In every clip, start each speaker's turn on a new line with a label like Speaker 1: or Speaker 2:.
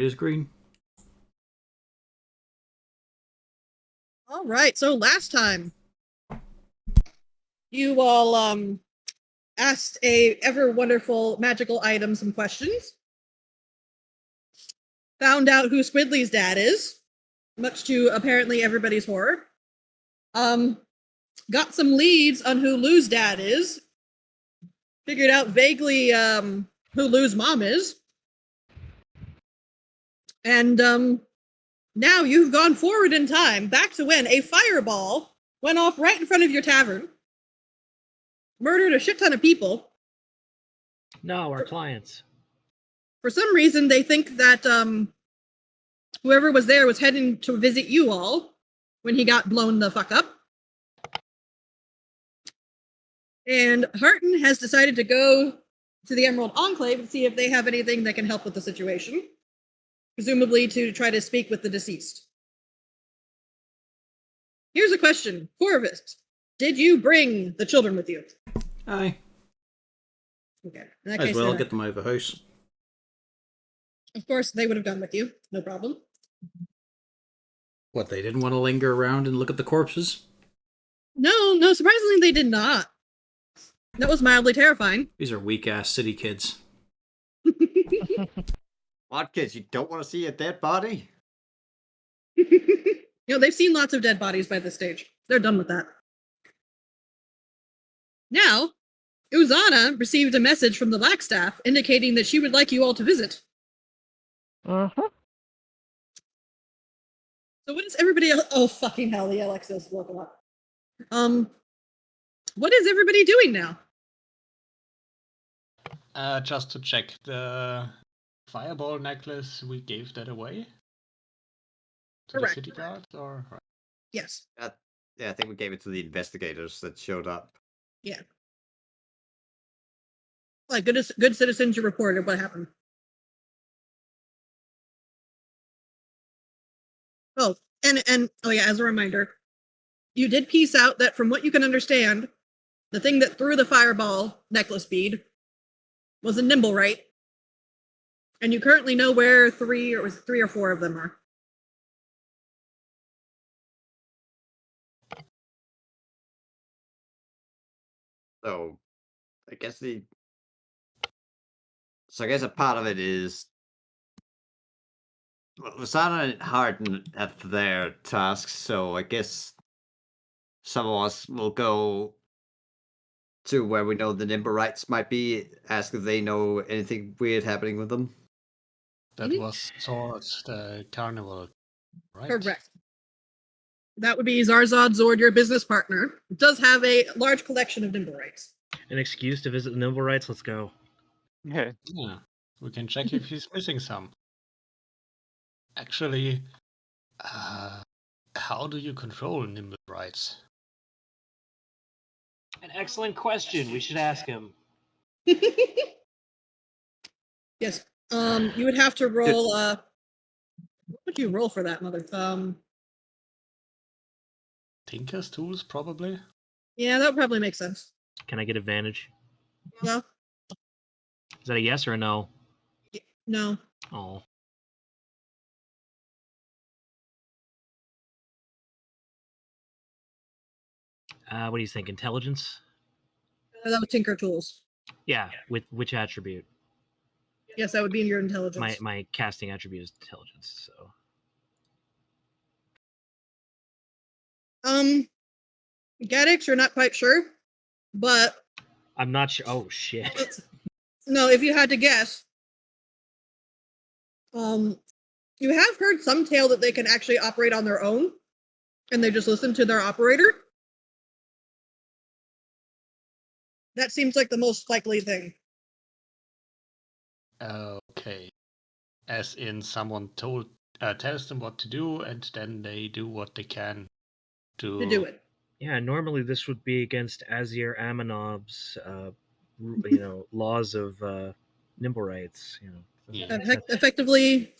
Speaker 1: It is green.
Speaker 2: All right, so last time you all asked a ever wonderful magical item some questions. Found out who Squidly's dad is, much to apparently everybody's horror. Got some leads on who Lou's dad is. Figured out vaguely who Lou's mom is. And now you've gone forward in time, back to when a fireball went off right in front of your tavern, murdered a shit ton of people.
Speaker 3: No, our clients.
Speaker 2: For some reason, they think that whoever was there was heading to visit you all when he got blown the fuck up. And Harton has decided to go to the Emerald Enclave and see if they have anything that can help with the situation. Presumably to try to speak with the deceased. Here's a question. Corvus, did you bring the children with you?
Speaker 1: Aye.
Speaker 2: Okay. In that
Speaker 1: Might
Speaker 2: case,
Speaker 1: as well
Speaker 2: then,
Speaker 1: get them out of the house.
Speaker 2: of course, they would have gone with you. No problem.
Speaker 1: What, they didn't want to linger around and look at the corpses?
Speaker 2: No, surprisingly, they did not. That was mildly terrifying.
Speaker 1: These are weak-ass city kids.
Speaker 4: What kids? You don't want to see a dead body?
Speaker 2: They've seen lots of dead bodies by this stage. They're done with that. Now, Uzana received a message from the Blackstaff indicating that she would like you all to visit.
Speaker 5: Uh-huh.
Speaker 2: So what is everybody else? Oh, fucking hell, the Alexis woke up. What is everybody doing now?
Speaker 6: Just to check the fireball necklace, we gave that away to
Speaker 2: Correct.
Speaker 6: the city guards, or
Speaker 2: Yes.
Speaker 4: Yeah, I think we gave it to the investigators that showed up.
Speaker 2: Yeah. Like good citizens, you reported what happened. Oh, and oh yeah, as a reminder, you did piece out that from what you can understand, the thing that threw the fireball necklace bead was a Nimblewright. And you currently know where three or four of them are.
Speaker 4: So, I guess I guess a part of it is Lasana and Harden have their tasks, so I guess some of us will go to where we know the Nimberites might be, ask if they know anything weird happening with them.
Speaker 6: that was towards the carnival, right?
Speaker 2: Correct. That would be Zarzad Zord, your business partner. It does have a large collection of Nimblewrights.
Speaker 3: An excuse to visit the Nimblewrights? Let's go.
Speaker 5: Yeah.
Speaker 6: Yeah, we can check if he's missing some. Actually, how do you control nimble rights?
Speaker 3: An excellent question. We should ask him.
Speaker 2: Yes. You would have to roll. What would you roll for that, mother?
Speaker 6: Tinker's tools, probably.
Speaker 2: Yeah, that would probably make sense.
Speaker 3: Can I get advantage?
Speaker 2: No.
Speaker 3: Is that a yes or a no?
Speaker 2: No.
Speaker 3: Oh. What do you think? Intelligence?
Speaker 2: That was Tinker Tools.
Speaker 3: Yeah. With which attribute?
Speaker 2: Yes, that would be in your intelligence.
Speaker 3: My casting attribute is intelligence. So.
Speaker 2: Gaddix, you're not quite sure, but
Speaker 3: I'm not sure. Oh shit.
Speaker 2: No, if you had to guess, you have heard some tale that they can actually operate on their own, and they just listen to their operator. That seems like the most likely thing.
Speaker 6: Okay. As in, someone tells them what to do, and then they do what they can
Speaker 2: To do it.
Speaker 3: Yeah, normally this would be against Azir Aminov's, laws of nimble rights.
Speaker 6: Yeah.
Speaker 2: Effectively,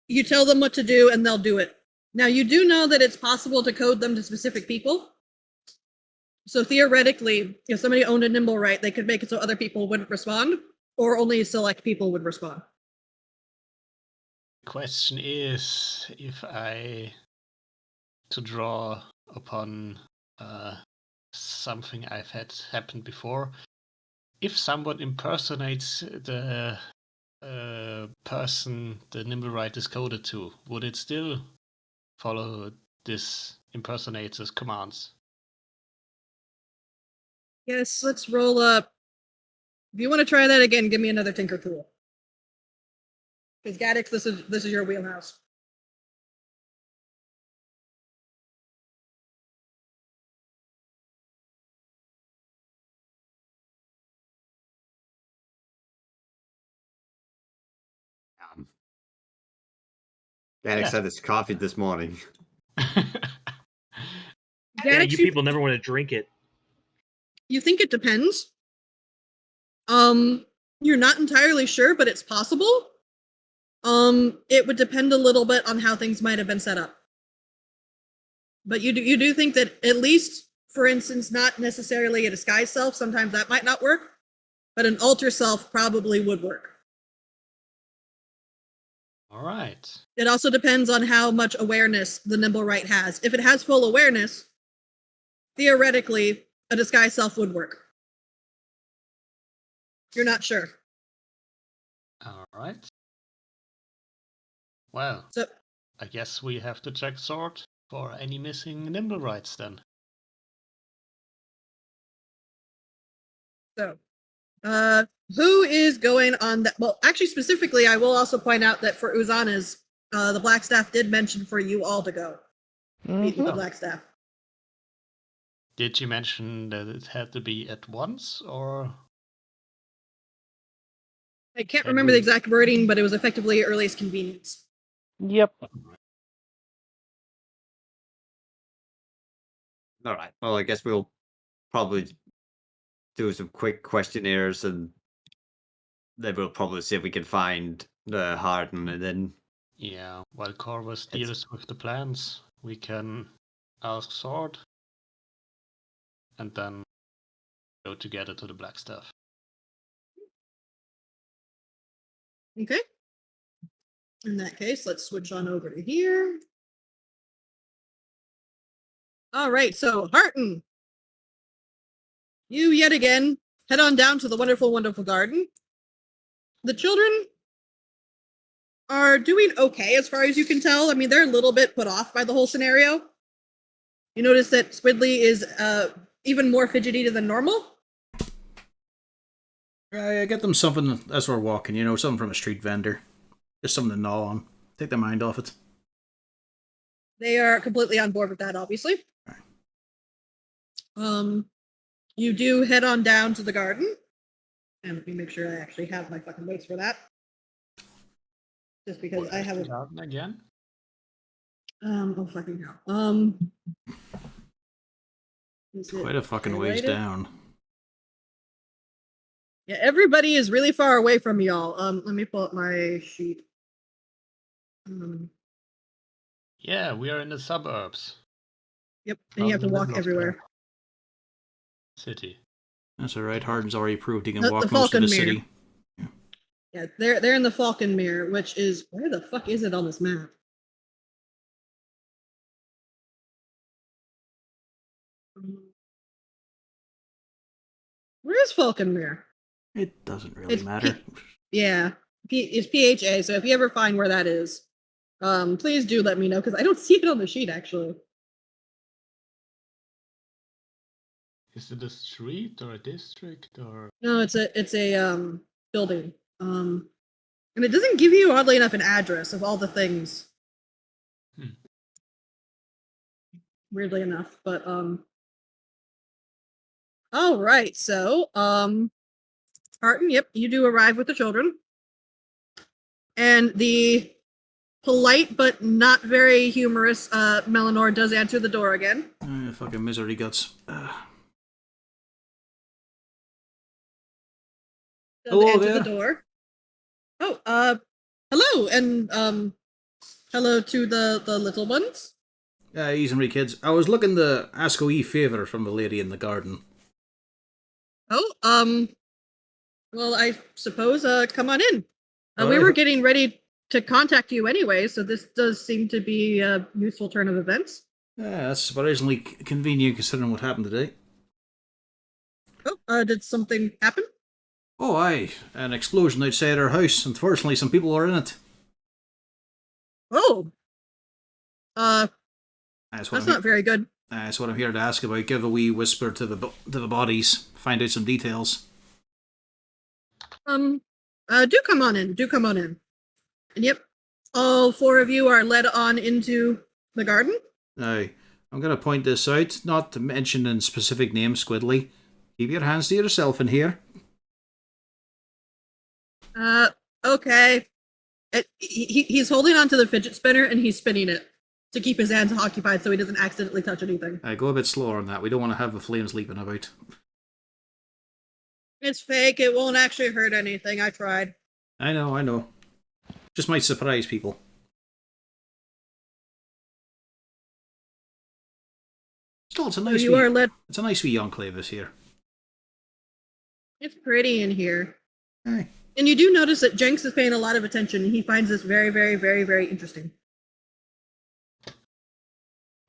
Speaker 2: you tell them what to do, and they'll do it. Now, you do know that it's possible to code them to specific people. So theoretically, if somebody owned a Nimblewright, they could make it so other people wouldn't respond, or only select people would respond.
Speaker 6: question is if I to draw upon something I've had happen before. If someone impersonates the person the Nimblewright is coded to, would it still follow this impersonator's commands?
Speaker 2: Yes, let's roll up. If you want to try that again, give me another Tinker Tool. Because Gaddix, this is your wheelhouse.
Speaker 4: Alex
Speaker 6: Yeah.
Speaker 4: had his coffee this morning.
Speaker 3: Yeah,
Speaker 2: Gaddix,
Speaker 3: you people never want to drink it.
Speaker 2: you think it depends. You're not entirely sure, but it's possible. It would depend a little bit on how things might have been set up. But you do think that at least, for instance, not necessarily a disguised self, sometimes that might not work, but an alter self probably would work.
Speaker 6: All right.
Speaker 2: It also depends on how much awareness the Nimblewright has. If it has full awareness, theoretically, a disguised self would work. You're not sure.
Speaker 6: All right. Well,
Speaker 2: So,
Speaker 6: I guess we have to check Sword for any missing Nimblewrights then.
Speaker 2: who is going on that? Well, actually, specifically, I will also point out that for Uzana's, the Blackstaff did mention for you all to go meet with the Blackstaff.
Speaker 6: Did you mention that it had to be at once, or?
Speaker 2: I can't remember the exact wording, but it was effectively earliest convenience.
Speaker 5: Yep.
Speaker 4: All right. Well, I guess we'll probably do some quick questionnaires, and then we'll probably see if we can find the Harden, and then
Speaker 6: Yeah, while Corvus deals with the plans, we can ask Sword and then go together to the Blackstaff.
Speaker 2: Okay. In that case, let's switch on over to here. All right, so Harton, you yet again head on down to the wonderful, wonderful garden. The children are doing okay as far as you can tell. I mean, they're a little bit put off by the whole scenario. You notice that Squidly is even more fidgety than normal.
Speaker 1: I get them something as we're walking, something from a street vendor. Just something to gnaw on. Take their mind off it.
Speaker 2: They are completely on board with that, obviously.
Speaker 1: Right.
Speaker 2: You do head on down to the garden. And let me make sure I actually have my fucking notes for that. Just because I have a
Speaker 6: garden again.
Speaker 2: oh fucking hell.
Speaker 1: It's quite a fucking ways down.
Speaker 2: Yeah, everybody is really far away from y'all. Let me pull up my sheet.
Speaker 6: Yeah, we are in the suburbs.
Speaker 2: Yep, and you have to walk everywhere.
Speaker 6: City.
Speaker 1: That's alright. Harden's already proved he can
Speaker 2: The
Speaker 1: walk most of the
Speaker 2: Falconmere.
Speaker 1: city.
Speaker 2: Yeah, they're in the Falconmere, which is where the fuck is it on this map? Where is Falconmere?
Speaker 1: It doesn't really
Speaker 2: It's
Speaker 1: matter.
Speaker 2: Yeah, it's PHA. So if you ever find where that is, please do let me know because I don't see it on the sheet actually.
Speaker 6: Is it a street or a district or?
Speaker 2: No, it's a building. And it doesn't give you, oddly enough, an address of all the things. Weirdly enough, but all right. So Harton, yep, you do arrive with the children, and the polite but not very humorous Melanor does answer the door again.
Speaker 1: Fucking misery guts. Hello
Speaker 2: Answer
Speaker 1: there.
Speaker 2: the door. Oh, hello, and hello to the little ones.
Speaker 1: Easy, kids. I was looking to ask a wee favour from the lady in the garden.
Speaker 2: Oh, well, I suppose, come on in. We were getting ready to contact you anyway, so this does seem to be a useful turn of events.
Speaker 1: Yeah, that's surprisingly convenient considering what happened today.
Speaker 2: Oh, did something happen?
Speaker 1: Oh, aye. An explosion outside our house. Unfortunately, some people were in it.
Speaker 2: Oh,
Speaker 1: That's
Speaker 2: that's not very good.
Speaker 1: That's what I'm here to ask about. Give a wee whisper to the bodies. Find out some details.
Speaker 2: Do come on in. Do come on in. And yep, all 4 of you are led on into the garden.
Speaker 1: Now, I'm going to point this out, not to mention in specific names, Squidly. Keep your hands to yourself in here.
Speaker 2: Okay. He's holding onto the fidget spinner and he's spinning it to keep his hands occupied so he doesn't accidentally touch anything.
Speaker 1: Go a bit slower on that. We don't want to have the flames leaping about.
Speaker 2: It's fake. It won't actually hurt anything. I tried.
Speaker 1: I know. Just might surprise people. Still, it's a nice it's a nice wee enclave this here.
Speaker 2: It's pretty in here.
Speaker 1: Aye.
Speaker 2: And you do notice that Jenks is paying a lot of attention. He finds this very, very, very, very interesting.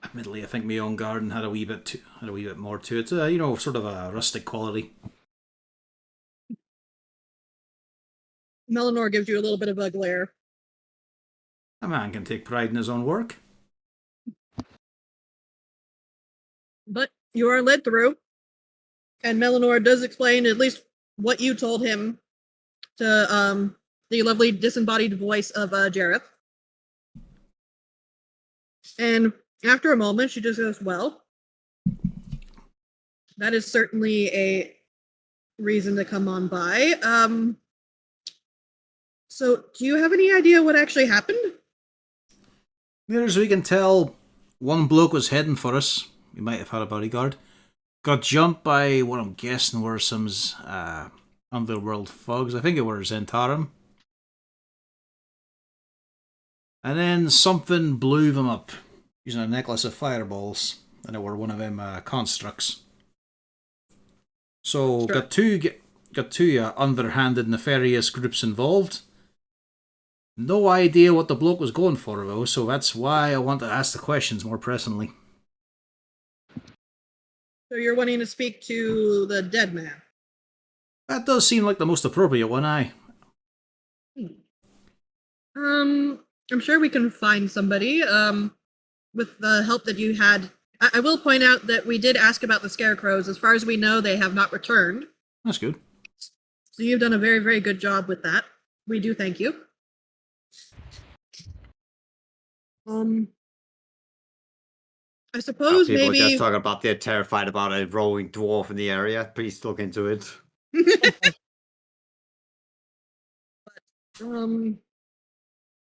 Speaker 1: Admittedly, I think my own garden had a wee bit more to it. Sort of a rustic quality.
Speaker 2: Melanor gives you a little bit of a glare.
Speaker 1: A man can take pride in his own work.
Speaker 2: But you are led through. And Melanor does explain at least what you told him to the lovely disembodied voice of Jareth. And after a moment, she just goes, well, that is certainly a reason to come on by. So, do you have any idea what actually happened?
Speaker 1: Near as we can tell, one bloke was heading for us. We might have had a bodyguard. Got jumped by what I'm guessing were some underworld thugs. I think it were Zentarum. And then something blew them up using a necklace of fireballs. And it were one of them constructs. So
Speaker 2: Sure.
Speaker 1: got two underhanded nefarious groups involved. No idea what the bloke was going for though, so that's why I want to ask the questions more pressingly.
Speaker 2: So you're wanting to speak to the dead man?
Speaker 1: That does seem like the most appropriate one, aye.
Speaker 2: I'm sure we can find somebody, with the help that you had. I will point out that we did ask about the scarecrows. As far as we know, they have not returned.
Speaker 1: That's good.
Speaker 2: So you've done a very, very good job with that. We do thank you. I suppose
Speaker 4: People
Speaker 2: maybe...
Speaker 4: just talking about they're terrified about a rolling dwarf in the area. Please look into it.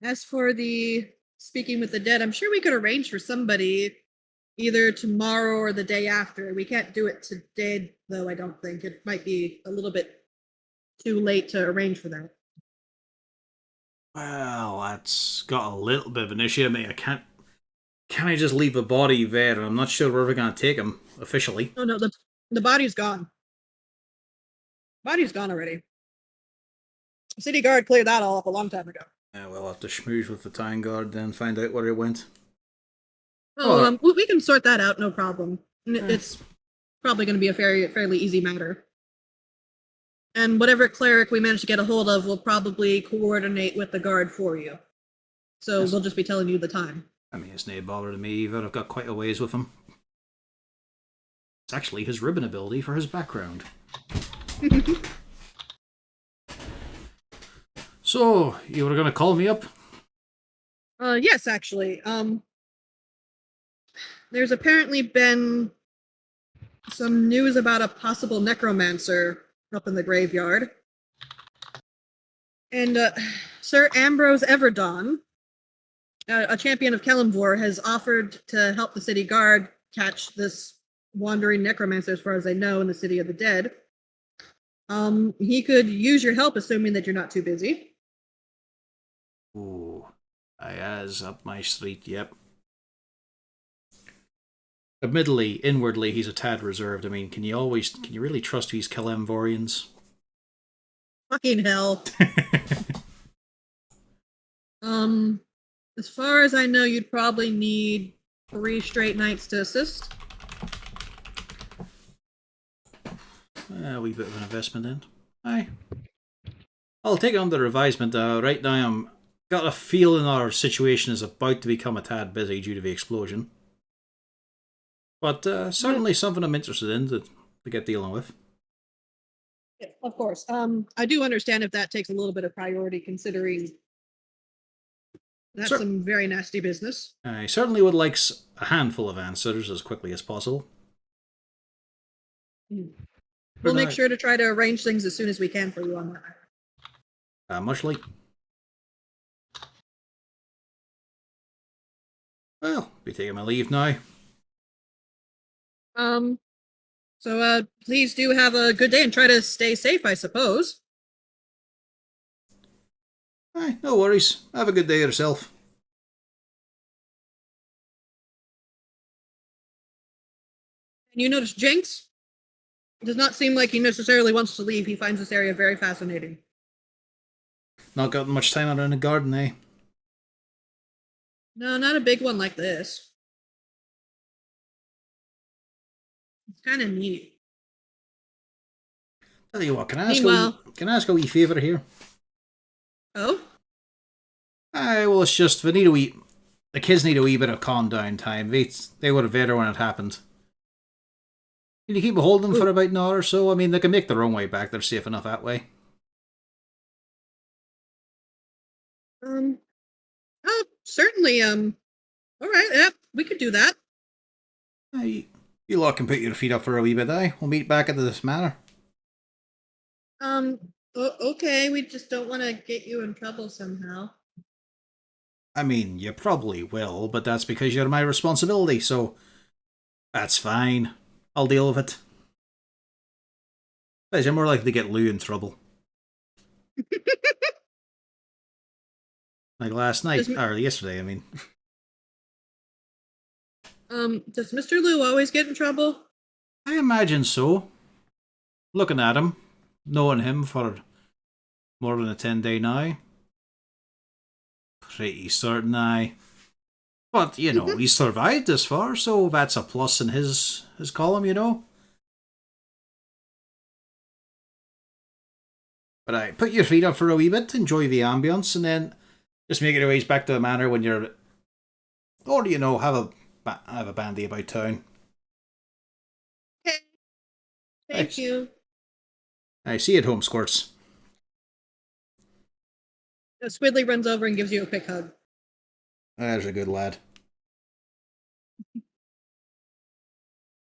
Speaker 2: As for the speaking with the dead, I'm sure we could arrange for somebody either tomorrow or the day after. We can't do it today, though, I don't think. It might be a little bit too late to arrange for that.
Speaker 1: Well, that's got a little bit of an issue. I mean, Can I just leave a body there? I'm not sure where we're going to take him officially.
Speaker 2: Oh no, the body's gone. Body's gone already. City guard cleared that all up a long time ago.
Speaker 1: Yeah, we'll have to schmooze with the town guard then find out where it went.
Speaker 2: Oh, we can sort that out, no problem. It's probably going to be a fairly easy matter. And whatever cleric we manage to get a hold of will probably coordinate with the guard for you. So
Speaker 1: Yes.
Speaker 2: we'll just be telling you the time.
Speaker 1: I mean, it's no bother to me either. I've got quite a ways with him. It's actually his ribbon ability for his background. So, you were going to call me up?
Speaker 2: Yes, actually. There's apparently been some news about a possible necromancer up in the graveyard. And Sir Ambrose Everdon, a champion of Kelimvor, has offered to help the city guard catch this wandering necromancer, as far as I know, in the City of the Dead. He could use your help, assuming that you're not too busy.
Speaker 1: Ooh, as up my street, yep. Admittedly, inwardly, he's a tad reserved. I mean, can you really trust these Kelemvorians?
Speaker 2: Fucking hell. As far as I know, you'd probably need 3 straight nights to assist.
Speaker 1: A wee bit of an investment then. Aye. I'll take it under advisement. Right now, I'm got a feeling our situation is about to become a tad busy due to the explosion. But certainly something I'm interested in to get dealing with.
Speaker 2: Yeah, of course. I do understand if that takes a little bit of priority, considering that's
Speaker 1: Sure.
Speaker 2: some very nasty business.
Speaker 1: I certainly would like a handful of answers as quickly as possible.
Speaker 2: We'll make sure to try to arrange things as soon as we can for you on that.
Speaker 1: Much like. Well, be taking my leave now.
Speaker 2: So please do have a good day and try to stay safe, I suppose.
Speaker 1: Aye, no worries. Have a good day yourself.
Speaker 2: And you notice Jinx? It does not seem like he necessarily wants to leave. He finds this area very fascinating.
Speaker 1: Not got much time out in the garden, eh?
Speaker 2: No, not a big one like this. It's kind of neat.
Speaker 1: Tell you what, can I ask a wee favour here?
Speaker 2: Oh?
Speaker 1: Aye, well, it's just the kids need a wee bit of calm down time. They would have better when it happened. Can you keep a hold of them for about an hour or so? I mean, they can make their own way back. They're safe enough that way.
Speaker 2: Oh, certainly. All right. Yeah, we could do that.
Speaker 1: Aye, you lot can put your feet up for a wee bit, aye? We'll meet back at this manor.
Speaker 2: Okay. We just don't want to get you in trouble somehow.
Speaker 1: I mean, you probably will, but that's because you're my responsibility, so that's fine. I'll deal with it. Guys, you're more likely to get Lou in trouble. Like last night, or yesterday, I mean.
Speaker 2: Does Mr. Lou always get in trouble?
Speaker 1: I imagine so. Looking at him, knowing him for more than a 10-day now. Pretty certain I. But, you know, he's survived this far, so that's a plus in his column, you know. But I put your feet up for a wee bit, enjoy the ambience, and then just make your ways back to the manor when you're, or you know, have a bandy about town.
Speaker 2: Okay. Thank you.
Speaker 1: I see you at home, Squirts.
Speaker 2: Squidly runs over and gives you a quick hug.
Speaker 1: There's a good lad.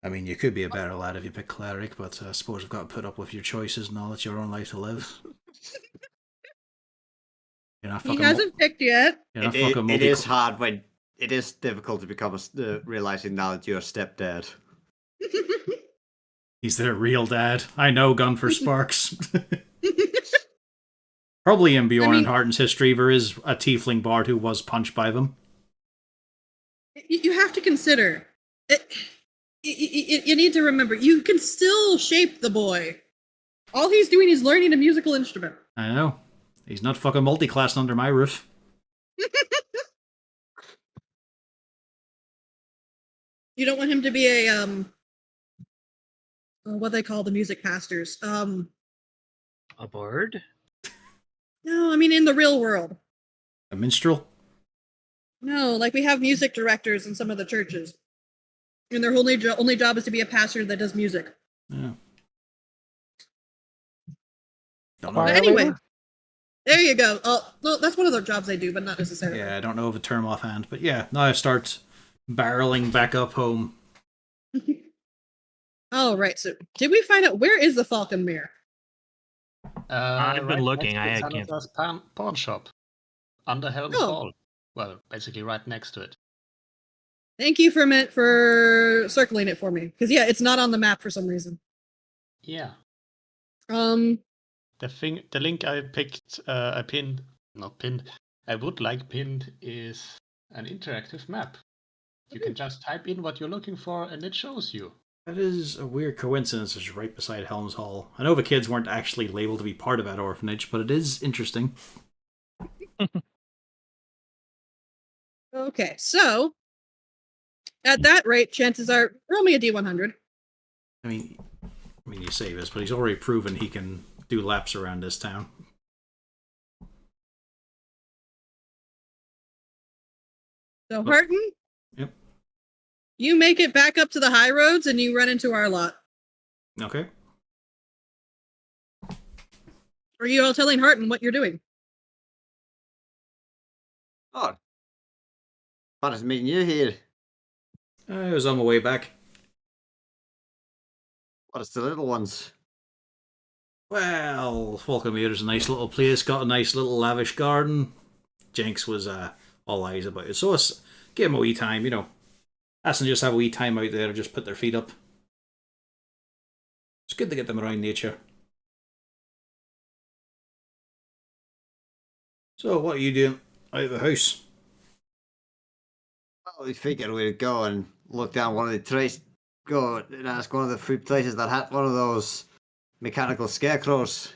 Speaker 1: I mean, you could be a better lad if you pick cleric, but I suppose you've got to put up with your choices and all. It's your own life to live.
Speaker 2: He hasn't picked yet.
Speaker 4: It is hard when it is difficult to become realizing now that you're a stepdad.
Speaker 1: He's their real dad. I know, gun for sparks. Probably in Bjorn and Harden's history, there is a tiefling bard who was punched by them.
Speaker 2: You have to consider you need to remember, you can still shape the boy. All he's doing is learning a musical instrument.
Speaker 1: I know. He's not fucking multi-classing under my roof.
Speaker 2: You don't want him to be a what they call the music pastors.
Speaker 3: A bard?
Speaker 2: No, I mean in the real world.
Speaker 1: A minstrel?
Speaker 2: No, like we have music directors in some of the churches. And their only job is to be a pastor that does music.
Speaker 1: Yeah.
Speaker 2: Anyway, there you go. Well, that's one of the jobs they do, but not necessarily.
Speaker 1: Yeah, I don't know of a term offhand, but yeah, now I start barreling back up home.
Speaker 2: Oh, right. So, did we find out where is the Falcon Mirror?
Speaker 3: I've been looking. I can't.
Speaker 6: Xanathar's pawn shop under Helm's Hall. Well, basically right next to it.
Speaker 2: Thank you for circling it for me, because yeah, it's not on the map for some reason.
Speaker 6: Yeah.
Speaker 2: The
Speaker 6: link I picked, I would like pinned is an interactive map. You can just type in what you're looking for, and it shows you.
Speaker 1: That is a weird coincidence. It's right beside Helm's Hall. I know the kids weren't actually labeled to be part of that orphanage, but it is interesting.
Speaker 2: Okay, so at that rate, chances are, roll me a d100.
Speaker 1: I mean, you say this, but he's already proven he can do laps around this town.
Speaker 2: So, Harton,
Speaker 1: Yep.
Speaker 2: you make it back up to the high roads and you run into our lot.
Speaker 1: Okay.
Speaker 2: Are you all telling Harton what you're doing?
Speaker 4: Oh, what is meeting you here?
Speaker 1: I was on my way back.
Speaker 4: What is the little ones?
Speaker 1: Well, Falconmere's a nice little place, got a nice little lavish garden. Jenks was all eyes about it. So it's give them a wee time, you know. Us and just have a wee time out there and just put their feet up. It's good to get them around nature. So what are you doing out of the house?
Speaker 4: Well, we figured we'd go and look down one of the trees, go and ask one of the food places that had one of those mechanical scarecrows.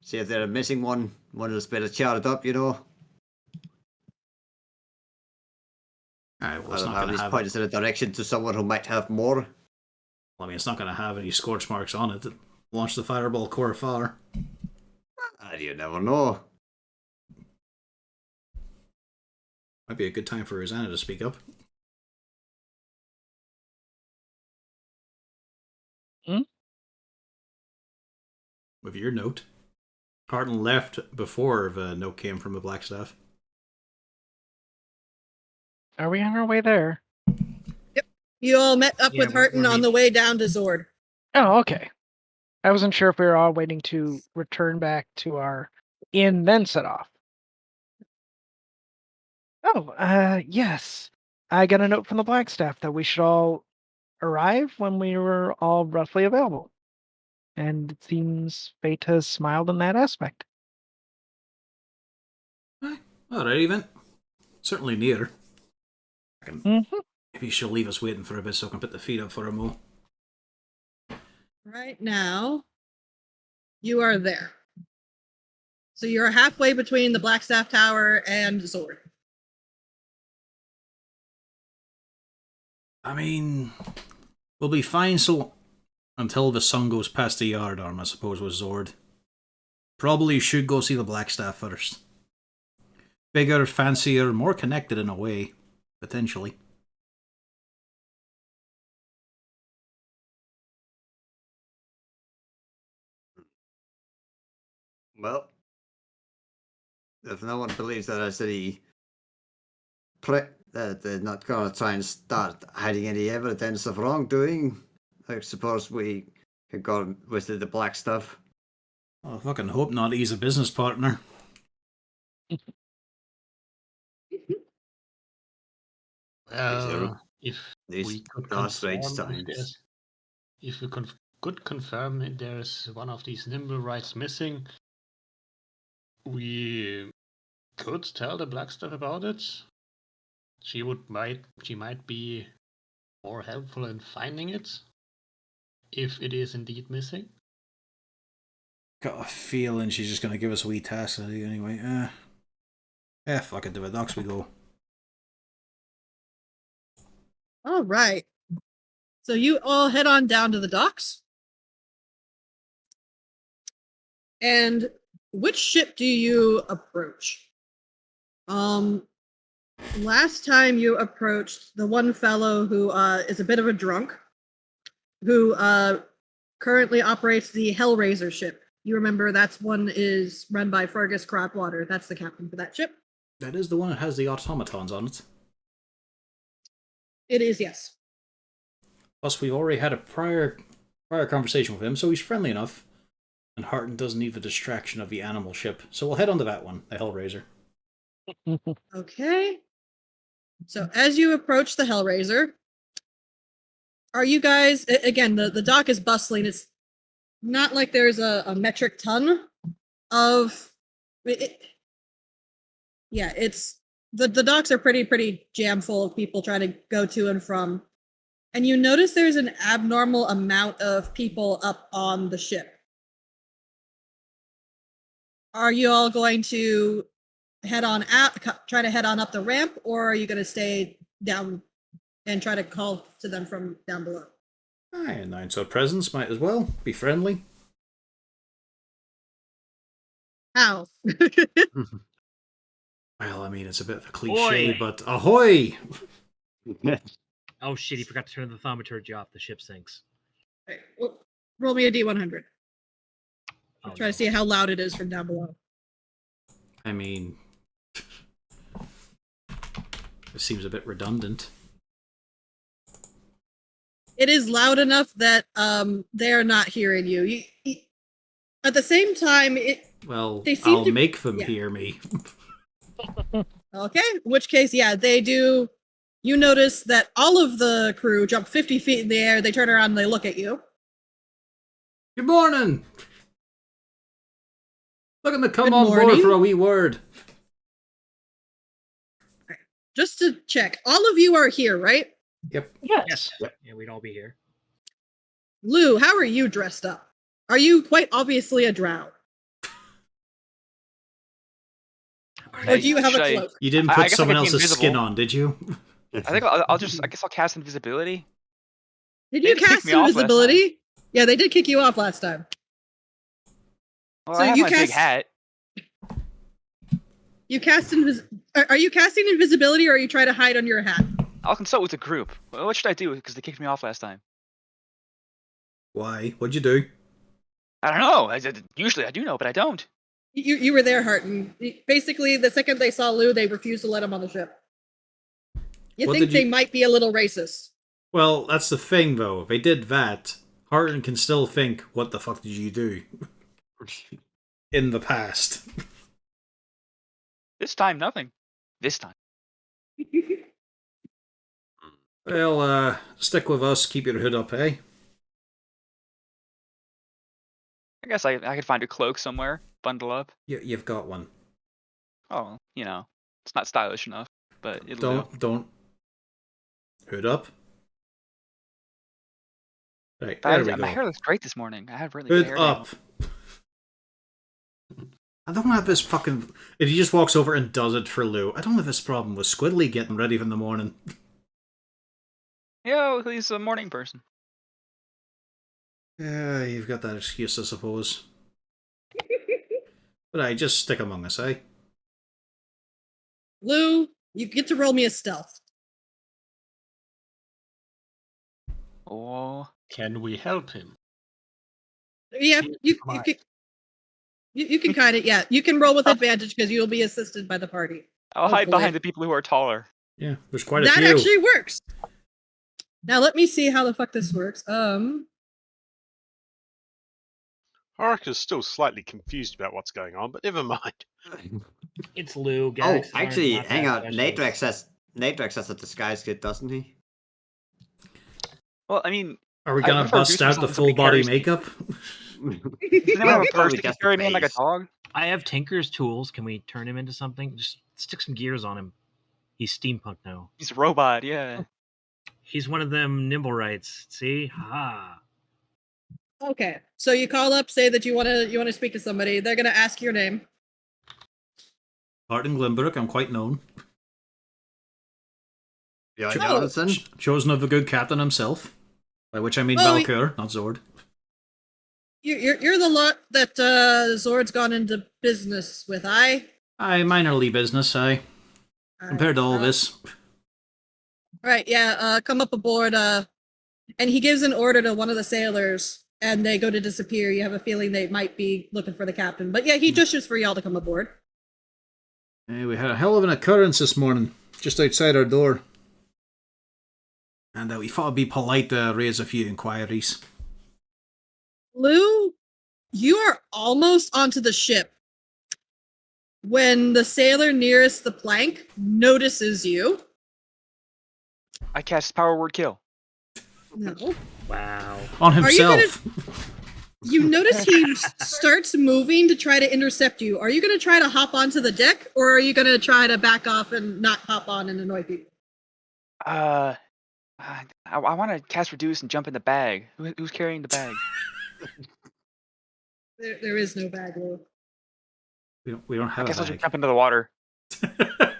Speaker 4: See if they're missing one that's been charred up, you know.
Speaker 1: Alright, well,
Speaker 4: I
Speaker 1: it's
Speaker 4: don't
Speaker 1: not
Speaker 4: have
Speaker 1: going to
Speaker 4: these
Speaker 1: have
Speaker 4: points in a direction to someone who might have more.
Speaker 1: Well, I mean, it's not going to have any scorch marks on it. Launch the fireball core far.
Speaker 4: You never know.
Speaker 1: Might be a good time for Rosanna to speak up. With your note. Harton left before the note came from the Blackstaff.
Speaker 5: Are we on our way there?
Speaker 2: You all met up
Speaker 3: Yeah,
Speaker 2: with Harton
Speaker 3: we're
Speaker 2: on the way down to Zord.
Speaker 5: Oh, okay. I wasn't sure if we were all waiting to return back to our inn, then set off. Oh, yes. I got a note from the Blackstaff that we should all arrive when we were all roughly available. And it seems fate has smiled in that aspect.
Speaker 1: Alrighty then. Certainly near.
Speaker 5: Mm-hmm.
Speaker 1: Maybe she'll leave us waiting for a bit so I can put the feet up for a mo.
Speaker 2: Right now, you are there. So you're halfway between the Blackstaff Tower and Zord.
Speaker 1: I mean, we'll be fine so until the sun goes past the yard arm, I suppose, with Zord. Probably should go see the Blackstaff first. Bigger, fancier, more connected in a way, potentially.
Speaker 4: Well, if no one believes that as the that they're not going to try and start hiding any evidence of wrongdoing, I suppose we can go and visit the black stuff.
Speaker 1: I fucking hope not. He's a business partner.
Speaker 6: If
Speaker 4: These
Speaker 6: we could
Speaker 4: are strange
Speaker 6: confirm
Speaker 4: times.
Speaker 6: if we could confirm there's one of these nimble rights missing, we could tell the black stuff about it. She might be more helpful in finding it if it is indeed missing.
Speaker 1: Got a feeling she's just going to give us a wee task to do anyway. Fuck it, to the docks we go.
Speaker 2: All right. So you all head on down to the docks. And which ship do you approach? Last time you approached the one fellow who is a bit of a drunk, who currently operates the Hellraiser ship. You remember that's one is run by Fergus Cropwater. That's the captain for that ship.
Speaker 1: That is the one that has the automatons on it.
Speaker 2: It is, yes.
Speaker 1: Plus, we've already had a prior conversation with him, so he's friendly enough. And Harton doesn't need the distraction of the animal ship, so we'll head on to that one, the Hellraiser.
Speaker 2: Okay. So as you approach the Hellraiser, are you guys, again, the dock is bustling. It's not like there's a metric ton of, it's, the docks are pretty jam full of people trying to go to and from. And you notice there's an abnormal amount of people up on the ship. Are you all going to head on out, try to head on up the ramp, or are you going to stay down and try to call to them from down below?
Speaker 1: Aye, announce our presence, might as well. Be friendly.
Speaker 2: How?
Speaker 1: Well, I mean, it's a bit of a cliche,
Speaker 3: Oi!
Speaker 1: but ahoy!
Speaker 3: Oh shit, he forgot to turn the thaumaturgy off. The ship sinks.
Speaker 2: Right, well, roll me a D100.
Speaker 3: Oh,
Speaker 2: Try
Speaker 3: no.
Speaker 2: to see how loud it is from down below.
Speaker 1: I mean, it seems a bit redundant.
Speaker 2: It is loud enough that they're not hearing you. At the same time,
Speaker 1: Well,
Speaker 2: they seem
Speaker 1: I'll
Speaker 2: to-
Speaker 1: make them
Speaker 2: yeah.
Speaker 1: hear me.
Speaker 2: Okay, in which case, yeah, they do. You notice that all of the crew jump 50 feet in the air. They turn around and they look at you.
Speaker 1: Good morning! Looking to come
Speaker 2: Good
Speaker 1: on board
Speaker 2: morning.
Speaker 1: for a wee word.
Speaker 2: Just to check, all of you are here, right?
Speaker 1: Yep.
Speaker 5: Yes.
Speaker 3: Yeah, we'd all be here.
Speaker 2: Lou, how are you dressed up? Are you quite obviously a drow? Or do you have a
Speaker 7: Should I-
Speaker 2: cloak?
Speaker 1: You didn't
Speaker 7: I
Speaker 1: put
Speaker 7: guess I
Speaker 1: someone
Speaker 7: could be
Speaker 1: else's skin
Speaker 7: invisible.
Speaker 1: on, did you?
Speaker 7: I think I'll just. I guess I'll cast invisibility.
Speaker 2: Did
Speaker 7: They
Speaker 2: you
Speaker 7: didn't kick
Speaker 2: cast
Speaker 7: me off last
Speaker 2: invisibility? Yeah, they did kick you off last time.
Speaker 7: Well,
Speaker 2: So
Speaker 7: I have
Speaker 2: you
Speaker 7: my big
Speaker 2: cast-
Speaker 7: hat.
Speaker 2: You cast Are you casting invisibility, or are you trying to hide under your hat?
Speaker 7: I'll consult with the group. What should I do? Because they kicked me off last time.
Speaker 1: Why? What'd you do?
Speaker 7: I don't know. Usually I do know, but I don't.
Speaker 2: You were there, Harton. Basically, the second they saw Lou, they refused to let him on the ship. You
Speaker 1: What
Speaker 2: think
Speaker 1: did
Speaker 2: they
Speaker 1: you-
Speaker 2: might be a little racist?
Speaker 1: Well, that's the thing, though. If they did that, Harton can still think, what the fuck did you do? In the past.
Speaker 7: This time, nothing. This time.
Speaker 1: Well, stick with us, keep your hood up, eh?
Speaker 7: I guess I could find a cloak somewhere. Bundle up.
Speaker 1: You've got one.
Speaker 7: Oh, it's not stylish enough, but it'll do.
Speaker 1: Don't. Hood up. Right,
Speaker 7: But
Speaker 1: there we
Speaker 7: my hair
Speaker 1: go.
Speaker 7: looks great this morning. I have really good
Speaker 1: Hood
Speaker 7: hair.
Speaker 1: up. I don't have this fucking... If he just walks over and does it for Lou, I don't have this problem with Squiddly getting ready for the morning.
Speaker 7: Yeah, well, he's a morning person.
Speaker 1: Yeah, you've got that excuse, I suppose. But I just stick among us, eh?
Speaker 2: Lou, you get to roll me a stealth.
Speaker 7: Oh,
Speaker 6: Can we help him?
Speaker 2: Yeah, you can kind of, yeah. You can roll with advantage because you'll be assisted by the party.
Speaker 7: I'll hide
Speaker 2: Hopefully.
Speaker 7: behind the people who are taller.
Speaker 1: Yeah, there's quite a
Speaker 2: That
Speaker 1: few.
Speaker 2: actually works. Now let me see how the fuck this works.
Speaker 8: Horak is still slightly confused about what's going on, but never mind.
Speaker 3: It's Lou.
Speaker 4: Oh,
Speaker 3: Gags aren't
Speaker 4: actually,
Speaker 3: not
Speaker 4: hang
Speaker 3: that
Speaker 4: on.
Speaker 3: specialist.
Speaker 4: Nadrax has a disguise kit, doesn't he?
Speaker 7: Well, I mean,
Speaker 1: Are we
Speaker 7: I
Speaker 1: gonna
Speaker 7: prefer
Speaker 1: bust
Speaker 7: Goose
Speaker 1: out the
Speaker 7: because
Speaker 1: full
Speaker 7: somebody
Speaker 1: body
Speaker 7: carries me.
Speaker 1: makeup?
Speaker 7: does anyone have a
Speaker 4: Probably
Speaker 7: purse that can
Speaker 4: just the
Speaker 7: carry me in like a
Speaker 4: face.
Speaker 7: dog?
Speaker 3: I have Tinker's tools. Can we turn him into something? Just stick some gears on him. He's steampunk now.
Speaker 7: He's a robot, yeah.
Speaker 3: He's one of them nimblerites. See? Ha.
Speaker 2: Okay, so you call up, say that you want to speak to somebody. They're gonna ask your name.
Speaker 1: Martin Glimbrick, I'm quite known.
Speaker 4: Yeah,
Speaker 1: Cho-
Speaker 4: Jonathan.
Speaker 1: Chosen of a good captain himself. By which I mean
Speaker 2: Oh,
Speaker 1: Valkyr, not Zord.
Speaker 2: You're the lot that Zord's gone into business with.
Speaker 1: Aye, minorly business, aye. Compared to all this.
Speaker 2: Right, yeah, come up aboard, and he gives an order to one of the sailors, and they go to disappear. You have a feeling they might be looking for the captain. But yeah, he gestures for y'all to come aboard.
Speaker 1: Hey, we had a hell of an occurrence this morning, just outside our door. And we thought it'd be polite to raise a few inquiries.
Speaker 2: Lou, you are almost onto the ship when the sailor nearest the plank notices you.
Speaker 7: I cast power word kill.
Speaker 2: No.
Speaker 3: Wow.
Speaker 1: On
Speaker 2: Are you
Speaker 1: himself!
Speaker 2: You notice he starts moving to try to intercept you. Are you going to try to hop onto the deck, or are you going to try to back off and not hop on and annoy people?
Speaker 7: I want to cast reduce and jump in the bag. Who's carrying the bag?
Speaker 2: There is no bag, Lou.
Speaker 1: We don't
Speaker 7: I
Speaker 1: have a
Speaker 7: guess I'll just
Speaker 1: bag.
Speaker 7: jump into the water.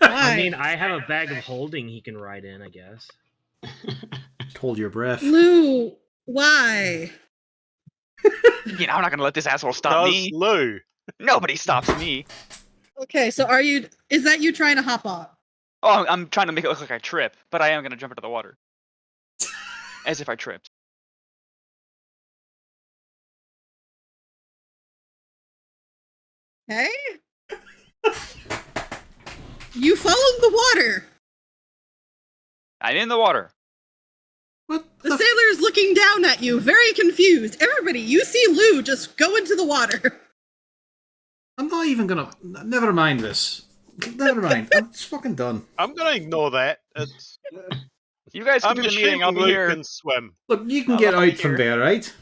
Speaker 3: I mean, I have a bag of holding he can ride in, I guess.
Speaker 1: Hold your breath.
Speaker 2: Lou, why?
Speaker 7: You know, I'm not gonna let this asshole stop
Speaker 8: Does
Speaker 7: me.
Speaker 8: Lou?
Speaker 7: Nobody stops me.
Speaker 2: Okay, so is that you trying to hop on?
Speaker 7: Oh, I'm trying to make it look like I trip, but I am gonna jump into the water. As if I tripped.
Speaker 2: Okay. You fall in the water.
Speaker 7: I'm in the water.
Speaker 1: What
Speaker 2: The sailor is looking down at you, very confused. Everybody, you see Lou just go into the water.
Speaker 1: I'm not even gonna. Never mind this. Never mind. I'm just fucking done.
Speaker 8: I'm gonna ignore that. It's,
Speaker 7: You guys can
Speaker 8: I'm
Speaker 7: do the meeting. I'll
Speaker 8: assuming
Speaker 7: be
Speaker 8: Lou
Speaker 7: here.
Speaker 8: can swim.
Speaker 1: Look, you can
Speaker 7: I'll
Speaker 1: get
Speaker 7: be
Speaker 1: out from
Speaker 7: here.
Speaker 1: there, right?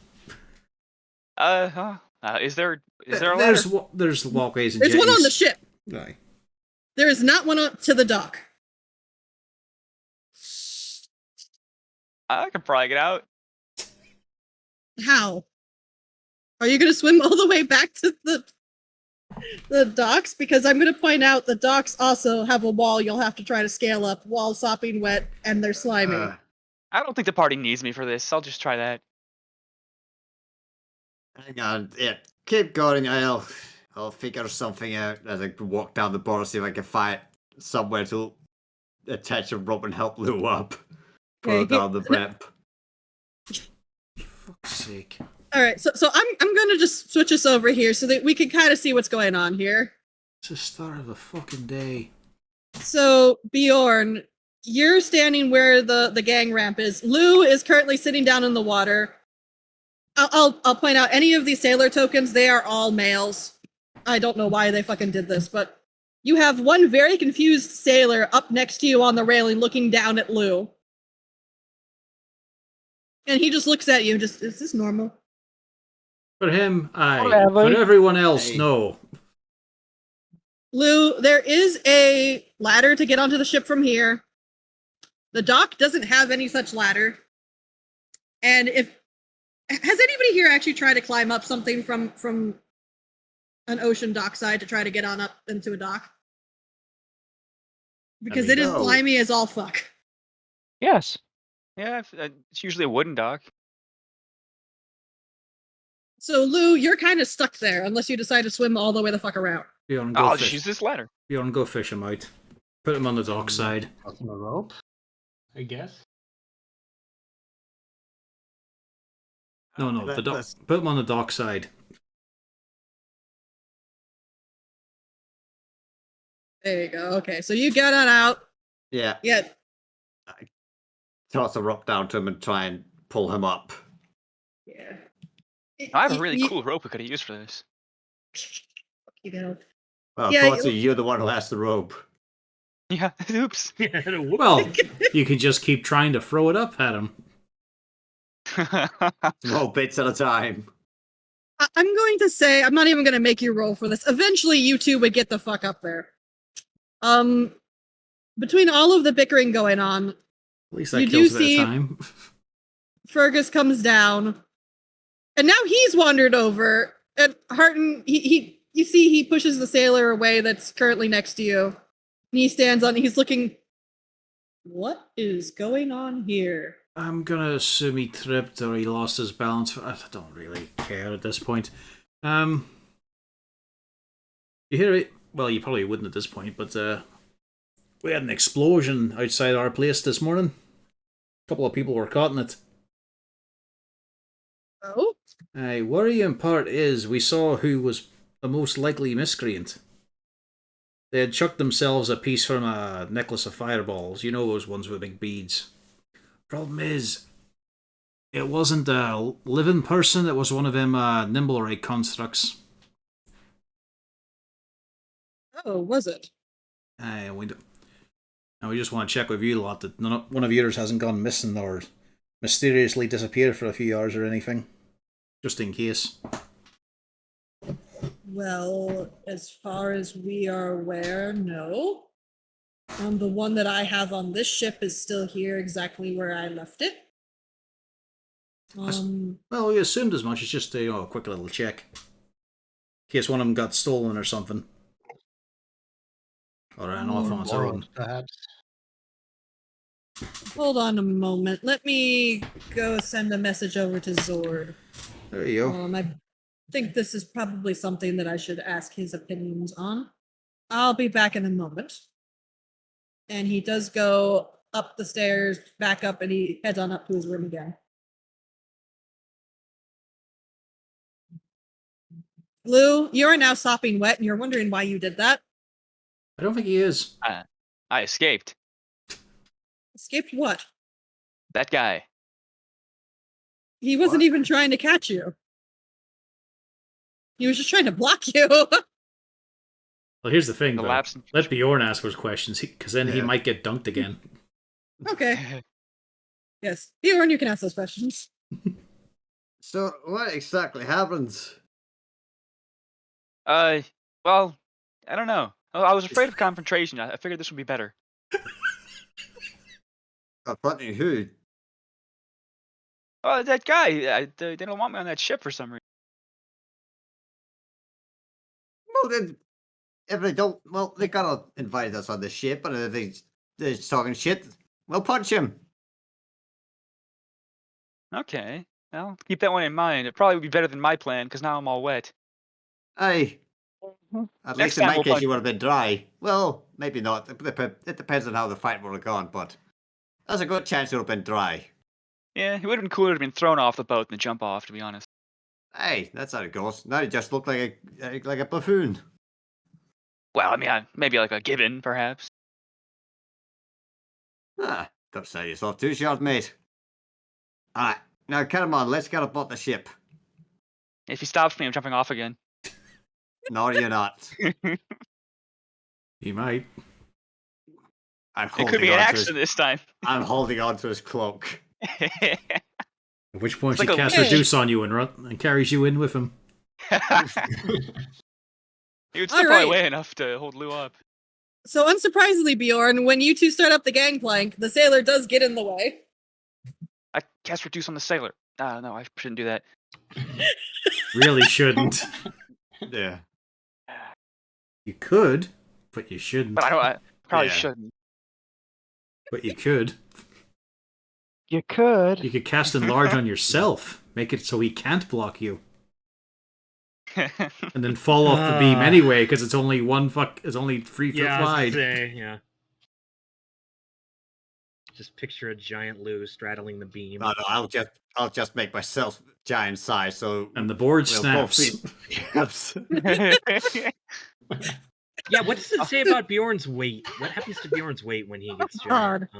Speaker 7: Is there a ladder?
Speaker 1: There's walkways and
Speaker 2: There's one on the
Speaker 1: jetties.
Speaker 2: ship.
Speaker 1: Aye.
Speaker 2: There is not one to the dock.
Speaker 7: I can probably get out.
Speaker 2: How? Are you going to swim all the way back to the docks? Because I'm going to point out the docks also have a wall you'll have to try to scale up while sopping wet and they're slimy.
Speaker 7: I don't think the party needs me for this. I'll just try that.
Speaker 4: Hang on, yeah, keep going. I'll figure something out as I walk down the board, see if I can find somewhere to attach a rope and help Lou up. Pull
Speaker 2: Okay,
Speaker 4: it down the ramp.
Speaker 1: Fuck's sake.
Speaker 2: All right, so I'm going to just switch us over here so that we can kind of see what's going on here.
Speaker 1: It's the start of the fucking day.
Speaker 2: So Bjorn, you're standing where the gang ramp is. Lou is currently sitting down in the water. I'll point out any of these sailor tokens, they are all males. I don't know why they fucking did this, but you have one very confused sailor up next to you on the railing looking down at Lou. And he just looks at you and just, is this normal?
Speaker 1: For him, aye.
Speaker 5: Whatever.
Speaker 1: For everyone else,
Speaker 4: Hey.
Speaker 1: no.
Speaker 2: Lou, there is a ladder to get onto the ship from here. The dock doesn't have any such ladder. And has anybody here actually tried to climb up something from an ocean dockside to try to get on up into a dock? Because it is
Speaker 4: no.
Speaker 2: slimy as all fuck.
Speaker 5: Yes.
Speaker 7: Yeah, it's usually a wooden dock.
Speaker 2: So Lou, you're kind of stuck there unless you decide to swim all the way the fuck around.
Speaker 1: Bjorn, go
Speaker 7: I'll just
Speaker 1: fish.
Speaker 7: use this ladder.
Speaker 1: Bjorn, go fish him out. Put him on the dock side.
Speaker 6: Got a rope, I guess.
Speaker 1: No, the dock. Put him on the dock side.
Speaker 2: There you go. Okay, so you get on out.
Speaker 4: Yeah,
Speaker 2: Yeah.
Speaker 4: toss a rope down to him and try and pull him up.
Speaker 2: Yeah.
Speaker 7: I have a really cool rope we could have used for this.
Speaker 2: You know.
Speaker 4: Well,
Speaker 2: Yeah,
Speaker 4: unfortunately, you're the one who has the rope.
Speaker 7: Yeah, oops.
Speaker 1: Well, you can just keep trying to throw it up at him.
Speaker 4: Small bits at a time.
Speaker 2: I'm going to say, I'm not even going to make you roll for this. Eventually, you two would get the fuck up there. Between all of the bickering going on,
Speaker 1: At least that
Speaker 2: You do
Speaker 1: kills a bit
Speaker 2: see-
Speaker 1: of time.
Speaker 2: Fergus comes down, and now he's wandered over. And Harton, you see, he pushes the sailor away that's currently next to you. And he stands on. He's looking. What is going on here?
Speaker 1: I'm gonna assume he tripped or he lost his balance. I don't really care at this point. You hear it? Well, you probably wouldn't at this point, but we had an explosion outside our place this morning. A couple of people were caught in it.
Speaker 2: Oh,
Speaker 1: Worrying part is we saw who was the most likely miscreant. They had chucked themselves a piece from a necklace of fireballs. You know those ones with big beads. Problem is, it wasn't a living person. It was one of them Nimblewright constructs.
Speaker 2: oh, was it?
Speaker 1: And we just want to check with you lot that one of yours hasn't gone missing or mysteriously disappeared for a few hours or anything. Just in case.
Speaker 2: Well, as far as we are aware, no. The one that I have on this ship is still here exactly where I left it.
Speaker 1: Well, we assumed as much. It's just a quick little check. In case one of them got stolen or something. Or an off on its own.
Speaker 6: Morons, perhaps.
Speaker 2: Hold on a moment. Let me go send a message over to Zord.
Speaker 1: There you go.
Speaker 2: I think this is probably something that I should ask his opinions on. I'll be back in a moment. And he does go up the stairs, back up, and he heads on up to his room again. Lou, you are now sopping wet, and you're wondering why you did that.
Speaker 1: I don't think he is.
Speaker 7: I escaped.
Speaker 2: Escaped what?
Speaker 7: That guy.
Speaker 2: He wasn't
Speaker 4: What?
Speaker 2: even trying to catch you. He was just trying to block you.
Speaker 1: Well, here's the thing,
Speaker 7: The
Speaker 1: though.
Speaker 7: lapse in-
Speaker 1: Let Bjorn ask those questions, because then he
Speaker 4: Yeah.
Speaker 1: might get dunked again.
Speaker 2: Okay. Yes. Bjorn, you can ask those questions.
Speaker 4: So, what exactly happens?
Speaker 7: Well, I don't know. I was afraid of confrontation. I figured this would be better.
Speaker 4: Confronting who?
Speaker 7: Oh, that guy. They don't want me on that ship for some reason.
Speaker 4: Well, then, if they don't, well, they gotta invite us on the ship, and if they're just talking shit, we'll punch him.
Speaker 7: Okay. Well, keep that one in mind. It probably would be better than my plan, because now I'm all wet.
Speaker 4: Aye.
Speaker 5: Mhm.
Speaker 4: At
Speaker 7: Next
Speaker 4: least in
Speaker 7: time
Speaker 4: my
Speaker 7: we'll
Speaker 4: case,
Speaker 7: punch
Speaker 4: you would
Speaker 7: him.
Speaker 4: have been dry. Well, maybe not. It depends on how the fight would have gone, but there's a good chance it would have been dry.
Speaker 7: Yeah, it would have been cooler to have been thrown off the boat than to jump off, to be honest.
Speaker 4: Hey, that's how it goes. Now you just look like a buffoon.
Speaker 7: Well, I mean, maybe like a gibbon, perhaps.
Speaker 4: Ah, don't sell yourself too short, mate. Alright, now come on, let's get aboard the ship.
Speaker 7: If he stops me, I'm jumping off again.
Speaker 4: No, you're not.
Speaker 1: He might.
Speaker 4: I'm
Speaker 7: It could
Speaker 4: holding
Speaker 7: be an
Speaker 4: on to
Speaker 7: accident this time.
Speaker 4: I'm holding on to his cloak.
Speaker 1: At which point
Speaker 7: It's
Speaker 1: she
Speaker 7: like a
Speaker 1: casts
Speaker 2: witch.
Speaker 1: Reduce on you and carries you in with him.
Speaker 7: He would still
Speaker 2: All
Speaker 7: probably
Speaker 2: right.
Speaker 7: weigh enough to hold Lou up.
Speaker 2: So, unsurprisingly, Bjorn, when you two start up the gangplank, the sailor does get in the way.
Speaker 7: I cast Reduce on the sailor. No, I shouldn't do that.
Speaker 1: Really shouldn't.
Speaker 4: Yeah.
Speaker 1: You could, but you shouldn't.
Speaker 7: But I probably
Speaker 4: Yeah.
Speaker 7: shouldn't.
Speaker 1: But you could.
Speaker 5: You could.
Speaker 1: You could cast Enlarge on yourself. Make it so he can't block you. And then fall off the beam anyway, because it's only it's only 3 foot
Speaker 3: Yeah, I was gonna
Speaker 1: wide.
Speaker 3: say, yeah. Just picture a giant Lou straddling the beam.
Speaker 4: No, I'll just make myself giant size, so
Speaker 1: And the board
Speaker 4: we'll both
Speaker 1: snaps.
Speaker 4: be- Yes.
Speaker 3: Yeah, what does it say about Bjorn's weight? What happens to Bjorn's weight when he gets giant?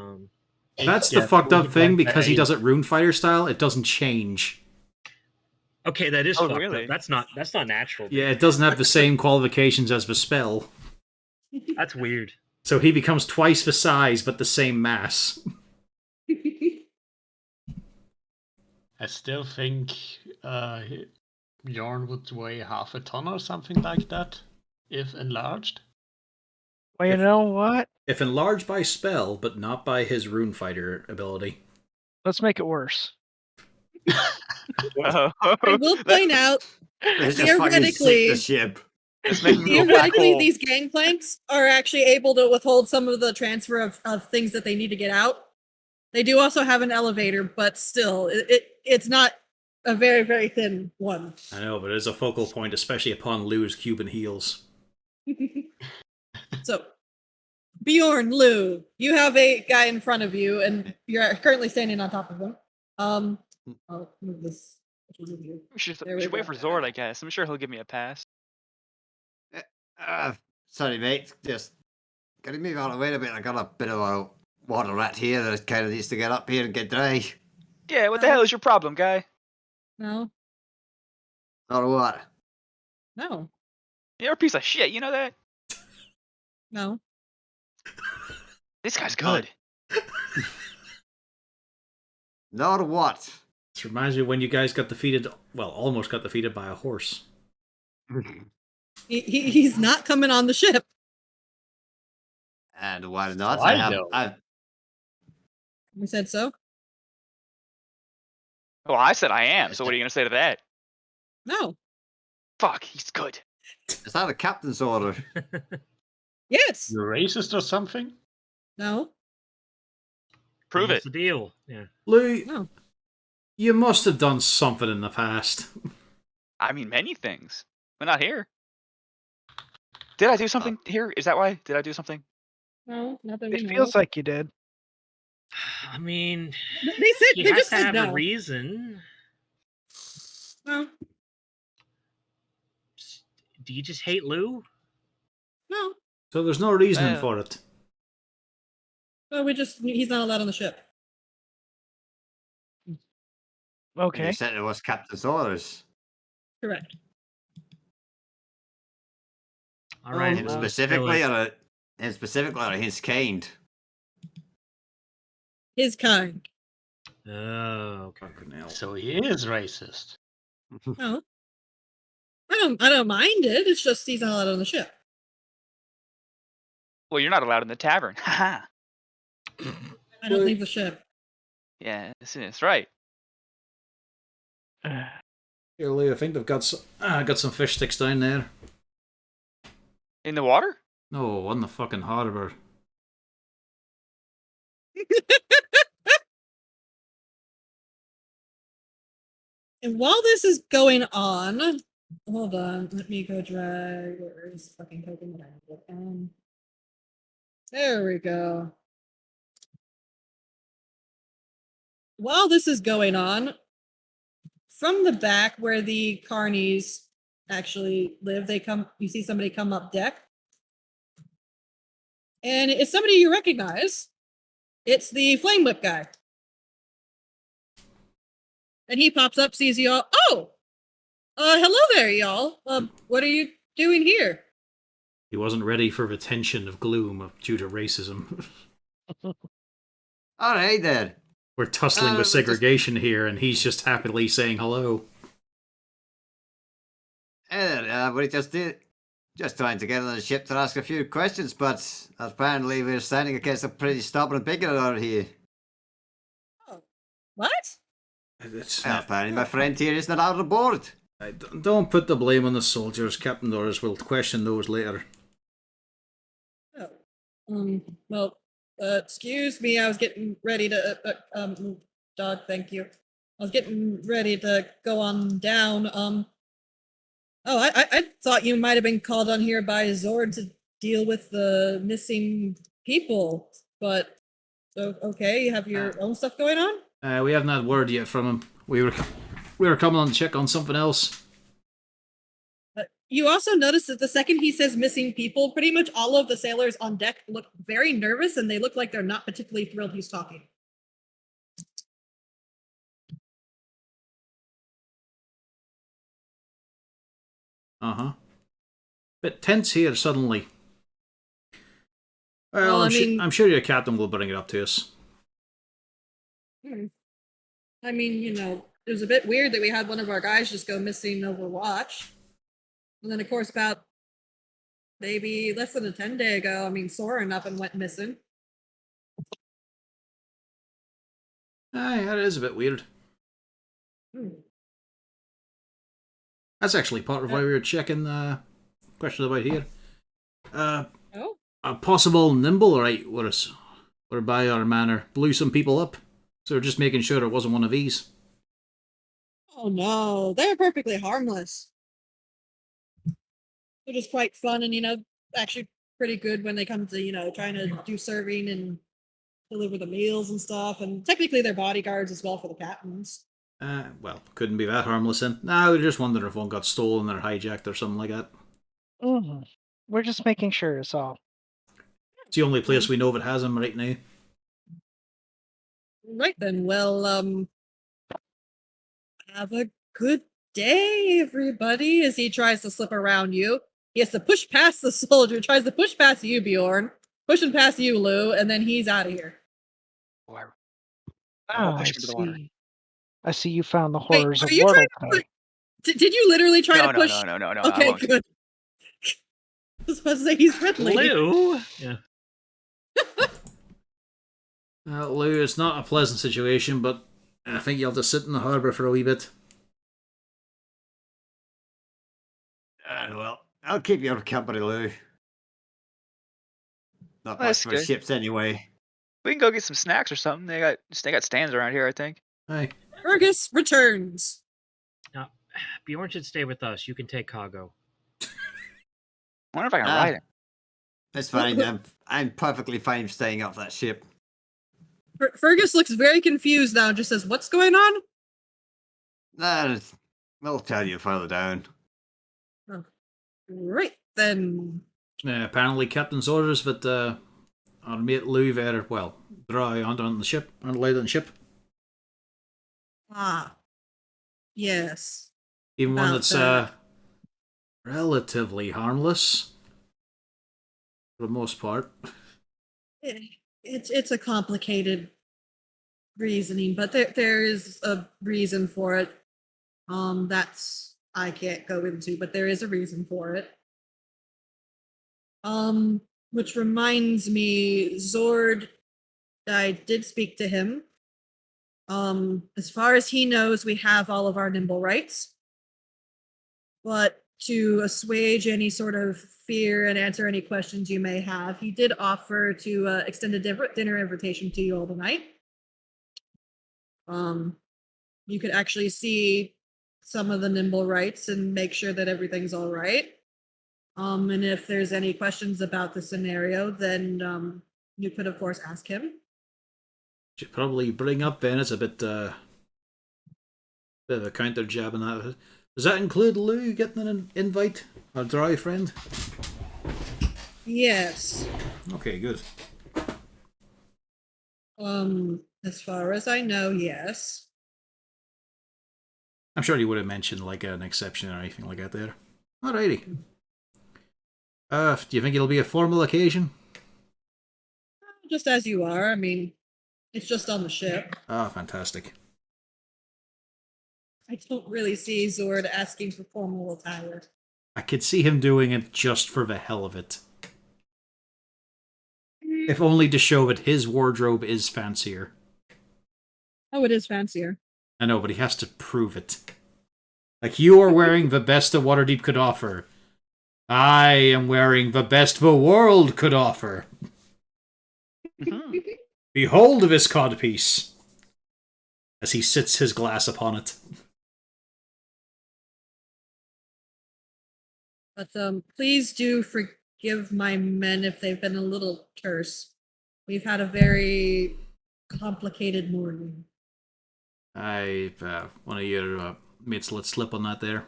Speaker 1: That's the
Speaker 6: Yeah,
Speaker 1: fucked up thing, because he
Speaker 6: I-
Speaker 1: does it Rune Fighter style, it doesn't change.
Speaker 3: Okay, that is
Speaker 7: Oh,
Speaker 3: fucked
Speaker 7: really?
Speaker 3: up. That's not natural.
Speaker 1: Yeah, it doesn't have the same qualifications as the spell.
Speaker 3: That's weird.
Speaker 1: So he becomes twice the size, but the same mass.
Speaker 6: I still think Bjorn would weigh half a ton or something like that, if enlarged.
Speaker 5: Well, you know what?
Speaker 1: If enlarged by spell, but not by his Rune Fighter ability.
Speaker 5: Let's make it worse.
Speaker 2: I will point out,
Speaker 4: Let's just fucking sink
Speaker 2: theoretically-
Speaker 4: the ship.
Speaker 7: It's making me a black
Speaker 2: theoretically,
Speaker 7: hole.
Speaker 2: these gangplanks are actually able to withhold some of the transfer of things that they need to get out. They do also have an elevator, but still, it's not a very, very thin one.
Speaker 1: I know, but it is a focal point, especially upon Lou's Cuban heels.
Speaker 2: So, Bjorn, Lou, you have a guy in front of you, and you're currently standing on top of him. I'll move this.
Speaker 7: We should,
Speaker 2: There
Speaker 7: we
Speaker 2: we
Speaker 7: should wait
Speaker 2: go.
Speaker 7: for Zord, I guess. I'm sure he'll give me a pass.
Speaker 4: Sorry, mate. Just can you move out of the way a bit? I got a bit of a water rat here that kind of needs to get up here and get dry.
Speaker 7: Yeah, what the hell is your problem, guy?
Speaker 2: No,
Speaker 4: Or what?
Speaker 2: no,
Speaker 7: You're a piece of shit, you know that?
Speaker 2: no.
Speaker 7: This guy's good.
Speaker 4: Nor what?
Speaker 1: This reminds me when you guys got defeated, well, almost got defeated by a horse.
Speaker 2: He's not coming on the ship.
Speaker 4: And why not?
Speaker 6: I know.
Speaker 2: We said so.
Speaker 7: Well, I said I am, so what are you going to say to that?
Speaker 2: No.
Speaker 7: Fuck, he's good.
Speaker 4: Is that a captain's order?
Speaker 2: Yes.
Speaker 6: You're racist or something?
Speaker 2: No.
Speaker 7: Prove
Speaker 3: What's
Speaker 7: it.
Speaker 3: the deal? Yeah.
Speaker 1: Lou,
Speaker 2: No.
Speaker 1: you must have done something in the past.
Speaker 7: I mean, many things, but not here. Did I do something here? Is that why? Did I do something?
Speaker 2: No. Not that we
Speaker 5: It
Speaker 2: know.
Speaker 5: feels like you did.
Speaker 3: I mean,
Speaker 2: They said
Speaker 3: he
Speaker 2: they
Speaker 3: has
Speaker 2: just
Speaker 3: to
Speaker 2: said
Speaker 3: have
Speaker 2: no.
Speaker 3: a reason.
Speaker 2: No.
Speaker 3: Do you just hate Lou?
Speaker 2: No.
Speaker 1: So there's no reasoning
Speaker 7: Well,
Speaker 1: for it.
Speaker 2: Well, he's not allowed on the ship.
Speaker 4: And
Speaker 5: Okay.
Speaker 4: you said it was Captain's orders.
Speaker 2: Correct.
Speaker 3: All right.
Speaker 1: Um,
Speaker 3: Well,
Speaker 4: Specifically, or his kind.
Speaker 2: His kind.
Speaker 3: oh, okay.
Speaker 1: Fucking hell.
Speaker 6: So he is racist.
Speaker 2: No. I don't mind it. It's just he's not allowed on the ship.
Speaker 7: well, you're not allowed in the tavern. Haha.
Speaker 2: I don't
Speaker 1: Wait.
Speaker 2: leave the ship.
Speaker 7: Yeah, that's right.
Speaker 1: Here, Lou, I think they've got some fish sticks down there.
Speaker 7: In the water?
Speaker 1: No, on the fucking harbour.
Speaker 2: And while this is going on, hold on, let me go drag. Where is fucking token? There we go. While this is going on, from the back where the carnies actually live, you see somebody come up deck. And it's somebody you recognize. It's the Flame Whip guy. And he pops up, sees you all. Oh! Hello there, y'all. What are you doing here?
Speaker 1: He wasn't ready for the tension of gloom due to racism.
Speaker 4: All right, then.
Speaker 1: We're tussling with segregation here, and he's just happily saying hello.
Speaker 4: We just trying to get on the ship to ask a few questions, but apparently we're standing against a pretty stubborn bigot out here.
Speaker 2: Oh, what?
Speaker 4: Apparently my friend here isn't allowed aboard.
Speaker 1: Don't put the blame on the soldiers, Captain Doris. We'll question those later.
Speaker 2: Oh, well, excuse me. I was getting ready to, dog. Thank you. I was getting ready to go on down. I thought you might have been called on here by Zord to deal with the missing people, but okay, you have your own stuff going on.
Speaker 1: We haven't had word yet from him. We were coming on to check on something else.
Speaker 2: You also notice that the second he says missing people, pretty much all of the sailors on deck look very nervous, and they look like they're not particularly thrilled he's talking.
Speaker 1: Bit tense here suddenly. Well, I'm sure your captain will bring it up to us.
Speaker 2: I mean, it was a bit weird that we had one of our guys just go missing over watch. And then, of course, about maybe less than a 10-day ago, Soren up and went missing.
Speaker 1: Aye, that is a bit weird. That's actually part of why we were checking the question about here. A possible nimble right whereby our manor blew some people up. So we're just making sure it wasn't one of these.
Speaker 2: Oh no, they're perfectly harmless. They're just quite fun and, actually pretty good when they come to, trying to do serving and deliver the meals and stuff. And technically they're bodyguards as well for the captains.
Speaker 1: Well, couldn't be that harmless then. Nah, we were just wondering if one got stolen or hijacked or something like that.
Speaker 5: Mm-hmm. We're just making sure it's all.
Speaker 1: It's the only place we know of it has them right now.
Speaker 2: Right then, well, have a good day, everybody, as he tries to slip around you. He has to push past the soldier, tries to push past you, Bjorn, pushing past you, Lou, and then he's out of here.
Speaker 5: I
Speaker 7: push him to the water.
Speaker 5: see. I see you found the
Speaker 2: Wait,
Speaker 5: horrors of
Speaker 2: are you
Speaker 5: Wordle
Speaker 2: trying
Speaker 5: today.
Speaker 2: Did you literally try to push?
Speaker 7: No, I
Speaker 2: Okay,
Speaker 7: won't.
Speaker 2: good. I was supposed to say he's friendly.
Speaker 3: Lou? Yeah.
Speaker 1: Lou, it's not a pleasant situation, but I think you'll have to sit in the harbour for a wee bit.
Speaker 4: Well, I'll keep your company, Lou. Not
Speaker 7: Well,
Speaker 4: much
Speaker 7: that's
Speaker 4: for
Speaker 7: good.
Speaker 4: ships anyway.
Speaker 7: We can go get some snacks or something. They got stands around here, I think.
Speaker 1: Aye.
Speaker 2: Fergus returns.
Speaker 3: Now, Bjorn should stay with us. You can take cargo.
Speaker 7: I wonder if I can
Speaker 4: Ah.
Speaker 7: ride it.
Speaker 4: That's fine. I'm perfectly fine staying off that ship.
Speaker 2: Fergus looks very confused now and just says, "What's going on?"
Speaker 4: We'll tell you further down.
Speaker 2: Right then.
Speaker 1: Apparently, captain's orders that our mate Lou were, well, dry on the ship, on the ship.
Speaker 2: Ah. Yes.
Speaker 1: Even one
Speaker 2: About
Speaker 1: that's
Speaker 2: that.
Speaker 1: relatively harmless for the most part.
Speaker 2: It's a complicated reasoning, but there is a reason for it. That's I can't go into, but there is a reason for it. Which reminds me, Zord, I did speak to him. As far as he knows, we have all of our nimble rights. But to assuage any sort of fear and answer any questions you may have, he did offer to extend a dinner invitation to you all tonight. You could actually see some of the nimble rights and make sure that everything's all right. And if there's any questions about the scenario, then you could, of course, ask him.
Speaker 1: Should probably bring up then, it's a bit of a counter jab in that. Does that include Lou getting an invite? Our dry friend?
Speaker 2: Yes.
Speaker 1: Okay, good.
Speaker 2: As far as I know, yes.
Speaker 1: I'm sure he would have mentioned like an exception or anything like that there. Alrighty. Do you think it'll be a formal occasion?
Speaker 2: Just as you are. I mean, it's just on the ship.
Speaker 1: Ah, fantastic.
Speaker 2: I don't really see Zord asking for formal attire.
Speaker 1: I could see him doing it just for the hell of it. If only to show that his wardrobe is fancier.
Speaker 2: Oh, it is fancier.
Speaker 1: I know, but he has to prove it. Like, you are wearing the best that Waterdeep could offer. I am wearing the best the world could offer.
Speaker 7: Mhm.
Speaker 1: Behold this codpiece! As he sits his glass upon it.
Speaker 2: But please do forgive my men if they've been a little terse. We've had a very complicated morning.
Speaker 1: One of your mates let slip on that there.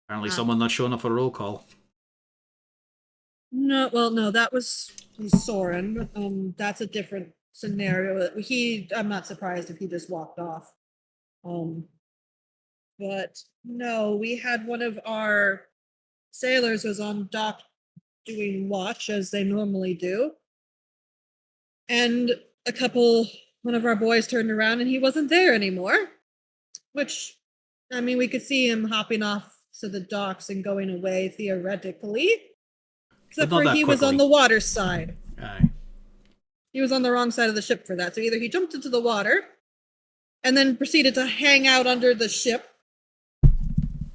Speaker 1: Apparently someone not showing up for roll call.
Speaker 2: No, well, no, that was Soren. That's a different scenario. I'm not surprised if he just walked off. But no, we had one of our sailors was on dock doing watch as they normally do. And one of our boys turned around and he wasn't there anymore. Which, I mean, we could see him hopping off to the docks and going away theoretically. Except
Speaker 1: not
Speaker 2: for
Speaker 1: that
Speaker 2: he was on
Speaker 1: quickly.
Speaker 2: the water side.
Speaker 1: Aye.
Speaker 2: He was on the wrong side of the ship for that. So either he jumped into the water and then proceeded to hang out under the ship,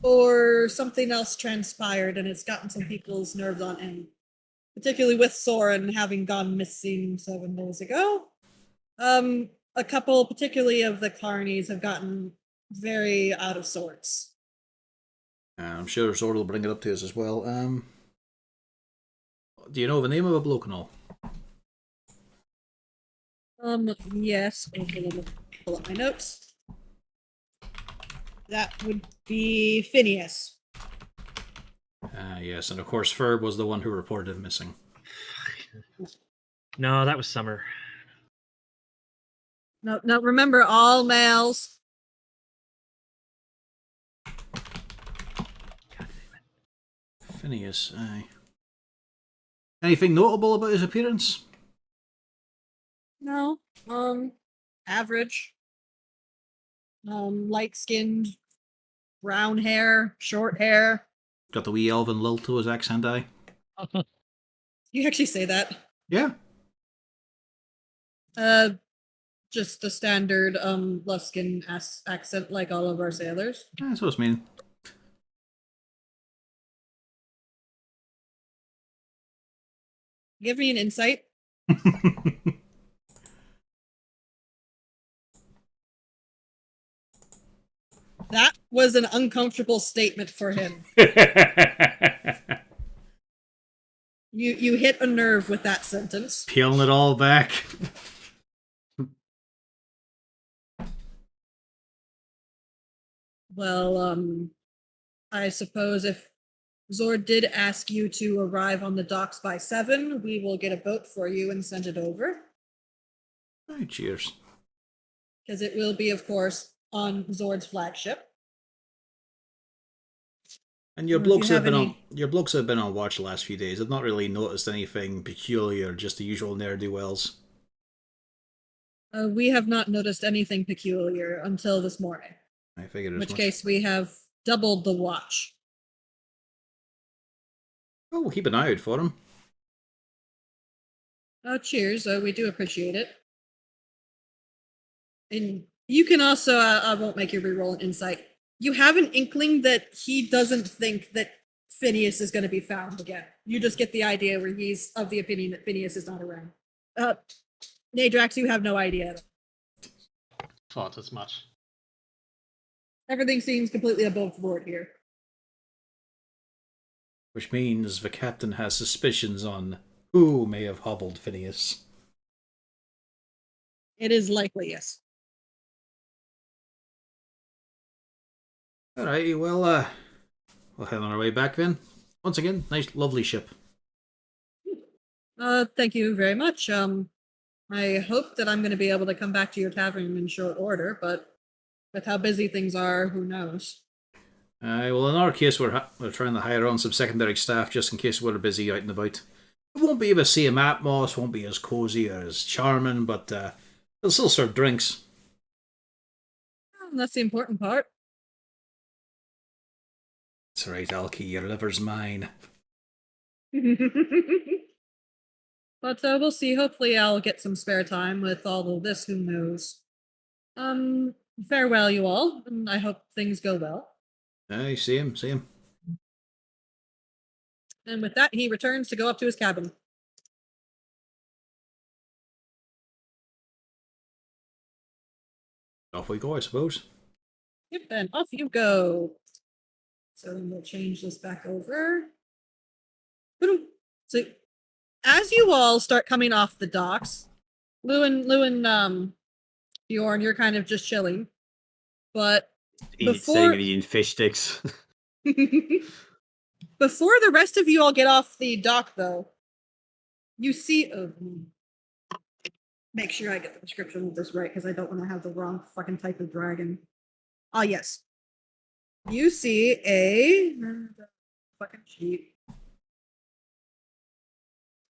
Speaker 2: or something else transpired and it's gotten some people's nerves on end. Particularly with Soren having gone missing 7 days ago. A couple, particularly of the Carnies, have gotten very out of sorts.
Speaker 1: I'm sure Zord will bring it up to us as well. Do you know the name of a bloke and all?
Speaker 2: Yes. Okay, let me pull up my notes. That would be Phineas.
Speaker 1: Yes, and of course Ferb was the one who reported him missing.
Speaker 3: No, that was Summer.
Speaker 2: No, remember, all males.
Speaker 1: Phineas, aye. Anything notable about his appearance?
Speaker 2: No. Average. Light-skinned, brown hair, short hair.
Speaker 1: Got the wee elven lilt to his accent, aye?
Speaker 2: You actually say that.
Speaker 1: Yeah.
Speaker 2: Just a standard Luskin accent like all of our sailors.
Speaker 1: That's what I mean.
Speaker 2: Give me an insight. That was an uncomfortable statement for him. You hit a nerve with that sentence.
Speaker 1: Peeling it all back.
Speaker 2: Well, I suppose if Zord did ask you to arrive on the docks by 7, we will get a boat for you and send it over.
Speaker 1: Oh, cheers.
Speaker 2: Because it will be, of course, on Zord's flagship.
Speaker 1: And your
Speaker 2: Well, if you
Speaker 1: blokes have
Speaker 2: have
Speaker 1: been
Speaker 2: any-
Speaker 1: on your blokes have been on watch the last few days. I've not really noticed anything peculiar, just the usual ne'er-do-wells.
Speaker 2: We have not noticed anything peculiar until this morning.
Speaker 1: I figured
Speaker 2: In
Speaker 1: as
Speaker 2: which
Speaker 1: much.
Speaker 2: case, we have doubled the watch.
Speaker 1: Oh, we'll keep an eye out for him.
Speaker 2: Oh, cheers. We do appreciate it. And you can also, I won't make you reroll an insight. You have an inkling that he doesn't think that Phineas is going to be found again. You just get the idea where he's of the opinion that Phineas is not around. Nadrax, you have no idea.
Speaker 6: Thought as much.
Speaker 2: Everything seems completely above board here.
Speaker 1: Which means the captain has suspicions on who may have hobbled Phineas.
Speaker 2: It is likely, yes.
Speaker 1: Alrighty, well, we'll head on our way back then. Once again, nice, lovely ship.
Speaker 2: Thank you very much. I hope that I'm going to be able to come back to your tavern in short order, but with how busy things are, who knows?
Speaker 1: Well, in our case, we're trying to hire on some secondary staff just in case we're busy out and about. It won't be able to see a map moss, won't be as cozy or as charming, but they'll still serve drinks.
Speaker 2: That's the important part.
Speaker 1: That's right, Alki, your liver's mine.
Speaker 2: But we'll see. Hopefully I'll get some spare time with all of this, who knows. Farewell, you all, and I hope things go well.
Speaker 1: Aye, see him.
Speaker 2: And with that, he returns to go up to his cabin.
Speaker 1: Off we go, I suppose.
Speaker 2: Yep, and off you go. So we'll change this back over. So as you all start coming off the docks, Lou and Bjorn, you're kind of just chilling. But before
Speaker 4: eating fish sticks.
Speaker 2: before the rest of you all get off the dock, though, you see. Make sure I get the description of this right, because I don't want to have the wrong fucking type of dragon. Ah, yes. You see a fucking sheet.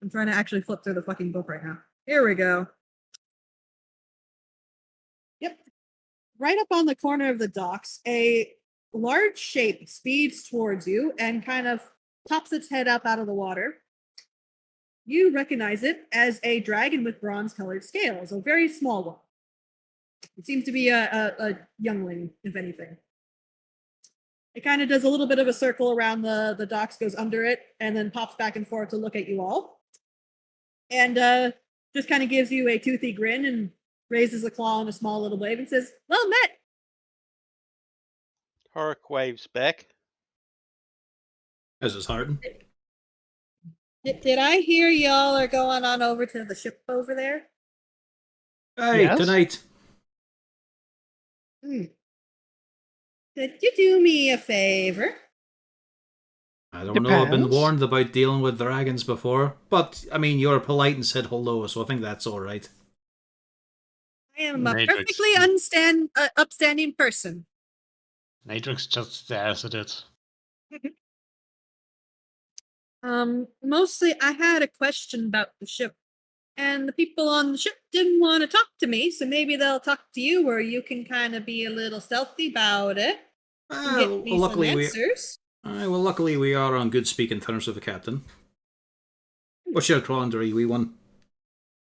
Speaker 2: I'm trying to actually flip through the fucking book right now. Here we go. Yep. Right up on the corner of the docks, a large shape speeds towards you and kind of pops its head up out of the water. You recognize it as a dragon with bronze-colored scales, a very small one. It seems to be a youngling, if anything. It kind of does a little bit of a circle around the docks, goes under it, and then pops back and forth to look at you all. And just kind of gives you a toothy grin and raises a claw in a small little wave and says, "Well met."
Speaker 8: Horik waves back.
Speaker 1: As is Harden.
Speaker 2: Did I hear y'all are going on over to the ship over there?
Speaker 1: Hey,
Speaker 5: Yes?
Speaker 1: tonight.
Speaker 2: Could you do me a favor?
Speaker 1: I don't know, I've been
Speaker 5: Depends.
Speaker 1: warned about dealing with dragons before, but, I mean, you're polite and said hello, so I think that's alright.
Speaker 2: I am a
Speaker 6: Matrix.
Speaker 2: perfectly upstanding person.
Speaker 6: Natrix just stares at it.
Speaker 2: Mostly I had a question about the ship, and the people on the ship didn't want to talk to me, so maybe they'll talk to you, or you can kind of be a little stealthy about it and get me some answers.
Speaker 1: Luckily we are on good speaking terms with the captain. What's your quandary, wee one?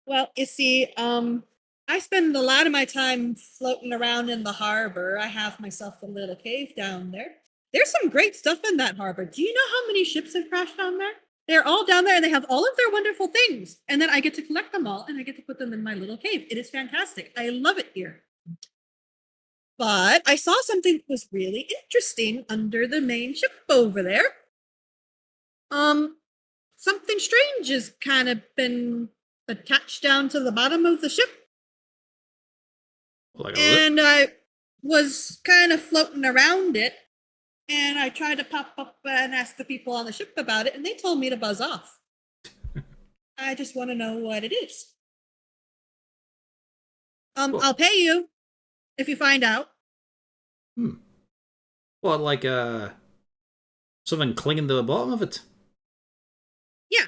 Speaker 2: Well, you see, I spend a lot of my time floating around in the harbor. I have myself a little cave down there. There's some great stuff in that harbor. Do you know how many ships have crashed down there? They're all down there and they have all of their wonderful things. And then I get to collect them all and I get to put them in my little cave. It is fantastic. I love it here. But I saw something that was really interesting under the main ship over there. Something strange has kind of been attached down to the bottom of the ship.
Speaker 1: Like
Speaker 2: And I was kind of floating around it. And I tried to pop up and ask the people on the ship about it, and they told me to buzz off. I just want to know what it is.
Speaker 1: Well-
Speaker 2: I'll pay you if you find out.
Speaker 1: What, like something clinging to the bottom of it?
Speaker 2: Yeah.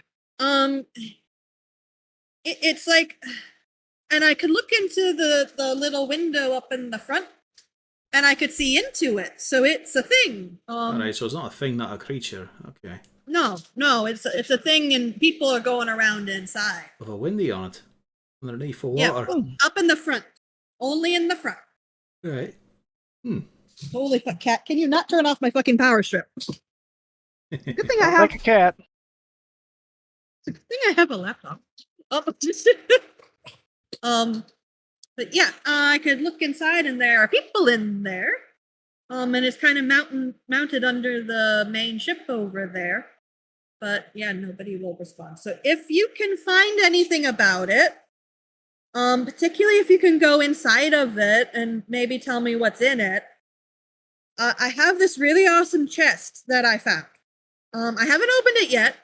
Speaker 2: It's like, and I could look into the little window up in the front, and I could see into it. So it's a thing.
Speaker 1: Alright, so it's not a thing, not a creature. Okay.
Speaker 2: No, it's a thing, and people are going around inside.
Speaker 1: With a windy on it. Underneath for
Speaker 2: Yeah,
Speaker 1: water.
Speaker 2: up in the front. Only in the front.
Speaker 1: Alright.
Speaker 2: Holy fuck, cat! Can you not turn off my fucking power strip? Good thing I
Speaker 5: Sounds
Speaker 2: have.
Speaker 5: like a cat.
Speaker 2: Good thing I have a laptop. But yeah, I could look inside, and there are people in there. And it's kind of mounted under the main ship over there. But yeah, nobody will respond. So if you can find anything about it, particularly if you can go inside of it and maybe tell me what's in it, I have this really awesome chest that I found. I haven't opened it yet,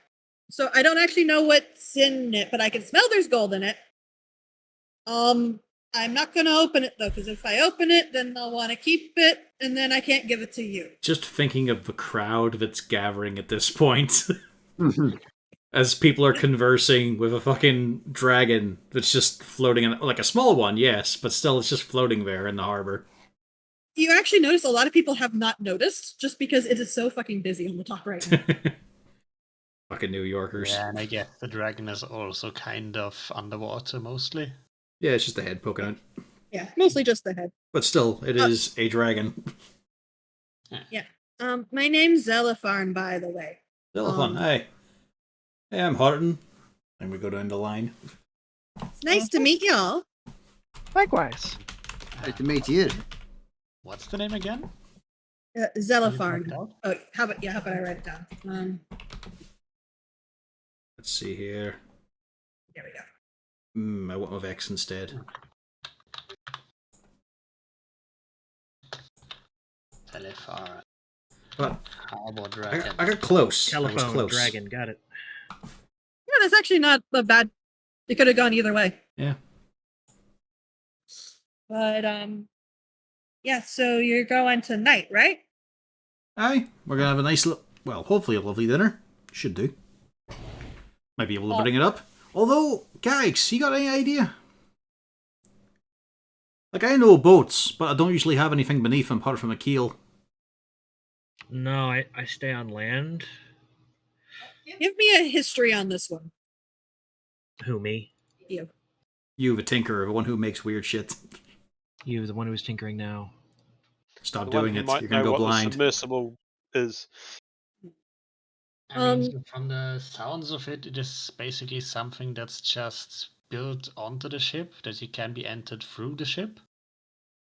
Speaker 2: so I don't actually know what's in it, but I can smell there's gold in it. I'm not going to open it though, because if I open it, then I'll want to keep it, and then I can't give it to you.
Speaker 1: Just thinking of the crowd that's gathering at this point. As people are conversing with a fucking dragon that's just floating in, like a small one, yes, but still it's just floating there in the harbor.
Speaker 2: You actually notice a lot of people have not noticed, just because it is so fucking busy on the top right now.
Speaker 1: Fucking New Yorkers.
Speaker 6: Yeah, and I guess the dragon is also kind of underwater mostly.
Speaker 1: Yeah, it's just the head poking out.
Speaker 2: Yeah, mostly just the head.
Speaker 1: But still, it is a dragon.
Speaker 2: Yeah. My name's Zelipharn, by the way.
Speaker 1: Zelipharn, hi. Hey, I'm Horton. And we go down the line.
Speaker 2: It's nice to meet y'all.
Speaker 5: Likewise.
Speaker 4: Nice to meet you.
Speaker 6: What's the name again?
Speaker 2: Zelipharn.
Speaker 6: Can you point it out?
Speaker 2: Oh, how about I write it down?
Speaker 1: Let's see here.
Speaker 2: There we go.
Speaker 1: I went with X instead.
Speaker 6: Telefar.
Speaker 1: But
Speaker 6: Harbor
Speaker 1: I
Speaker 6: dragon.
Speaker 1: got close. I was
Speaker 3: Telephone
Speaker 1: close.
Speaker 3: dragon, got it.
Speaker 2: Yeah, that's actually not a bad. It could have gone either way.
Speaker 1: Yeah.
Speaker 2: But yeah. So you're going tonight, right?
Speaker 1: Aye, we're gonna have a nice, well, hopefully a lovely dinner. Should do. Might be able to bring it up. Although, guys, you got any idea? Like, I know boats, but I don't usually have anything beneath them apart from a keel.
Speaker 3: No, I stay on land.
Speaker 2: Give me a history on this one.
Speaker 3: Who, me?
Speaker 2: You.
Speaker 1: You, the tinkerer, the one who makes weird shit.
Speaker 3: You, the one who's tinkering now.
Speaker 1: Stop
Speaker 8: The one
Speaker 1: doing
Speaker 8: who
Speaker 1: it.
Speaker 8: might
Speaker 1: You're gonna
Speaker 8: know
Speaker 1: go
Speaker 8: what the
Speaker 1: blind.
Speaker 8: submersible is.
Speaker 6: I mean, so from the sounds of it, it is basically something that's just built onto the ship, that it can be entered through the ship.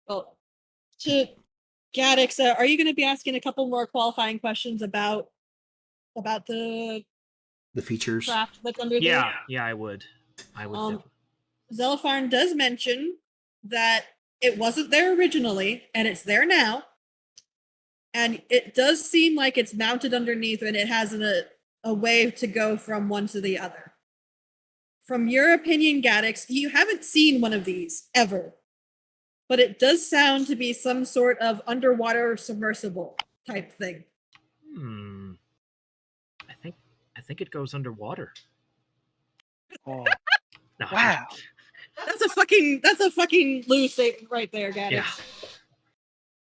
Speaker 2: Well, to Gaddix, are you going to be asking a couple more qualifying questions about the
Speaker 1: The features.
Speaker 2: craft that's under there?
Speaker 3: Yeah, I would. I would.
Speaker 2: Um, Zelipharn does mention that it wasn't there originally, and it's there now. And it does seem like it's mounted underneath, and it has a way to go from one to the other. From your opinion, Gaddix, you haven't seen one of these ever, but it does sound to be some sort of underwater submersible type thing.
Speaker 3: I think it goes underwater.
Speaker 5: Oh,
Speaker 3: No,
Speaker 5: wow.
Speaker 2: That's a fucking loose statement right there, Gaddix.
Speaker 3: Yeah.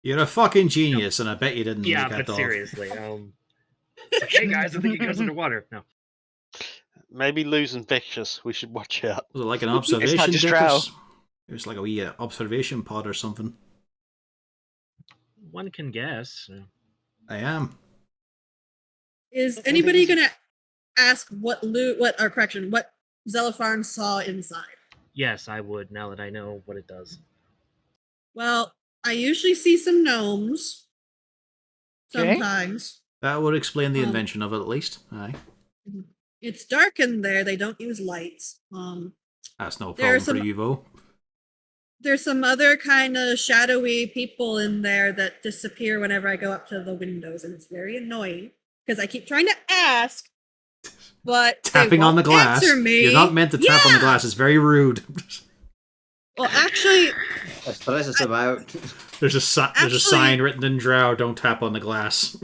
Speaker 1: You're a fucking genius, and I bet you didn't
Speaker 3: Yeah,
Speaker 1: make that
Speaker 3: but
Speaker 1: off.
Speaker 3: seriously, it's like, hey guys, I think it goes underwater. No.
Speaker 8: Maybe losing vicious. We should watch out.
Speaker 1: Was it like an observation
Speaker 7: just
Speaker 1: deck?
Speaker 7: Drow.
Speaker 1: It was like a wee observation pod or something.
Speaker 3: One can guess.
Speaker 1: I am.
Speaker 2: Is anybody gonna ask what Zelopharn saw inside?
Speaker 3: Yes, I would, now that I know what it does.
Speaker 2: Well, I usually see some gnomes.
Speaker 5: Okay.
Speaker 2: Sometimes.
Speaker 1: That would explain the invention of it, at least. Aye.
Speaker 2: It's dark in there. They don't use lights.
Speaker 1: That's no
Speaker 2: There are
Speaker 1: problem for
Speaker 2: some-
Speaker 1: you, Vo.
Speaker 2: There's some other kind of shadowy people in there that disappear whenever I go up to the windows, and it's very annoying because I keep trying to ask, but
Speaker 1: Tapping
Speaker 2: they
Speaker 1: on the
Speaker 2: won't
Speaker 1: glass.
Speaker 2: answer me.
Speaker 1: You're not meant to tap on the glass. It's very rude.
Speaker 2: Well, actually,
Speaker 4: That stresses him out.
Speaker 1: There's a sign written in Drow, don't tap on the glass.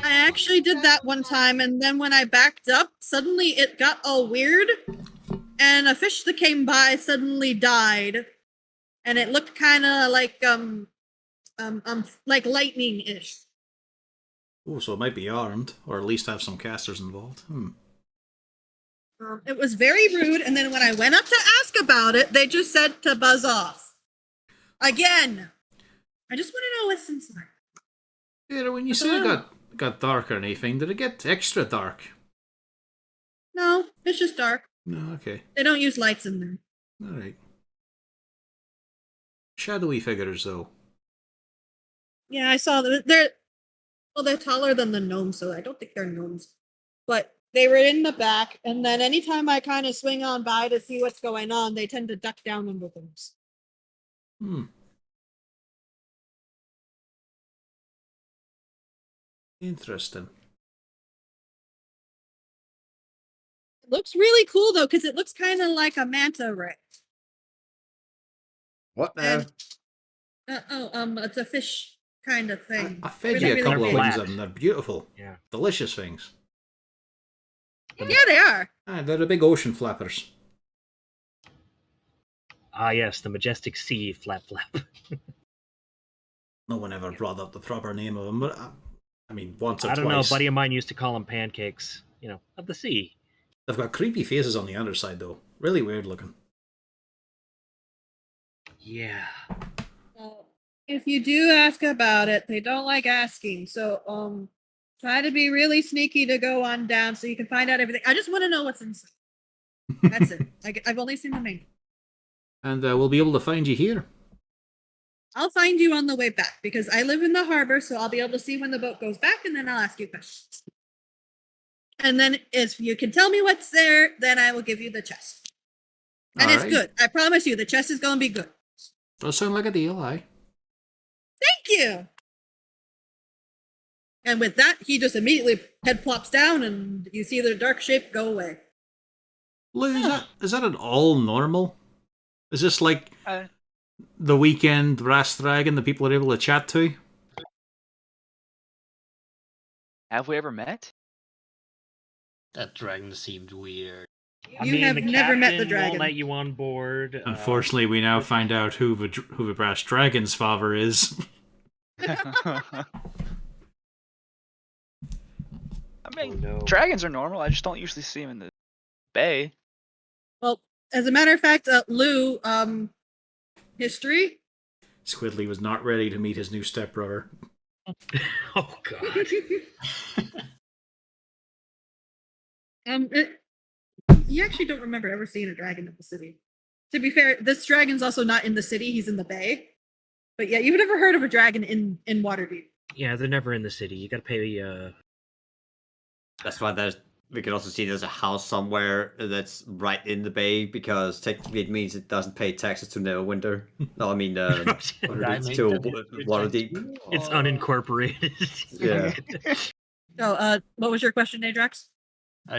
Speaker 2: I actually did that one time, and then when I backed up, suddenly it got all weird, and a fish that came by suddenly died, and it looked kind of like lightning-ish.
Speaker 1: Oh, so it might be armed, or at least have some casters involved.
Speaker 2: It was very rude, and then when I went up to ask about it, they just said to buzz off. Again, I just want to know what's inside.
Speaker 1: Yeah, when you say it got dark or anything, did it get extra dark?
Speaker 2: No, it's just dark.
Speaker 1: No, okay.
Speaker 2: They don't use lights in there.
Speaker 1: Alright. Shadowy figures, though.
Speaker 2: Yeah, I saw them. They're taller than the gnomes, so I don't think they're gnomes. But they were in the back, and then anytime I kind of swing on by to see what's going on, they tend to duck down under things.
Speaker 1: Interesting.
Speaker 2: It looks really cool though, because it looks kind of like a manta ray.
Speaker 4: What now?
Speaker 2: And, it's a fish kind of thing.
Speaker 1: I fed
Speaker 2: Really,
Speaker 1: you a
Speaker 2: really
Speaker 1: couple of
Speaker 2: big.
Speaker 1: things of them. They're beautiful.
Speaker 3: Yeah.
Speaker 1: Delicious things.
Speaker 2: Yeah, they are.
Speaker 1: They're the big ocean flappers.
Speaker 3: Ah, yes, the majestic sea flap.
Speaker 1: No one ever brought up the proper name of them, but I mean, once or
Speaker 3: I don't
Speaker 1: twice.
Speaker 3: know, a buddy of mine used to call them pancakes, of the sea.
Speaker 1: They've got creepy faces on the underside, though. Really weird looking.
Speaker 3: Yeah.
Speaker 2: If you do ask about it, they don't like asking. So, try to be really sneaky to go on down so you can find out everything. I just want to know what's inside. That's it. I've only seen the main.
Speaker 1: And we'll be able to find you here.
Speaker 2: I'll find you on the way back because I live in the harbor, so I'll be able to see when the boat goes back, and then I'll ask you questions. And then if you can tell me what's there, then I will give you the chest. And
Speaker 1: All
Speaker 2: it's
Speaker 1: right.
Speaker 2: good. I promise you, the chest is going to be good.
Speaker 1: Does sound like a deal, aye.
Speaker 2: Thank you. And with that, he just immediately head plops down, and you see the dark shape go away.
Speaker 1: Lou, is that at all normal? Is this like the weekend brass dragon that people are able to chat to?
Speaker 7: Have we ever met?
Speaker 6: That dragon seemed weird.
Speaker 2: You have
Speaker 3: the
Speaker 2: never met the
Speaker 3: captain
Speaker 2: dragon.
Speaker 3: won't let you on board.
Speaker 1: Unfortunately, we now find out who the brass dragon's father is.
Speaker 7: I mean,
Speaker 3: no.
Speaker 7: dragons are normal. I just don't usually see them in the bay.
Speaker 2: Well, as a matter of fact, Lou, history.
Speaker 1: Squidly was not ready to meet his new stepbrother.
Speaker 3: Oh, God.
Speaker 2: You actually don't remember ever seeing a dragon in the city. To be fair, this dragon's also not in the city; he's in the bay. But yeah, you've never heard of a dragon in Waterdeep.
Speaker 3: Yeah, they're never in the city. You gotta pay
Speaker 4: That's why we can also see there's a house somewhere that's right in the bay because technically it means it doesn't pay taxes to Neverwinter. No, I mean
Speaker 6: Waterdeep
Speaker 4: to
Speaker 6: history
Speaker 4: Waterdeep.
Speaker 6: check too,
Speaker 3: It's
Speaker 6: or-
Speaker 3: unincorporated.
Speaker 4: Yeah.
Speaker 2: So, what was your question, Adrax?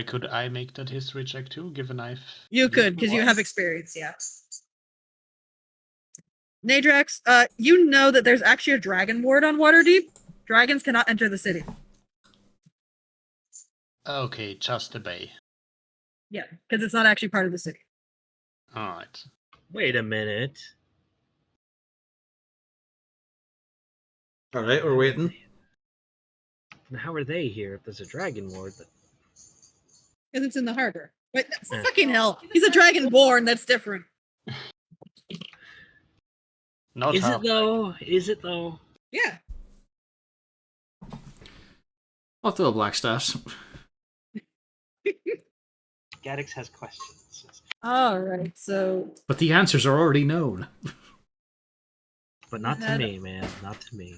Speaker 6: Could I make that history check too, given I've...
Speaker 2: You could, because you have experience, yeah. Nadrax, you know that there's actually a dragon ward on Waterdeep. Dragons cannot enter the city.
Speaker 6: Okay, just the bay.
Speaker 2: Yeah, because it's not actually part of the city.
Speaker 6: Alright.
Speaker 3: Wait a minute.
Speaker 1: Alright, we're waiting.
Speaker 3: And how are they here if there's a dragon ward?
Speaker 2: Because it's in the harbor. Wait,
Speaker 3: Yeah.
Speaker 2: fucking hell. He's a dragonborn, that's different.
Speaker 6: Not
Speaker 3: Is
Speaker 6: half.
Speaker 3: it though? Is it though?
Speaker 2: Yeah.
Speaker 1: Off to the Blackstaffs.
Speaker 3: Gaddix has questions.
Speaker 2: All right, so
Speaker 1: But the answers are already known.
Speaker 3: But not to
Speaker 2: And-
Speaker 3: me, man. Not to me.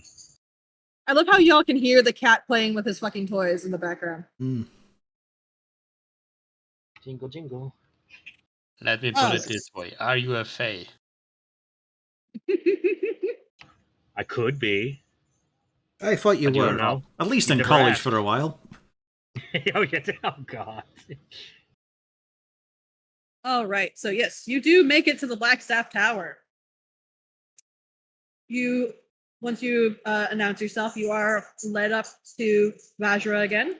Speaker 2: I love how y'all can hear the cat playing with his fucking toys in the background.
Speaker 1: Mm.
Speaker 3: Jingle, jingle.
Speaker 6: Let me put it this way. Are you a fae?
Speaker 3: I could be.
Speaker 1: I thought you
Speaker 3: I don't
Speaker 1: were.
Speaker 3: know.
Speaker 1: At least
Speaker 3: You
Speaker 1: in
Speaker 3: never
Speaker 1: college
Speaker 3: asked.
Speaker 1: for a while.
Speaker 3: Oh God.
Speaker 2: All right, so yes, you do make it to the Blackstaff Tower. Once you announce yourself, you are led up to Vajra again,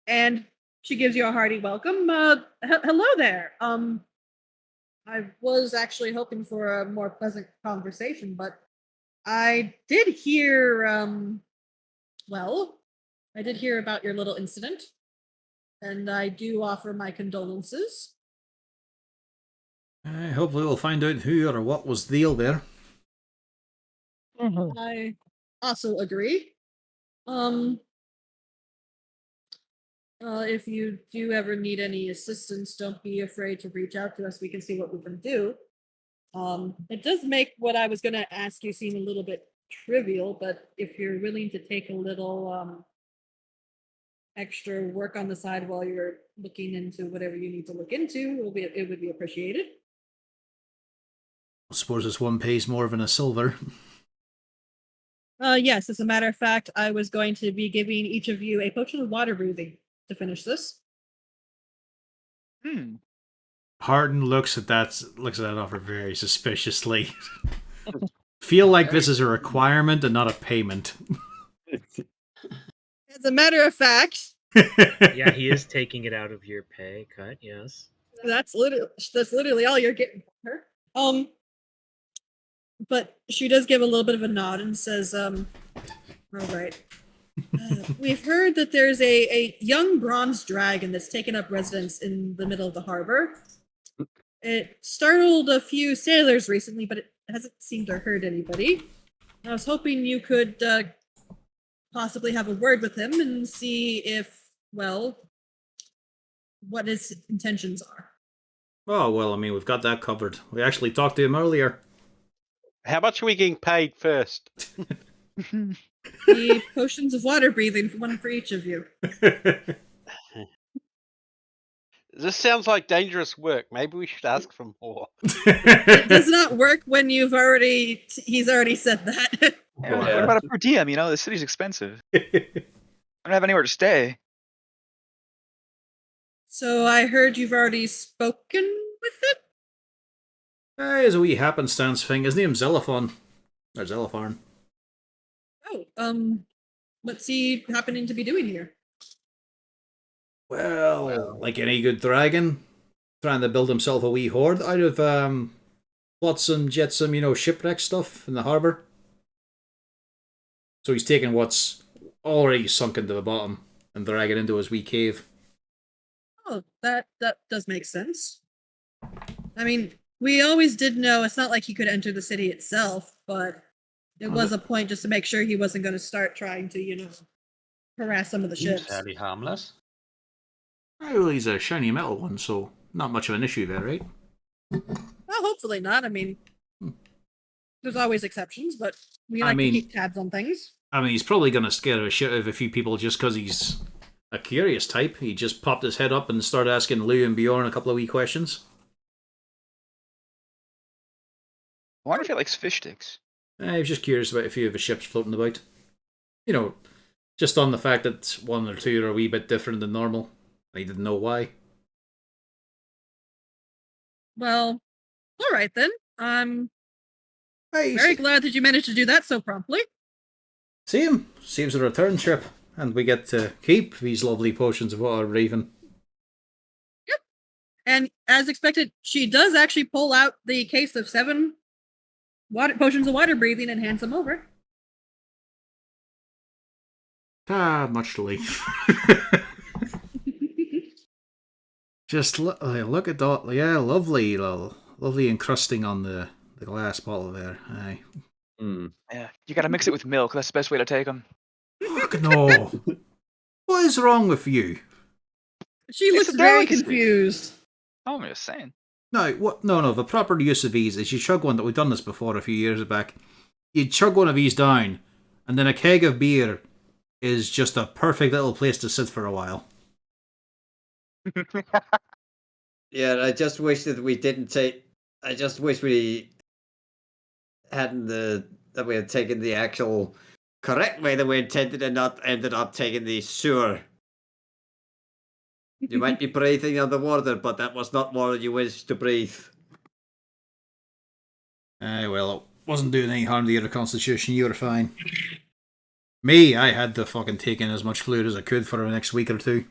Speaker 2: and she gives you a hearty welcome. Hello there. I was actually hoping for a more pleasant conversation, but I did hear, I did hear about your little incident, and I do offer my condolences.
Speaker 1: Hopefully we'll find out who or what was the deal there.
Speaker 5: Mhm.
Speaker 2: I also agree. If you do ever need any assistance, don't be afraid to reach out to us. We can see what we can do. It does make what I was going to ask you seem a little bit trivial, but if you're willing to take a little extra work on the side while you're looking into whatever you need to look into, it would be appreciated.
Speaker 1: I suppose this one pays more than a silver.
Speaker 2: Yes, as a matter of fact, I was going to be giving each of you a potion of water breathing to finish this.
Speaker 1: Hardin looks at that offer very suspiciously. Feel like this is a requirement and not a payment.
Speaker 2: As a matter of fact,
Speaker 3: Yeah, he is taking it out of your pay cut. Yes.
Speaker 2: that's literally all you're getting from her. But she does give a little bit of a nod and says, all right. We've heard that there's a young bronze dragon that's taken up residence in the middle of the harbor. It startled a few sailors recently, but it hasn't seemed to hurt anybody. I was hoping you could possibly have a word with him and see if, well, what his intentions are.
Speaker 1: Oh, well, I mean, we've got that covered. We actually talked to him earlier.
Speaker 8: How much are we getting paid first?
Speaker 2: The potions of water breathing, one for each of you.
Speaker 8: This sounds like dangerous work. Maybe we should ask for more.
Speaker 2: It does not work when he's already said that.
Speaker 7: Yeah, what about a per diem? You know, the city's expensive. I don't have anywhere to stay.
Speaker 2: So I heard you've already spoken with it?
Speaker 1: It's a wee happenstance thing. His name's Xylophon. Or Xylophon.
Speaker 2: Oh, what's he happening to be doing here?
Speaker 1: Well, like any good dragon, trying to build himself a wee hoard out of flotsam, jetsam, shipwreck stuff in the harbour. So he's taking what's already sunk into the bottom and dragging it into his wee cave.
Speaker 2: Oh, that does make sense. I mean, we always did know it's not like he could enter the city itself, but it was a point just to make sure he wasn't going to start trying to, harass some of the
Speaker 6: Seems
Speaker 2: ships.
Speaker 6: fairly harmless.
Speaker 1: Well, he's a shiny metal one, so not much of an issue there, right?
Speaker 2: Well, hopefully not. I mean, there's always exceptions, but we like to keep tabs on things.
Speaker 1: I mean, he's probably going to scare a shit out of a few people just because he's a curious type. He just popped his head up and started asking Lou and Bjorn a couple of wee questions.
Speaker 7: I wonder if he likes fish sticks.
Speaker 1: I was just curious about a few of the ships floating about. Just on the fact that one or two are a wee bit different than normal. I didn't know why.
Speaker 2: Well, all right then. I'm very glad that you managed to do that so promptly.
Speaker 1: See him? Seems a return trip. And we get to keep these lovely potions of water breathing.
Speaker 2: Yep. And as expected, she does actually pull out the case of 7 potions of water breathing and hands them over.
Speaker 1: Much relief. Just look at that. Yeah, lovely encrusting on the glass bottle there. Aye.
Speaker 7: Yeah, you gotta mix it with milk. That's the best way to take them.
Speaker 1: Fuck no. What is wrong with you?
Speaker 2: She
Speaker 7: It's
Speaker 2: looks
Speaker 7: a
Speaker 2: very
Speaker 7: delicacy.
Speaker 2: confused.
Speaker 7: Oh, I'm just saying.
Speaker 1: No, what? No. The proper use of these is you chug one. That we've done this before a few years back. You chug one of these down, and then a keg of beer is just a perfect little place to sit for a while.
Speaker 4: Yeah, I just wish that we didn't take. I just wish we hadn't that we had taken the actual correct way that we intended and not ended up taking the sewer. You might be breathing underwater, but that was not water you wished to breathe.
Speaker 1: Well, it wasn't doing any harm to your constitution. You were fine. Me, I had to fucking take in as much fluid as I could for the next week or two.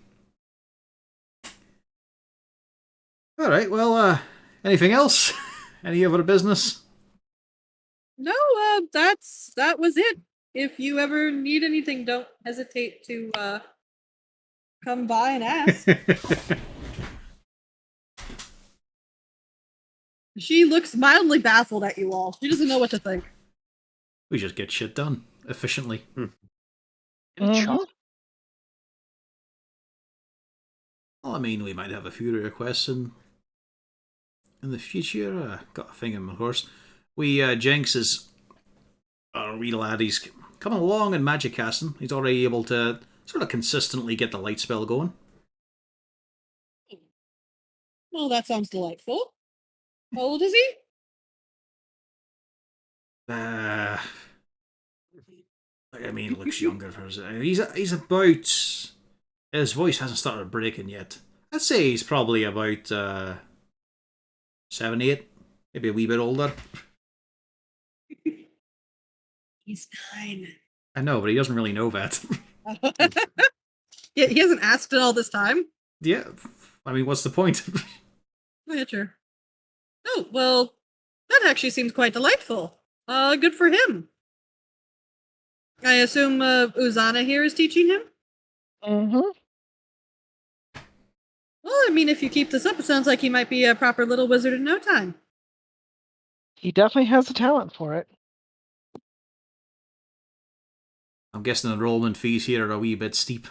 Speaker 1: Alright, well, anything else? Any other business?
Speaker 2: No, that was it. If you ever need anything, don't hesitate to come by and ask. She looks mildly baffled at you all. She doesn't know what to think.
Speaker 1: We just get shit done efficiently.
Speaker 5: Mhm.
Speaker 1: Well, I mean, we might have a few requests in the future. Got a thing, of course. Jenks is a real lad. He's coming along in magic casting. He's already able to sort of consistently get the light spell going.
Speaker 2: Well, that sounds delightful. How old is he?
Speaker 1: I mean, looks younger for his. He's about. His voice hasn't started breaking yet. I'd say he's probably about 7, 8, maybe a wee bit older.
Speaker 2: He's 9.
Speaker 1: I know, but he doesn't really know that.
Speaker 2: Yeah, he hasn't asked it all this time.
Speaker 1: Yeah, I mean, what's the point?
Speaker 2: Yeah, sure. Oh, well, that actually seems quite delightful. Good for him. I assume Uzana here is teaching him?
Speaker 5: Mhm.
Speaker 2: Well, I mean, if you keep this up, it sounds like he might be a proper little wizard in no time.
Speaker 5: He definitely has a talent for it.
Speaker 1: I'm guessing enrollment fees here are a wee bit steep.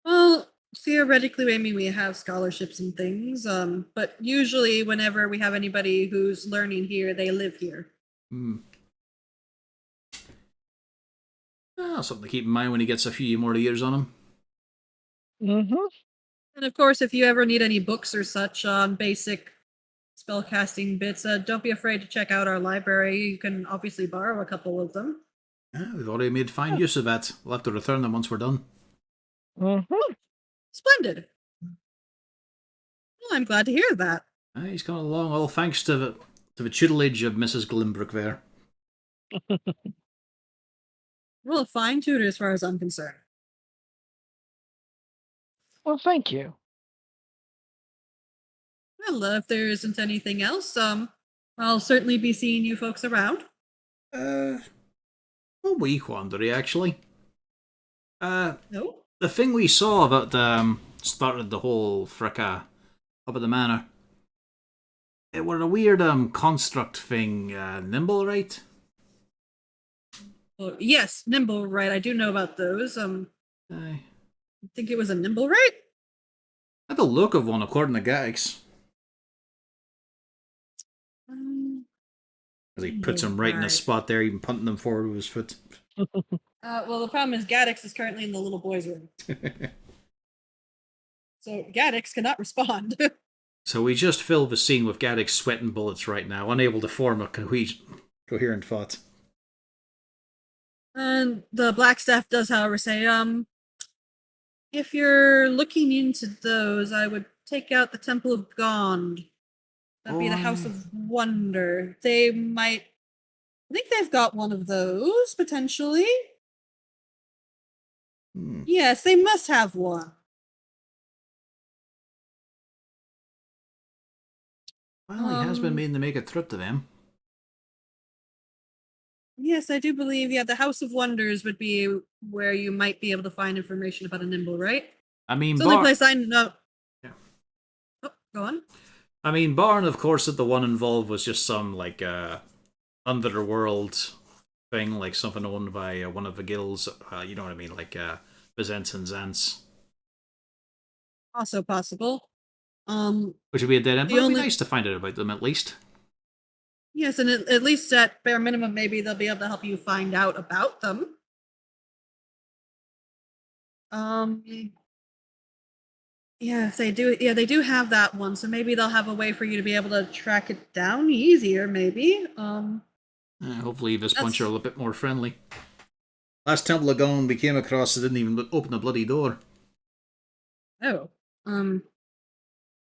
Speaker 2: Well, theoretically, I mean, we have scholarships and things, but usually whenever we have anybody who's learning here, they live here.
Speaker 1: Something to keep in mind when he gets a few more years on him.
Speaker 5: Mhm.
Speaker 2: And of course, if you ever need any books or such on basic spellcasting bits, don't be afraid to check out our library. You can obviously borrow a couple of them.
Speaker 1: We've already made fine use of that. We'll have to return them once we're done.
Speaker 5: Mhm.
Speaker 2: Splendid. Well, I'm glad to hear that.
Speaker 1: He's coming along, all thanks to the tutelage of Mrs. Glimbrick there.
Speaker 2: Well, a fine tutor as far as I'm concerned.
Speaker 5: Well, thank you.
Speaker 2: Well, if there isn't anything else, I'll certainly be seeing you folks around.
Speaker 1: A wee quandary, actually.
Speaker 2: No?
Speaker 1: The thing we saw that started the whole fracas up at the manor, it were a weird construct thing, nimble, right?
Speaker 2: Well, yes, nimble right. I do know about those.
Speaker 1: I
Speaker 2: think it was a nimble right?
Speaker 1: had the look of one, according to Gax. As he puts him right in a spot there, even punting them forward with his foot.
Speaker 2: Well, the problem is Gaddix is currently in the little boy's room. So Gaddix cannot respond.
Speaker 1: So we just filled the scene with Gaddix sweating bullets right now, unable to form a coherent thought.
Speaker 2: And the black staff does, however, say, if you're looking into those, I would take out the Temple of Gond. That'd be the House of Wonder. They might... I think they've got one of those, potentially. Yes, they must have one.
Speaker 1: Well, he has been made to make a trip to them.
Speaker 2: Yes, I do believe, yeah, the House of Wonders would be where you might be able to find information about a nimble, right?
Speaker 1: I mean,
Speaker 2: it's the only place I know.
Speaker 1: Yeah.
Speaker 2: Oh, go on.
Speaker 1: I mean, barring, of course, that the one involved was just some, like, underworld thing, like something owned by one of the guilds, you know what I mean, like Bazents and Zants.
Speaker 2: Also possible.
Speaker 1: Which would be a dead end,
Speaker 2: The
Speaker 1: but it'd be
Speaker 2: only-
Speaker 1: nice to find out about them at least.
Speaker 2: Yes, and at least at bare minimum, maybe they'll be able to help you find out about them. Yes, they do. Yeah, they do have that one, so maybe they'll have a way for you to be able to track it down easier. Maybe.
Speaker 1: Hopefully this bunch are a
Speaker 2: That's-
Speaker 1: little bit more friendly. Last Temple of Gone we came across, they didn't even open a bloody door.
Speaker 2: Oh. Well,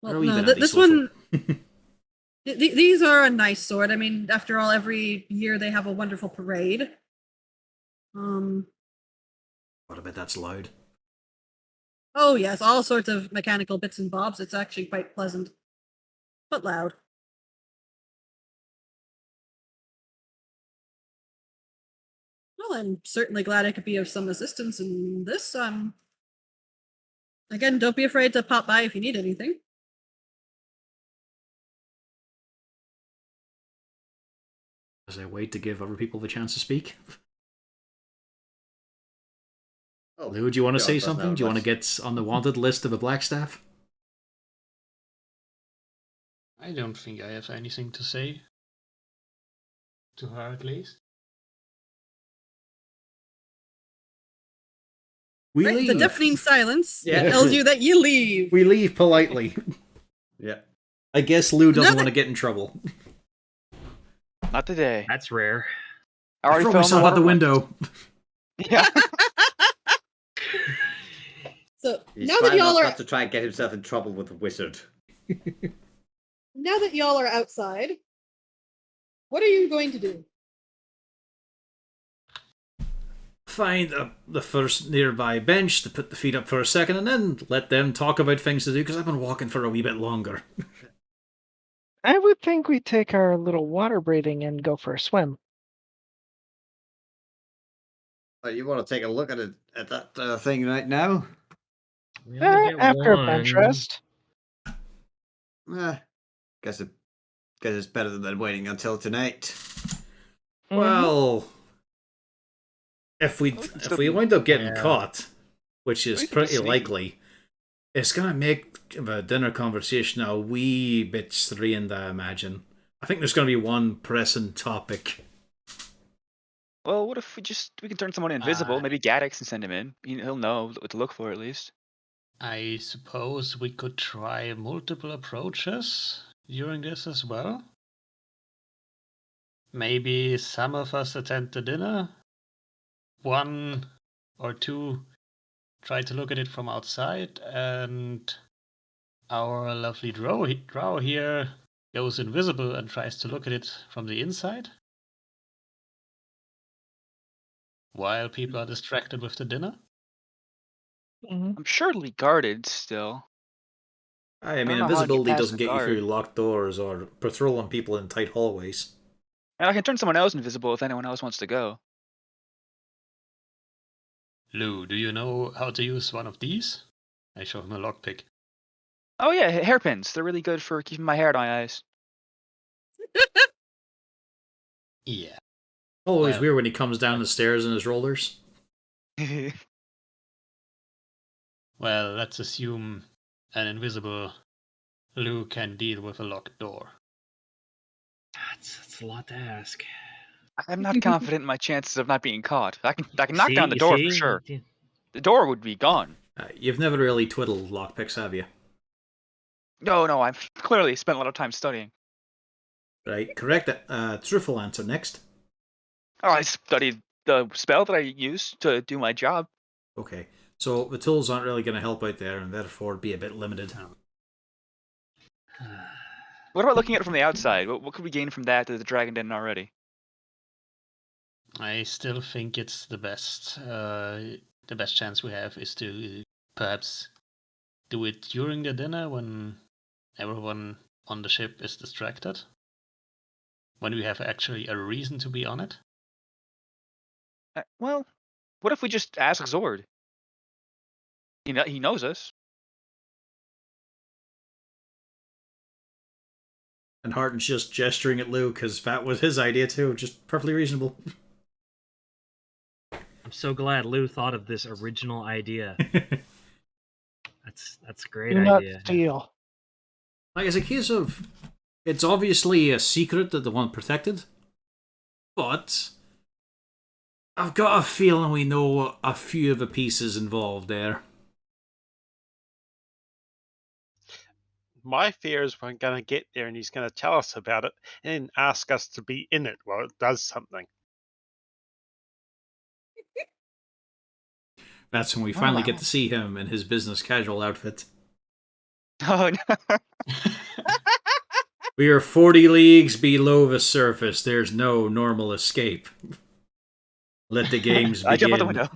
Speaker 1: They're a wee
Speaker 2: no.
Speaker 1: bit
Speaker 2: This
Speaker 1: antisocial.
Speaker 2: one. These are a nice sort. I mean, after all, every year they have a wonderful parade.
Speaker 1: What about that's loud?
Speaker 2: Oh yes, all sorts of mechanical bits and bobs. It's actually quite pleasant, but loud. Well, I'm certainly glad I could be of some assistance in this. Again, don't be afraid to pop by if you need anything.
Speaker 1: As I wait to give other people the chance to speak.
Speaker 4: Oh,
Speaker 1: Lou, do you want to
Speaker 4: God,
Speaker 1: say
Speaker 4: that's
Speaker 1: something?
Speaker 4: not
Speaker 1: Do you want to
Speaker 4: much.
Speaker 1: get on the wanted list of the Blackstaff?
Speaker 6: I don't think I have anything to say. To her, at least.
Speaker 1: We
Speaker 2: Right,
Speaker 1: leave.
Speaker 2: the deafening silence
Speaker 4: Yeah.
Speaker 2: tells you that you leave.
Speaker 1: We leave politely.
Speaker 4: Yeah.
Speaker 1: I guess Lou doesn't
Speaker 2: Another-
Speaker 1: want to get in trouble.
Speaker 7: Not today.
Speaker 3: That's rare.
Speaker 7: I already
Speaker 1: throw
Speaker 7: fell in
Speaker 1: myself out the
Speaker 7: water once.
Speaker 1: window.
Speaker 7: Yeah.
Speaker 2: So
Speaker 4: He's
Speaker 2: now that
Speaker 4: trying
Speaker 2: y'all
Speaker 4: not
Speaker 2: are
Speaker 4: to try and get himself in trouble with the wizard.
Speaker 2: now that y'all are outside, what are you going to do?
Speaker 1: Find the first nearby bench to put the feet up for a second, and then let them talk about things to do, because I've been walking for a wee bit longer.
Speaker 5: I would think we take our little water breathing and go for a swim.
Speaker 4: You want to take a look at it at that thing right now?
Speaker 3: We only get
Speaker 5: After
Speaker 3: one.
Speaker 5: a bench rest.
Speaker 4: Eh, guess it's better than waiting until tonight.
Speaker 5: Mhm.
Speaker 1: Well, if we wind up getting
Speaker 3: Yeah.
Speaker 1: caught, which is
Speaker 7: We could be
Speaker 1: pretty
Speaker 7: sneaky.
Speaker 1: likely, it's gonna make the dinner conversation a wee bit strained, I imagine. I think there's gonna be one pressing topic.
Speaker 7: Well, what if we can turn someone invisible? Maybe Gaddix and send him in. He'll know what to look for at least.
Speaker 6: I suppose we could try multiple approaches during this as well. Maybe some of us attend the dinner. One or two try to look at it from outside, and our lovely drow here goes invisible and tries to look at it from the inside. While people are distracted with the dinner.
Speaker 5: Mhm.
Speaker 7: I'm sure it'll be guarded still.
Speaker 1: I
Speaker 7: don't
Speaker 1: mean,
Speaker 7: know how I'd get
Speaker 1: invisibility
Speaker 7: past
Speaker 1: doesn't
Speaker 7: the
Speaker 1: get you
Speaker 7: guard.
Speaker 1: through locked doors or patrolling people in tight hallways.
Speaker 7: And I can turn someone else invisible if anyone else wants to go.
Speaker 6: Lou, do you know how to use one of these? I show him a lockpick.
Speaker 7: Oh yeah, hairpins. They're really good for keeping my hair out of my eyes.
Speaker 6: Yeah.
Speaker 1: Always
Speaker 6: Well,
Speaker 1: weird when he comes down the stairs in his rollers.
Speaker 6: Well, let's assume an invisible Lou can deal with a locked door.
Speaker 3: That's a lot to ask.
Speaker 7: I'm not confident in my chances of not being caught. I can knock
Speaker 3: See-
Speaker 7: down the
Speaker 3: you
Speaker 7: door
Speaker 3: see?
Speaker 7: for sure. The door would be gone.
Speaker 1: You've never really twiddled lockpicks, have you?
Speaker 7: No, I've clearly spent a lot of time studying.
Speaker 1: Right, correct. Truthful answer next.
Speaker 7: Oh, I studied the spell that I used to do my job.
Speaker 1: Okay, so the tools aren't really going to help out there, and therefore be a bit limited.
Speaker 7: What about looking at it from the outside? What could we gain from that the dragon didn't already?
Speaker 6: I still think it's the best. The best chance we have is to perhaps do it during the dinner when everyone on the ship is distracted. When we have actually a reason to be on it.
Speaker 7: Well, what if we just ask Zord? He knows us.
Speaker 1: And Harton's just gesturing at Lou because that was his idea too. Just perfectly reasonable.
Speaker 3: I'm so glad Lou thought of this original idea. That's a great
Speaker 5: Do not
Speaker 3: idea.
Speaker 5: steal.
Speaker 1: Like, it's a case of, it's obviously a secret that they want protected, but I've got a feeling we know a few of the pieces involved there.
Speaker 8: My fear is we're going to get there and he's going to tell us about it and ask us to be in it while it does something.
Speaker 1: That's when we finally get to see him in his business casual outfit.
Speaker 7: Oh no.
Speaker 1: We are 40 leagues below the surface. There's no normal escape. Let the games begin.
Speaker 7: I jump out the window.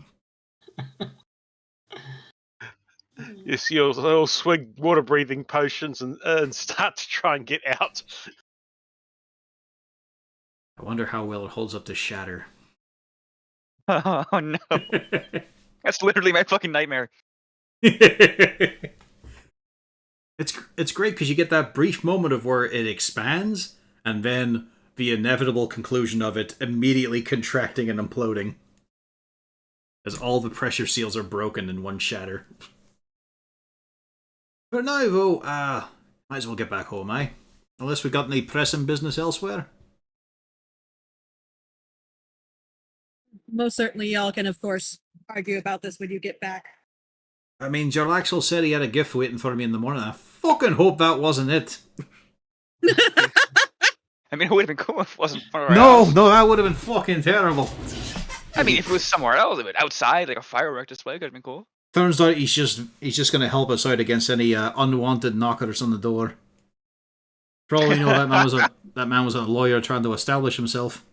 Speaker 8: You see, he'll swig water breathing potions and start to try and get out.
Speaker 1: I wonder how well it holds up to shatter.
Speaker 7: Oh no. That's literally my fucking nightmare.
Speaker 1: It's great because you get that brief moment of where it expands, and then the inevitable conclusion of it immediately contracting and imploding. As all the pressure seals are broken in one shatter. But now, though, might as well get back home, eh? Unless we got any pressing business elsewhere.
Speaker 2: Most certainly, y'all can, of course, argue about this when you get back.
Speaker 1: I mean, Jarlaxle said he had a gift waiting for me in the morning. I fucking hope that wasn't it.
Speaker 7: I mean, it would have been cool if it wasn't somewhere
Speaker 1: No,
Speaker 7: else.
Speaker 1: that would have been fucking terrible.
Speaker 7: I mean, if it was somewhere else, if it outside, like a firework display, could have been cool.
Speaker 1: Turns out he's just going to help us out against any unwanted knockers on the door. For all we know, that man was a lawyer trying to establish himself,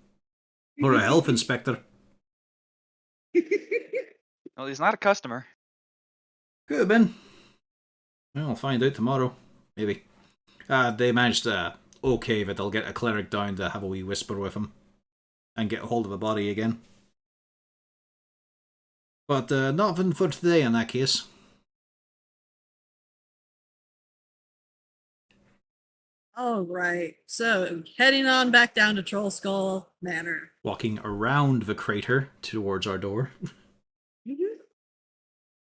Speaker 1: or a health inspector.
Speaker 7: Well, he's not a customer.
Speaker 1: Could have been. Well, I'll find out tomorrow. Maybe. They managed to okay that they'll get a cleric down to have a wee whisper with him and get a hold of a body again. But nothing for today in that case.
Speaker 2: All right, so heading on back down to Troll Skull Manor.
Speaker 1: Walking around the crater towards our door.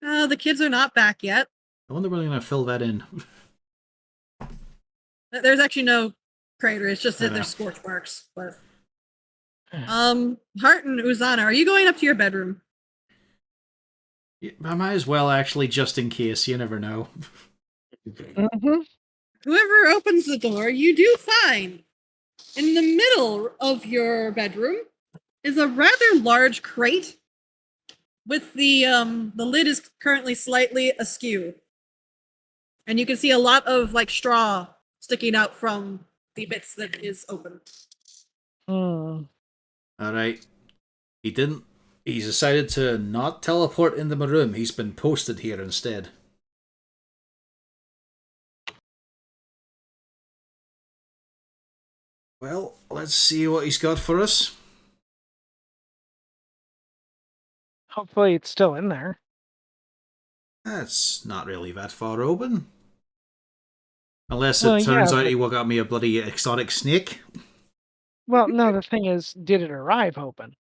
Speaker 2: The kids are not back yet.
Speaker 1: I wonder when they're going to fill that in.
Speaker 2: There's actually no crater. It's just
Speaker 1: I
Speaker 2: that
Speaker 1: know.
Speaker 2: there's scorch marks. But Hart and Uzana, are you going up to your bedroom?
Speaker 1: Yeah, I might as well, actually, just in case. You never know.
Speaker 5: Mm-hmm.
Speaker 2: Whoever opens the door, you do find in the middle of your bedroom is a rather large crate with the lid is currently slightly askew. And you can see a lot of like straw sticking out from the bits that is open.
Speaker 1: Alright. He's decided to not teleport into my room. He's been posted here instead. Well, let's see what he's got for us.
Speaker 5: Hopefully it's still in there.
Speaker 1: That's not really that far open. Unless
Speaker 5: Well,
Speaker 1: it turns
Speaker 5: yeah,
Speaker 1: out
Speaker 5: but-
Speaker 1: he got me a bloody exotic snake.
Speaker 5: Well, no, the thing is, did it arrive open?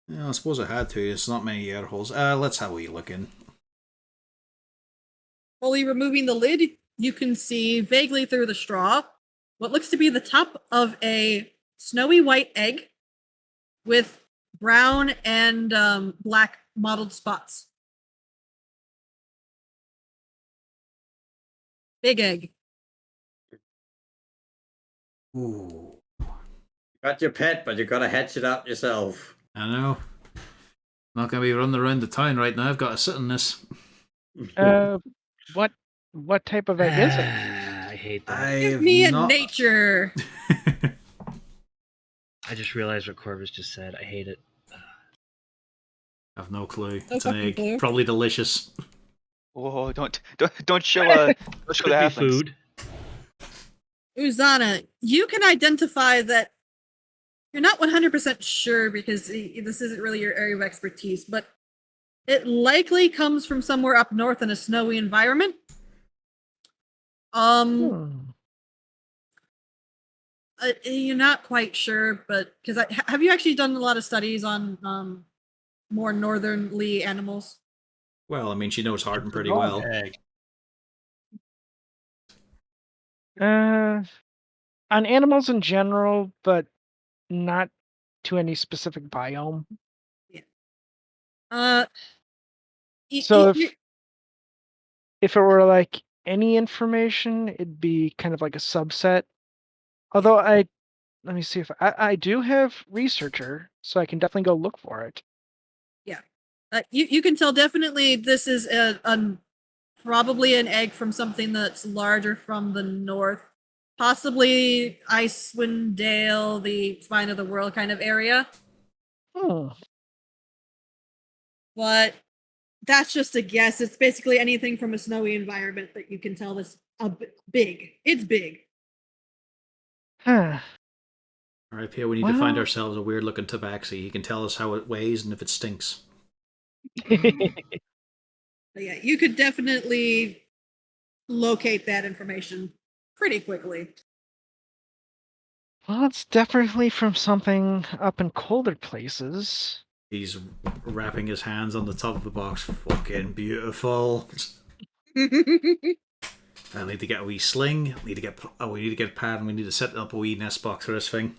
Speaker 1: Yeah, I suppose I had to. It's not many air holes. Let's have a wee look in.
Speaker 2: Fully removing the lid, you can see vaguely through the straw what looks to be the top of a snowy white egg with brown and black mottled spots. Big egg.
Speaker 1: Ooh.
Speaker 4: Got your pet, but you gotta hatch it out yourself.
Speaker 1: I know. Not going to be running around the town right now. I've got to sit in this.
Speaker 5: What type of egg is it?
Speaker 3: I hate that.
Speaker 2: Give me a nature.
Speaker 3: I just realized what Corvus just said. I hate it.
Speaker 1: I've no clue.
Speaker 2: No
Speaker 1: It's an
Speaker 2: fucking
Speaker 1: egg.
Speaker 2: clue.
Speaker 1: Probably delicious.
Speaker 7: Oh, don't show don't show
Speaker 3: Could
Speaker 7: the
Speaker 3: be
Speaker 7: halflings.
Speaker 3: food.
Speaker 2: Uzana, you can identify that you're not 100% sure because this isn't really your area of expertise, but it likely comes from somewhere up north in a snowy environment. You're not quite sure, but because have you actually done a lot of studies on more northernly animals?
Speaker 1: Well, I mean, she knows Harden pretty
Speaker 6: Wrong
Speaker 1: well.
Speaker 6: egg.
Speaker 5: On animals in general, but not to any specific biome.
Speaker 2: Uh,
Speaker 5: So if it were like any information, it'd be kind of like a subset. Although let me see if I do have researcher, so I can definitely go look for it.
Speaker 2: yeah, you can tell definitely this is probably an egg from something that's larger from the north, possibly Icewind Dale, the spine of the world kind of area.
Speaker 5: Hmm.
Speaker 2: But that's just a guess. It's basically anything from a snowy environment that you can tell this big. It's big.
Speaker 5: Huh.
Speaker 1: All right, Pierre, we need to find
Speaker 5: Well-
Speaker 1: ourselves a weird looking tabaxi. He can tell us how it weighs and if it stinks.
Speaker 2: But yeah, you could definitely locate that information pretty quickly.
Speaker 5: Well, it's definitely from something up in colder places.
Speaker 1: He's wrapping his hands on the top of the box. Fucking beautiful. I need to get a wee sling. We need to get a pad, and we need to set up a wee nest box for this thing.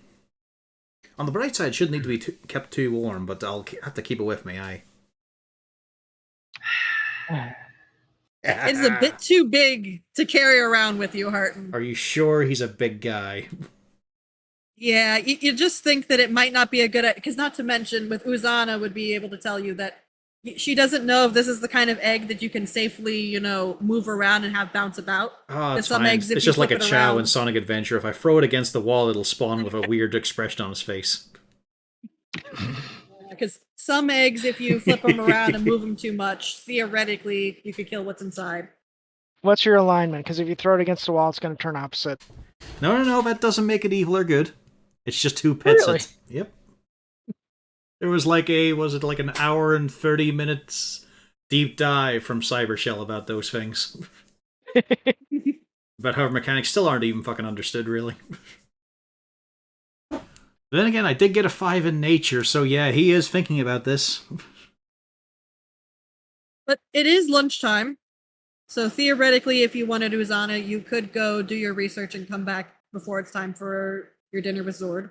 Speaker 1: On the bright side, it shouldn't need to be kept too warm, but I'll have to keep it with me.
Speaker 2: It's a bit too big to carry around with you, Harton.
Speaker 1: Are you sure he's a big guy?
Speaker 2: Yeah, you just think that it might not be a good idea, because not to mention with Uzana would be able to tell you that she doesn't know if this is the kind of egg that you can safely, move around and have bounce about.
Speaker 1: Oh, it's
Speaker 2: some
Speaker 1: fine.
Speaker 2: eggs, if
Speaker 1: It's
Speaker 2: you
Speaker 1: just like a
Speaker 2: flip it
Speaker 1: Chow
Speaker 2: around-
Speaker 1: in Sonic Adventure. If I throw it against the wall, it'll spawn with a weird expression on his face.
Speaker 2: Because some eggs, if you flip them around and move them too much, theoretically, you could kill what's inside.
Speaker 5: What's your alignment? Because if you throw it against the wall, it's going to turn opposite.
Speaker 1: No, that doesn't make it evil or good. It's just who pets
Speaker 5: Really?
Speaker 1: it. Yep. There was was it an hour and 30 minutes deep dive from Cybershell about those things. About how mechanics still aren't even fucking understood, really. Then again, I did get a 5 in nature, so yeah, he is thinking about this.
Speaker 2: But it is lunchtime, so theoretically, if you wanted Uzana, you could go do your research and come back before it's time for your dinner with Zord.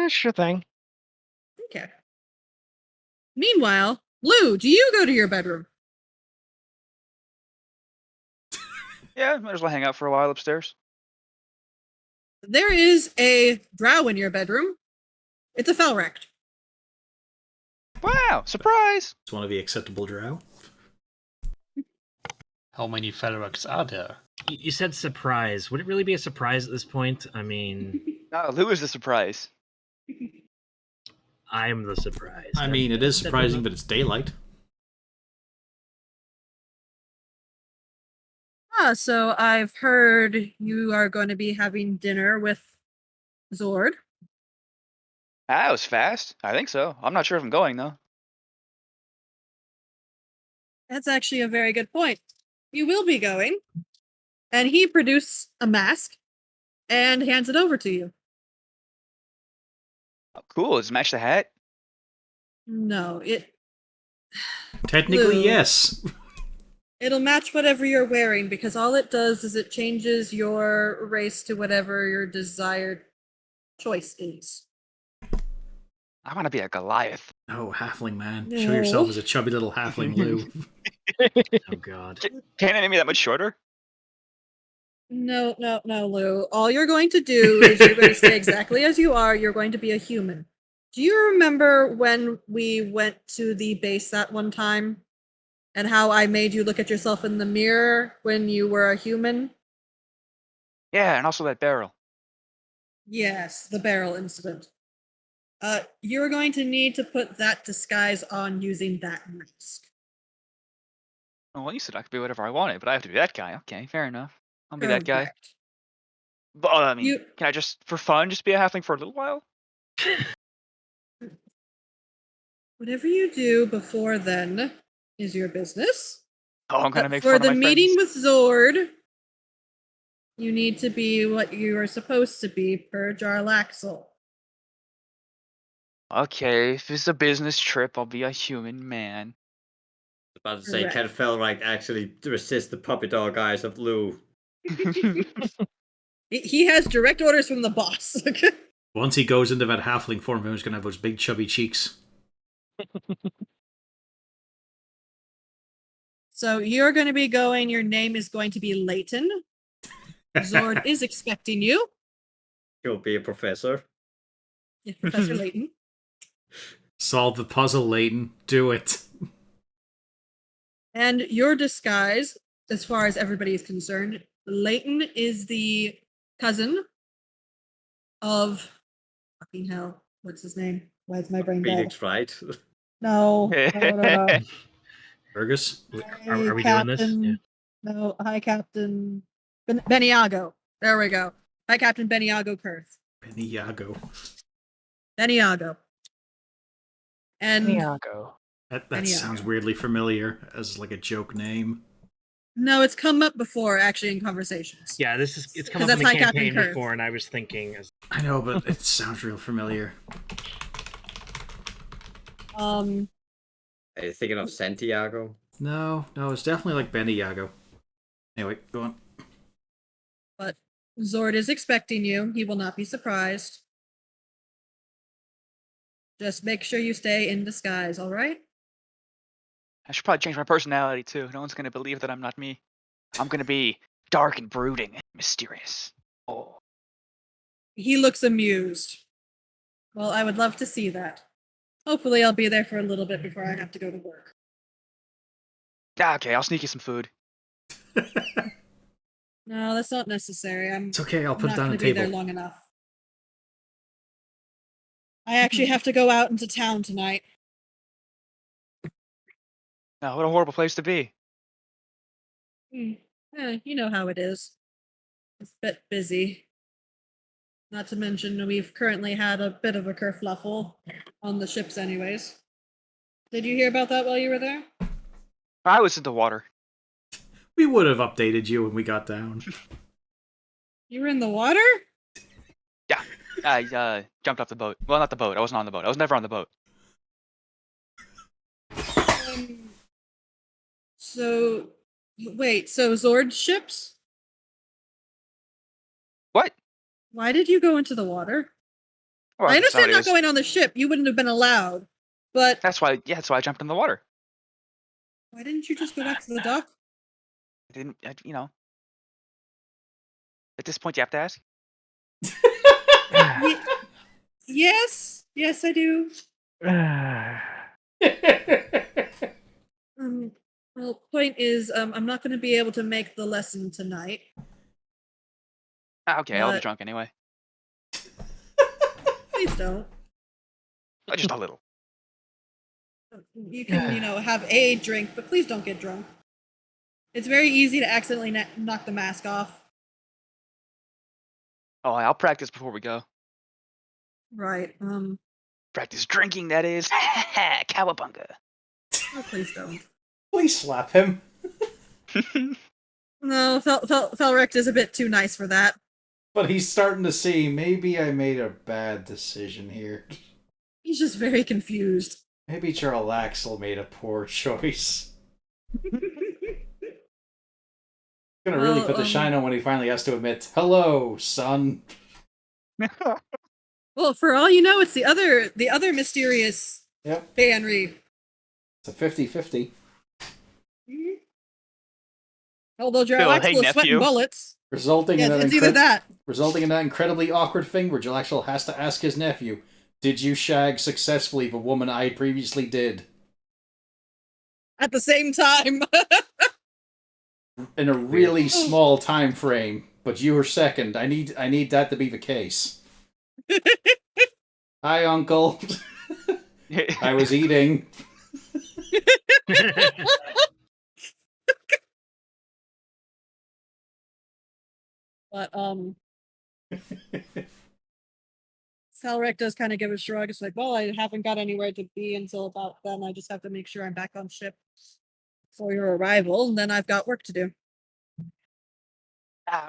Speaker 5: Sure thing.
Speaker 2: Okay. Meanwhile, Lou, do you go to your bedroom?
Speaker 7: Yeah, might as well hang out for a while upstairs.
Speaker 2: There is a drow in your bedroom. It's a Felrect.
Speaker 7: Wow, surprise!
Speaker 1: It's one of the acceptable drow.
Speaker 6: How many Felrux are there?
Speaker 3: You said surprise. Would it really be a surprise at this point? I mean,
Speaker 7: No, Lou is the surprise.
Speaker 3: I'm the surprise.
Speaker 1: I mean, it is surprising that it's daylight.
Speaker 2: So I've heard you are going to be having dinner with Zord.
Speaker 7: That was fast. I think so. I'm not sure if I'm going, though.
Speaker 2: That's actually a very good point. You will be going. And he produces a mask and hands it over to you.
Speaker 7: Oh, cool. Does it match the hat?
Speaker 2: No,
Speaker 1: Technically,
Speaker 2: Lou.
Speaker 1: yes.
Speaker 2: it'll match whatever you're wearing, because all it does is it changes your race to whatever your desired choice is.
Speaker 7: I want to be a Goliath.
Speaker 1: Oh, halfling man.
Speaker 2: No.
Speaker 1: Show yourself as a chubby little halfling Lou.
Speaker 3: Oh god.
Speaker 7: Can't it be that much shorter?
Speaker 2: No, Lou. All you're going to do is you're going to stay exactly as you are. You're going to be a human. Do you remember when we went to the base that one time? And how I made you look at yourself in the mirror when you were a human?
Speaker 7: Yeah, and also that barrel.
Speaker 2: Yes, the barrel incident. You're going to need to put that disguise on using that mask.
Speaker 7: Oh, well, you said I could be whatever I wanted, but I have to be that guy. Okay, fair enough. I'll be that guy.
Speaker 2: Correct.
Speaker 7: But, I mean,
Speaker 2: You-
Speaker 7: can I just, for fun, just be a halfling for a little while?
Speaker 2: Whatever you do before then is your business.
Speaker 7: Oh, I'm gonna make
Speaker 2: For
Speaker 7: fun
Speaker 2: the
Speaker 7: of my
Speaker 2: meeting
Speaker 7: friends.
Speaker 2: with Zord, You need to be what you are supposed to be per Jarlaxle.
Speaker 7: Okay, if it's a business trip, I'll be a human man.
Speaker 4: About to say,
Speaker 2: Correct.
Speaker 4: can Felright actually resist the puppy dog eyes of Lou?
Speaker 2: He has direct orders from the boss.
Speaker 1: Once he goes into that halfling form, he's going to have those big chubby cheeks.
Speaker 2: So you're going to be going. Your name is going to be Leighton. Zord is expecting you.
Speaker 4: He'll be a professor.
Speaker 2: Yeah, Professor Leighton.
Speaker 1: Solve the puzzle, Leighton. Do it.
Speaker 2: And your disguise, as far as everybody is concerned, Leighton is the cousin of fucking hell. What's his name? Why is my brain dead?
Speaker 4: Phoenix, right?
Speaker 2: No. No.
Speaker 1: Fergus?
Speaker 3: Are we doing this? Yeah.
Speaker 2: No, High Captain Beniago. There we go. High Captain Beniago Kurth.
Speaker 1: Beniago.
Speaker 2: Beniago. And
Speaker 5: Niago.
Speaker 1: That
Speaker 2: Beniago.
Speaker 1: sounds weirdly familiar as like a joke name.
Speaker 2: no, it's come up before actually in conversations.
Speaker 3: Yeah, it's come
Speaker 2: 'Cause
Speaker 3: up in
Speaker 2: that's
Speaker 3: the
Speaker 2: High Captain
Speaker 3: campaign
Speaker 2: Kurth.
Speaker 3: before, and I was thinking,
Speaker 1: I know, but it sounds real familiar.
Speaker 2: Um,
Speaker 4: Are you thinking of Santiago?
Speaker 1: No, it's definitely like Beniago. Anyway, go on.
Speaker 2: but Zord is expecting you. He will not be surprised. Just make sure you stay in disguise, all right?
Speaker 7: I should probably change my personality too. No one's gonna believe that I'm not me. I'm gonna be dark and brooding and mysterious. Oh.
Speaker 2: He looks amused. Well, I would love to see that. Hopefully, I'll be there for a little bit before I have to go to work.
Speaker 7: Okay, I'll sneak you some food.
Speaker 2: No, that's not necessary. I'm
Speaker 1: It's okay, I'll put
Speaker 2: not
Speaker 1: it on
Speaker 2: going
Speaker 1: the
Speaker 2: to be there
Speaker 1: table.
Speaker 2: long enough. I actually have to go out into town tonight.
Speaker 7: Oh, what a horrible place to be.
Speaker 2: You know how it is. It's a bit busy. Not to mention, we've currently had a bit of a kerfluffle on the ships, anyways. Did you hear about that while you were there?
Speaker 7: I was in the water.
Speaker 1: We would have updated you when we got down.
Speaker 2: You were in the water?
Speaker 7: Yeah, I jumped off the boat. Well, not the boat. I wasn't on the boat. I was never on the boat.
Speaker 2: So, wait, so Zord ships?
Speaker 7: What?
Speaker 2: Why did you go into the water?
Speaker 7: Well,
Speaker 2: I understand
Speaker 7: somebody
Speaker 2: not
Speaker 7: was-
Speaker 2: going on the ship. You wouldn't have been allowed. But
Speaker 7: That's why. Yeah, that's why I jumped in the water.
Speaker 2: why didn't you just go back to the dock?
Speaker 7: I didn't. You know. At this point, you have to ask.
Speaker 2: Yes, I do. Well, point is, I'm not going to be able to make the lesson tonight.
Speaker 7: Okay, I'll be
Speaker 2: But-
Speaker 7: drunk anyway.
Speaker 2: Please don't.
Speaker 7: Just a little.
Speaker 2: You can, have a drink, but please don't get drunk. It's very easy to accidentally knock the mask off.
Speaker 7: Oh, I'll practice before we go.
Speaker 2: Right.
Speaker 7: Practice drinking, that is. Cowabunga.
Speaker 2: Oh, please don't.
Speaker 1: Please slap him.
Speaker 2: No, Felrecht is a bit too nice for that.
Speaker 1: But he's starting to see, maybe I made a bad decision here.
Speaker 2: He's just very confused.
Speaker 1: Maybe Jarlaxle made a poor choice. Gonna really put the shine on when he finally has to admit, hello, son.
Speaker 2: Well, for all you know, it's the other mysterious
Speaker 1: Yep.
Speaker 2: Henry.
Speaker 1: It's a 50-50.
Speaker 2: Although
Speaker 7: Phil,
Speaker 2: Jarlaxle
Speaker 7: hey,
Speaker 2: is sweating
Speaker 7: nephew.
Speaker 2: bullets.
Speaker 1: Resulting
Speaker 2: Yeah,
Speaker 1: in
Speaker 2: it's either that.
Speaker 1: Resulting in that incredibly awkward thing where Jarlaxle has to ask his nephew, did you shag successfully the woman I previously did?
Speaker 2: At the same time.
Speaker 1: In a really small time frame, but you were second. I need that to be the case. Hi, Uncle. I was eating.
Speaker 2: But Felrecht does kind of give a shrug. It's like, well, I haven't got anywhere to be until about then. I just have to make sure I'm back on ship for your arrival, and then I've got work to do.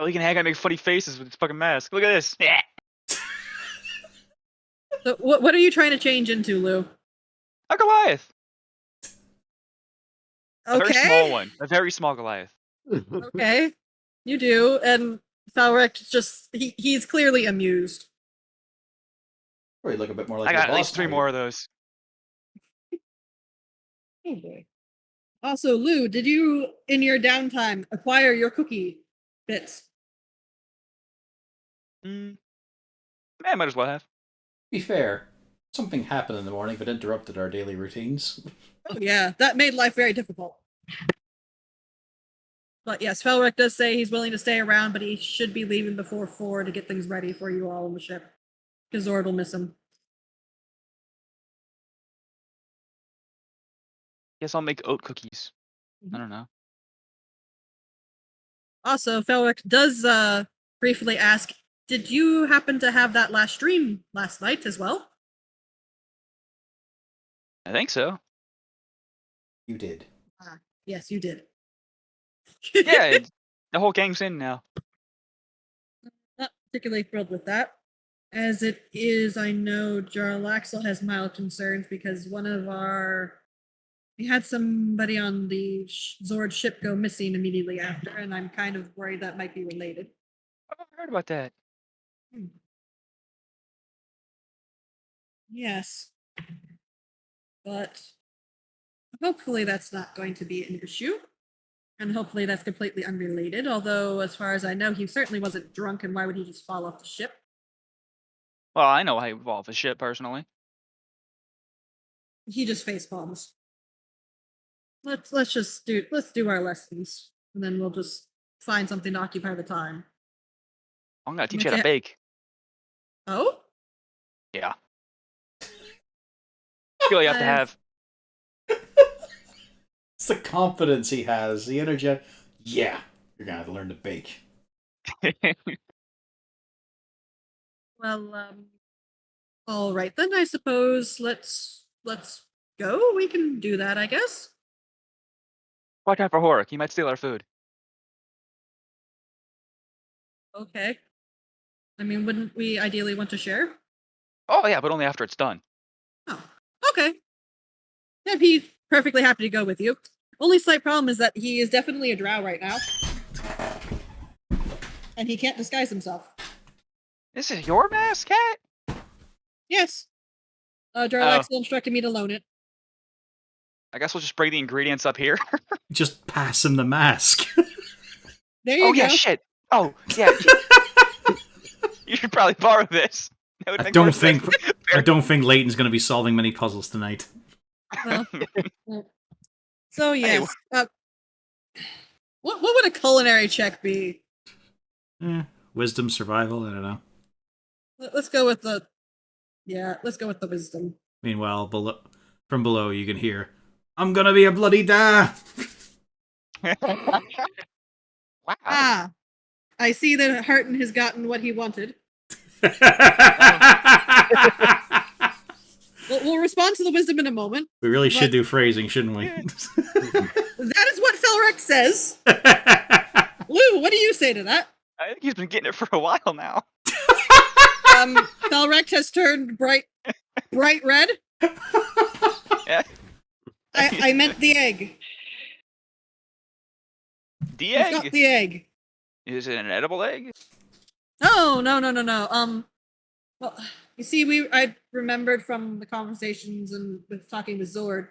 Speaker 7: We can hang out and make funny faces with this fucking mask. Look at this. Yeah.
Speaker 2: So what are you trying to change into, Lou?
Speaker 7: A Goliath. A very small
Speaker 2: Okay.
Speaker 7: one. A very small Goliath.
Speaker 2: Okay. You do, and Falric just he's clearly amused.
Speaker 1: Probably look a bit more like
Speaker 7: I
Speaker 1: your
Speaker 7: got at
Speaker 1: boss
Speaker 7: least 3
Speaker 1: now,
Speaker 7: more
Speaker 1: you-
Speaker 7: of those.
Speaker 2: Oh boy. Also, Lou, did you in your downtime acquire your cookie bits?
Speaker 7: Mm. I might as well have.
Speaker 1: Be fair, something happened in the morning that interrupted our daily routines.
Speaker 2: Oh yeah, that made life very difficult. But yes, Felric does say he's willing to stay around, but he should be leaving before 4 to get things ready for you all on the ship. Because Zord will miss him.
Speaker 7: Guess I'll make oat cookies. I
Speaker 2: Mhm.
Speaker 7: don't know.
Speaker 2: Also, Felric does briefly ask, did you happen to have that last stream last night as well?
Speaker 7: I think so.
Speaker 1: You did.
Speaker 2: Yes, you did.
Speaker 7: Yeah, the whole gang's in now.
Speaker 2: Not particularly thrilled with that. As it is, I know Jarlaxle has mild concerns because we had somebody on the Zord ship go missing immediately after, and I'm kind of worried that might be related.
Speaker 7: Oh, I heard about that.
Speaker 2: Yes. But hopefully that's not going to be an issue. And hopefully that's completely unrelated, although as far as I know, he certainly wasn't drunk, and why would he just fall off the ship?
Speaker 7: Well, I know how you evolve a ship personally.
Speaker 2: He just face bombs. Let's do our lessons, and then we'll just find something to occupy the time.
Speaker 7: I'm gonna teach you how to
Speaker 2: Okay.
Speaker 7: bake.
Speaker 2: Oh?
Speaker 7: Yeah. Skill you have to
Speaker 2: I've-
Speaker 7: have.
Speaker 1: It's the confidence he has, the energy. Yeah, you're gonna have to learn to bake.
Speaker 2: Well, all right then. I suppose let's go. We can do that, I guess.
Speaker 7: Watch out for Horik. He might steal our food.
Speaker 2: Okay. I mean, wouldn't we ideally want to share?
Speaker 7: Oh yeah, but only after it's done.
Speaker 2: Oh, okay. Yeah, he's perfectly happy to go with you. Only slight problem is that he is definitely a drow right now. And he can't disguise himself.
Speaker 7: This is your mask, cat?
Speaker 2: Yes. Jarlaxle instructed me to loan it.
Speaker 7: I guess we'll just bring the ingredients up here.
Speaker 1: Just pass him the mask.
Speaker 2: There you
Speaker 7: Oh
Speaker 2: go.
Speaker 7: yeah, shit. Oh yeah. You should probably borrow this. That would
Speaker 1: I
Speaker 7: make
Speaker 1: don't
Speaker 7: more sense.
Speaker 1: think Leighton's going to be solving many puzzles tonight.
Speaker 2: Well, so yes. What would a culinary check be?
Speaker 1: Wisdom, survival, I don't know.
Speaker 2: Let's go with the wisdom.
Speaker 1: Meanwhile, from below you can hear, "I'm gonna be a bloody da!"
Speaker 7: Wow.
Speaker 2: Ah, I see that Harton has gotten what he wanted. We'll respond to the wisdom in a moment.
Speaker 1: We really should do phrasing, shouldn't we?
Speaker 2: That is what Felrex says. Lou, what do you say to that?
Speaker 7: I think he's been getting it for a while now.
Speaker 2: Felrex has turned bright red.
Speaker 7: Yeah.
Speaker 2: I meant the egg.
Speaker 7: The
Speaker 2: He's got
Speaker 7: egg.
Speaker 2: the egg.
Speaker 7: Is it an edible egg?
Speaker 2: No. Well, you see, I remembered from the conversations and with talking with Zord,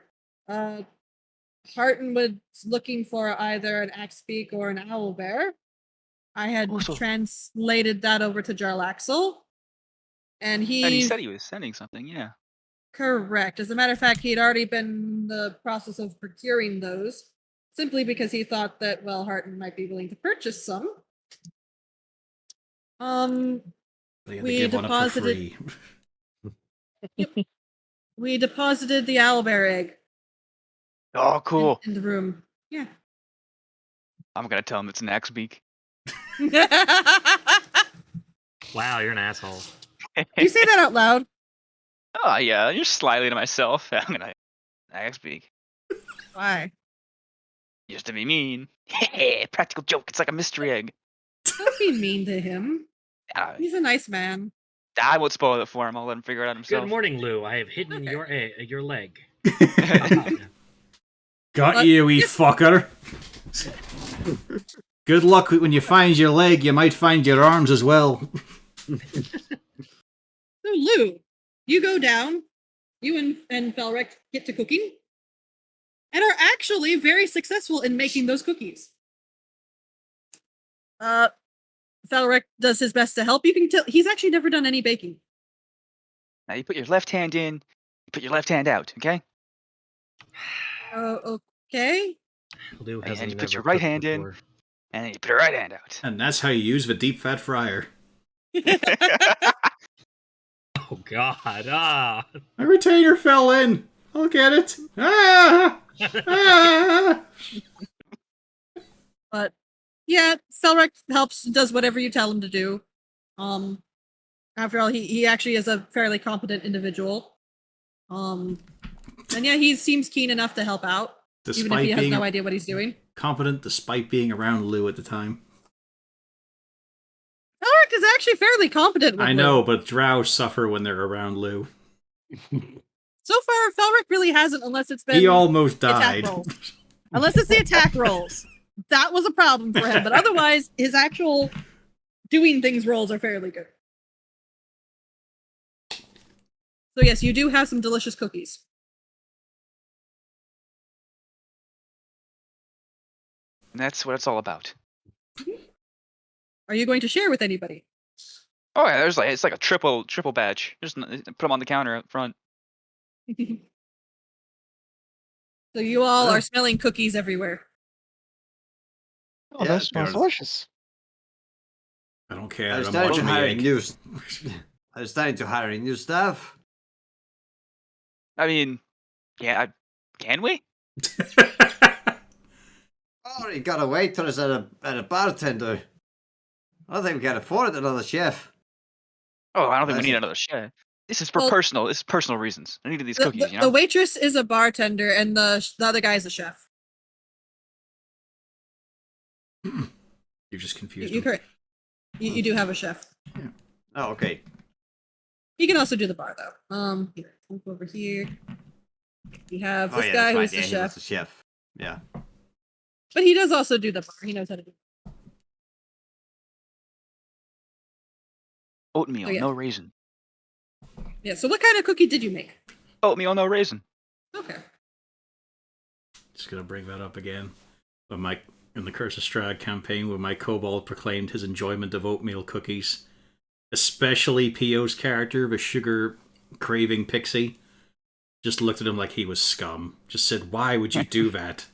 Speaker 2: Harton was looking for either an Axbeak or an Owlbear. I had translated that over to Jarlaxle, and
Speaker 7: he said he was sending something. Yeah.
Speaker 2: Correct. As a matter of fact, he had already been in the process of procuring those, simply because he thought that, well, Harton might be willing to purchase some. We deposited. We deposited the owlbear egg.
Speaker 7: Oh, cool.
Speaker 2: In the room. Yeah.
Speaker 7: I'm gonna tell him it's an Axbeak.
Speaker 3: Wow, you're an asshole.
Speaker 2: You say that out loud.
Speaker 7: Oh yeah, you're slyly to myself. I'm gonna Axbeak.
Speaker 2: Why?
Speaker 7: Used to be mean. Practical joke. It's like a mystery egg.
Speaker 2: Don't be mean to him.
Speaker 7: Uh,
Speaker 2: He's a nice man.
Speaker 7: I won't spoil it for him. I'll let him figure it out himself.
Speaker 3: Good morning, Lou. I have hidden
Speaker 2: Okay.
Speaker 3: your leg.
Speaker 1: Got you, wee fucker. Good luck when you find your leg. You might find your arms as well.
Speaker 2: So Lou, you go down. You and Felric get to cooking, and are actually very successful in making those cookies. Felric does his best to help. You can tell he's actually never done any baking.
Speaker 7: Now you put your left hand in, you put your left hand out, okay?
Speaker 2: Okay.
Speaker 3: Lou
Speaker 7: And
Speaker 3: hasn't
Speaker 7: you put
Speaker 3: never
Speaker 7: your right
Speaker 3: cooked
Speaker 7: hand in.
Speaker 3: before.
Speaker 7: And then you put your right hand out.
Speaker 1: And that's how you use the deep fat fryer.
Speaker 3: Oh God! Ah!
Speaker 1: My retainer fell in. I'll get it. Ah! Ah!
Speaker 2: But yeah, Felric helps, does whatever you tell him to do. After all, he actually is a fairly competent individual. And yeah, he seems keen enough to help out, even if he has no idea what he's doing.
Speaker 1: Competent despite being around Lou at the time.
Speaker 2: Felric is actually fairly competent with
Speaker 1: I
Speaker 2: Lou.
Speaker 1: know, but drow suffer when they're around Lou.
Speaker 2: So far, Felric really hasn't, unless it's been
Speaker 1: He almost
Speaker 2: the attack
Speaker 1: died.
Speaker 2: rolls. Unless it's the attack rolls. That was a problem for him, but otherwise, his actual doing things rolls are fairly good. So yes, you do have some delicious cookies.
Speaker 7: And that's what it's all about.
Speaker 2: Are you going to share with anybody?
Speaker 7: Oh yeah, it's like a triple batch. Just put them on the counter up front.
Speaker 2: So you all are smelling cookies everywhere.
Speaker 5: Oh,
Speaker 4: Yeah,
Speaker 5: that smells
Speaker 4: there's-
Speaker 5: delicious.
Speaker 1: I don't care.
Speaker 4: I'm
Speaker 1: I'm
Speaker 4: starting to
Speaker 1: watching the
Speaker 4: hire
Speaker 1: egg.
Speaker 4: I'm starting to hire new staff.
Speaker 7: I mean, yeah, can we?
Speaker 4: Oh, you got a waitress and a bartender. I don't think we can afford another chef.
Speaker 7: Oh, I don't think we
Speaker 4: That's
Speaker 7: need
Speaker 4: it.
Speaker 7: another chef. This is for
Speaker 2: Well-
Speaker 7: personal. This is personal reasons. I needed these
Speaker 2: The,
Speaker 7: cookies,
Speaker 2: the-
Speaker 7: you know.
Speaker 2: the waitress is a bartender, and the other guy is a chef.
Speaker 1: You're just confused.
Speaker 2: You, correct. You do have a chef.
Speaker 4: Oh, okay.
Speaker 2: He can also do the bar, though. Here, I'll go over here. You have
Speaker 4: Oh,
Speaker 2: this
Speaker 4: yeah,
Speaker 2: guy
Speaker 4: that's right.
Speaker 2: who's
Speaker 4: Yeah,
Speaker 2: the
Speaker 4: he was
Speaker 2: chef,
Speaker 4: the chef. Yeah.
Speaker 2: but he does also do the bar. He knows how to do.
Speaker 7: Oatmeal,
Speaker 2: Oh, yeah.
Speaker 7: no raisin.
Speaker 2: Yeah. So, what kind of cookie did you make?
Speaker 7: Oatmeal, no raisin.
Speaker 2: Okay.
Speaker 1: Just gonna bring that up again. When in the Curse of Strahd campaign, when my kobold proclaimed his enjoyment of oatmeal cookies, especially P.O.'s character, the sugar-craving pixie, just looked at him like he was scum. Just said, "Why would you do that?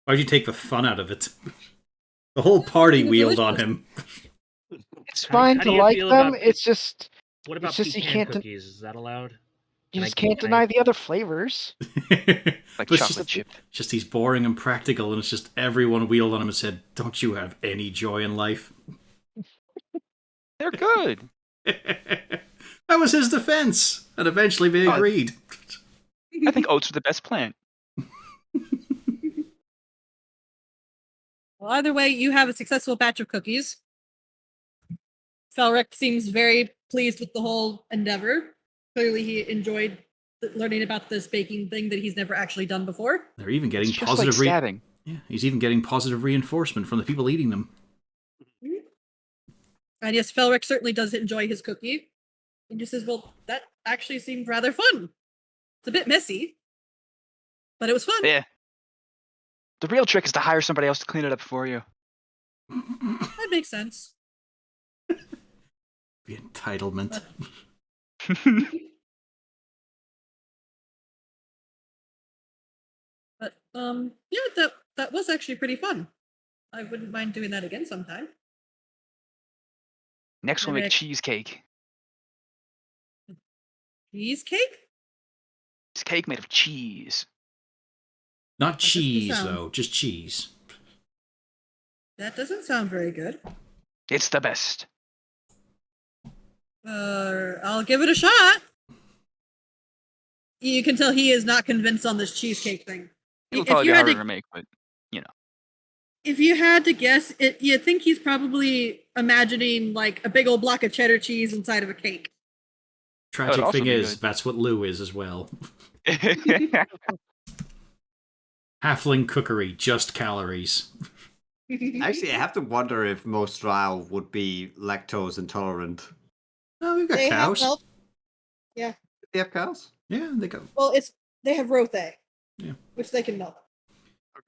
Speaker 1: Why'd you take the fun out of it?" The whole party
Speaker 2: They're
Speaker 1: wheeled on
Speaker 2: delicious.
Speaker 1: him.
Speaker 5: It's
Speaker 3: How
Speaker 5: fine
Speaker 3: do
Speaker 5: to
Speaker 3: you
Speaker 5: like
Speaker 3: feel
Speaker 5: them.
Speaker 3: about-
Speaker 5: It's just
Speaker 3: What about
Speaker 5: just you
Speaker 3: pecan
Speaker 5: can't
Speaker 3: cookies? Is that allowed?
Speaker 5: you
Speaker 3: Can
Speaker 5: just
Speaker 3: I-
Speaker 5: can't
Speaker 3: can
Speaker 5: deny
Speaker 3: I-
Speaker 5: the other flavors.
Speaker 7: Like
Speaker 1: But it's
Speaker 7: chocolate chip.
Speaker 1: Just he's boring and practical, and it's just everyone wheeled on him and said, "Don't you have any joy in life?"
Speaker 7: They're good.
Speaker 1: That was his defense, and eventually they agreed.
Speaker 7: I think oats are the best plant.
Speaker 2: Well, either way, you have a successful batch of cookies. Felric seems very pleased with the whole endeavor. Clearly, he enjoyed learning about this baking thing that he's never actually done before.
Speaker 1: They're even getting
Speaker 7: It's just
Speaker 1: positive.
Speaker 7: like stabbing.
Speaker 1: Yeah, he's even getting positive reinforcement from the people eating them.
Speaker 2: And yes, Felric certainly does enjoy his cookie. And just says, well, that actually seemed rather fun. It's a bit messy, but it was fun.
Speaker 7: Yeah. The real trick is to hire somebody else to clean it up for you.
Speaker 2: That makes sense.
Speaker 1: The entitlement.
Speaker 2: But yeah, that was actually pretty fun. I wouldn't mind doing that again sometime.
Speaker 7: Next we'll make
Speaker 2: Alright.
Speaker 7: cheesecake.
Speaker 2: Cheesecake?
Speaker 7: It's cake made of cheese.
Speaker 1: Not
Speaker 2: doesn't
Speaker 1: cheese,
Speaker 2: sound-
Speaker 1: though. Just cheese.
Speaker 2: That doesn't sound very good.
Speaker 7: It's the best.
Speaker 2: I'll give it a shot. You can tell he is not convinced on this cheesecake thing.
Speaker 7: It would
Speaker 2: If
Speaker 7: probably
Speaker 2: you
Speaker 7: be
Speaker 2: had
Speaker 7: harder
Speaker 2: to-
Speaker 7: to make, but
Speaker 2: If you had to guess, you think he's probably imagining like a big old block of cheddar cheese inside of a cake.
Speaker 1: Tragic
Speaker 7: also
Speaker 1: thing
Speaker 7: be
Speaker 1: is,
Speaker 7: good.
Speaker 1: that's what Lou is as well. Halfling cookery, just calories.
Speaker 4: Actually, I have to wonder if most drow would be lactose intolerant.
Speaker 1: Oh, we've got
Speaker 2: They have
Speaker 1: cows.
Speaker 2: milk. Yeah.
Speaker 4: They have cows?
Speaker 1: Yeah, they got.
Speaker 2: Well, they have rothe.
Speaker 1: Yeah.
Speaker 2: Which they can milk.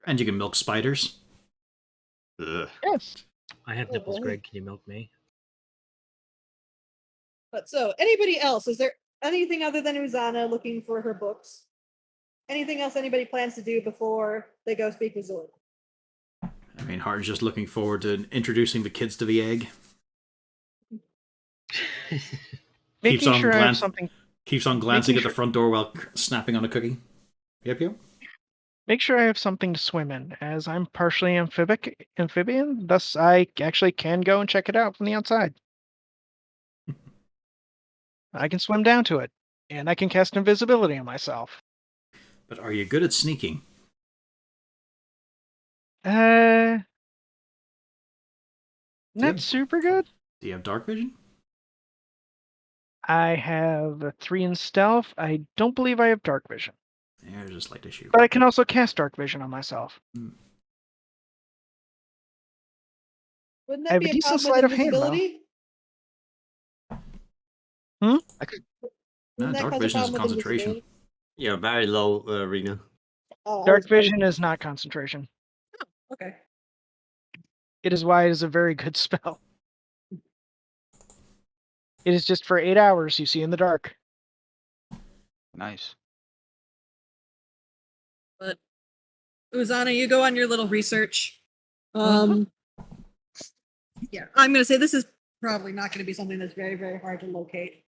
Speaker 1: And you can milk spiders.
Speaker 4: Ugh.
Speaker 5: Yes.
Speaker 3: I have
Speaker 2: Oh,
Speaker 3: nipples,
Speaker 2: boy.
Speaker 3: Greg. Can you milk me?
Speaker 2: But so, anybody else? Is there anything other than Uzana looking for her books? Anything else anybody plans to do before they go speak with Zord?
Speaker 1: I mean, Hart's just looking forward to introducing the kids to the egg.
Speaker 5: Making
Speaker 1: on
Speaker 5: sure I have
Speaker 1: glan-
Speaker 5: something.
Speaker 1: Keeps on glancing
Speaker 5: Making
Speaker 1: at the front door while snapping on a cookie. Yep.
Speaker 5: Make sure I have something to swim in, as I'm partially amphibian. Thus, I actually can go and check it out from the outside. I can swim down to it, and I can cast invisibility on myself.
Speaker 1: But are you good at sneaking?
Speaker 5: Not
Speaker 1: Yep.
Speaker 5: super good.
Speaker 1: Do you have dark vision?
Speaker 5: I have a 3 in stealth. I don't believe I have dark vision,
Speaker 1: There's a slight issue.
Speaker 5: but I can also cast dark vision on myself.
Speaker 2: Wouldn't
Speaker 5: I
Speaker 2: that
Speaker 5: have
Speaker 2: be
Speaker 5: a
Speaker 2: a
Speaker 5: decent
Speaker 2: problem
Speaker 5: sleight
Speaker 2: with
Speaker 5: of hand, though.
Speaker 2: invisibility?
Speaker 4: I could.
Speaker 1: No,
Speaker 2: Wouldn't that
Speaker 1: dark
Speaker 2: cause a
Speaker 1: vision is
Speaker 2: problem with
Speaker 1: concentration.
Speaker 2: invisibility?
Speaker 4: You're very low, Rena.
Speaker 2: Oh,
Speaker 5: Dark vision is not concentration.
Speaker 2: Okay.
Speaker 5: It is why it is a very good spell. It is just for 8 hours you see in the dark.
Speaker 7: Nice.
Speaker 2: But Uzana, you go on your little research. Yeah, I'm gonna say this is probably not gonna be something that's very, very hard to locate.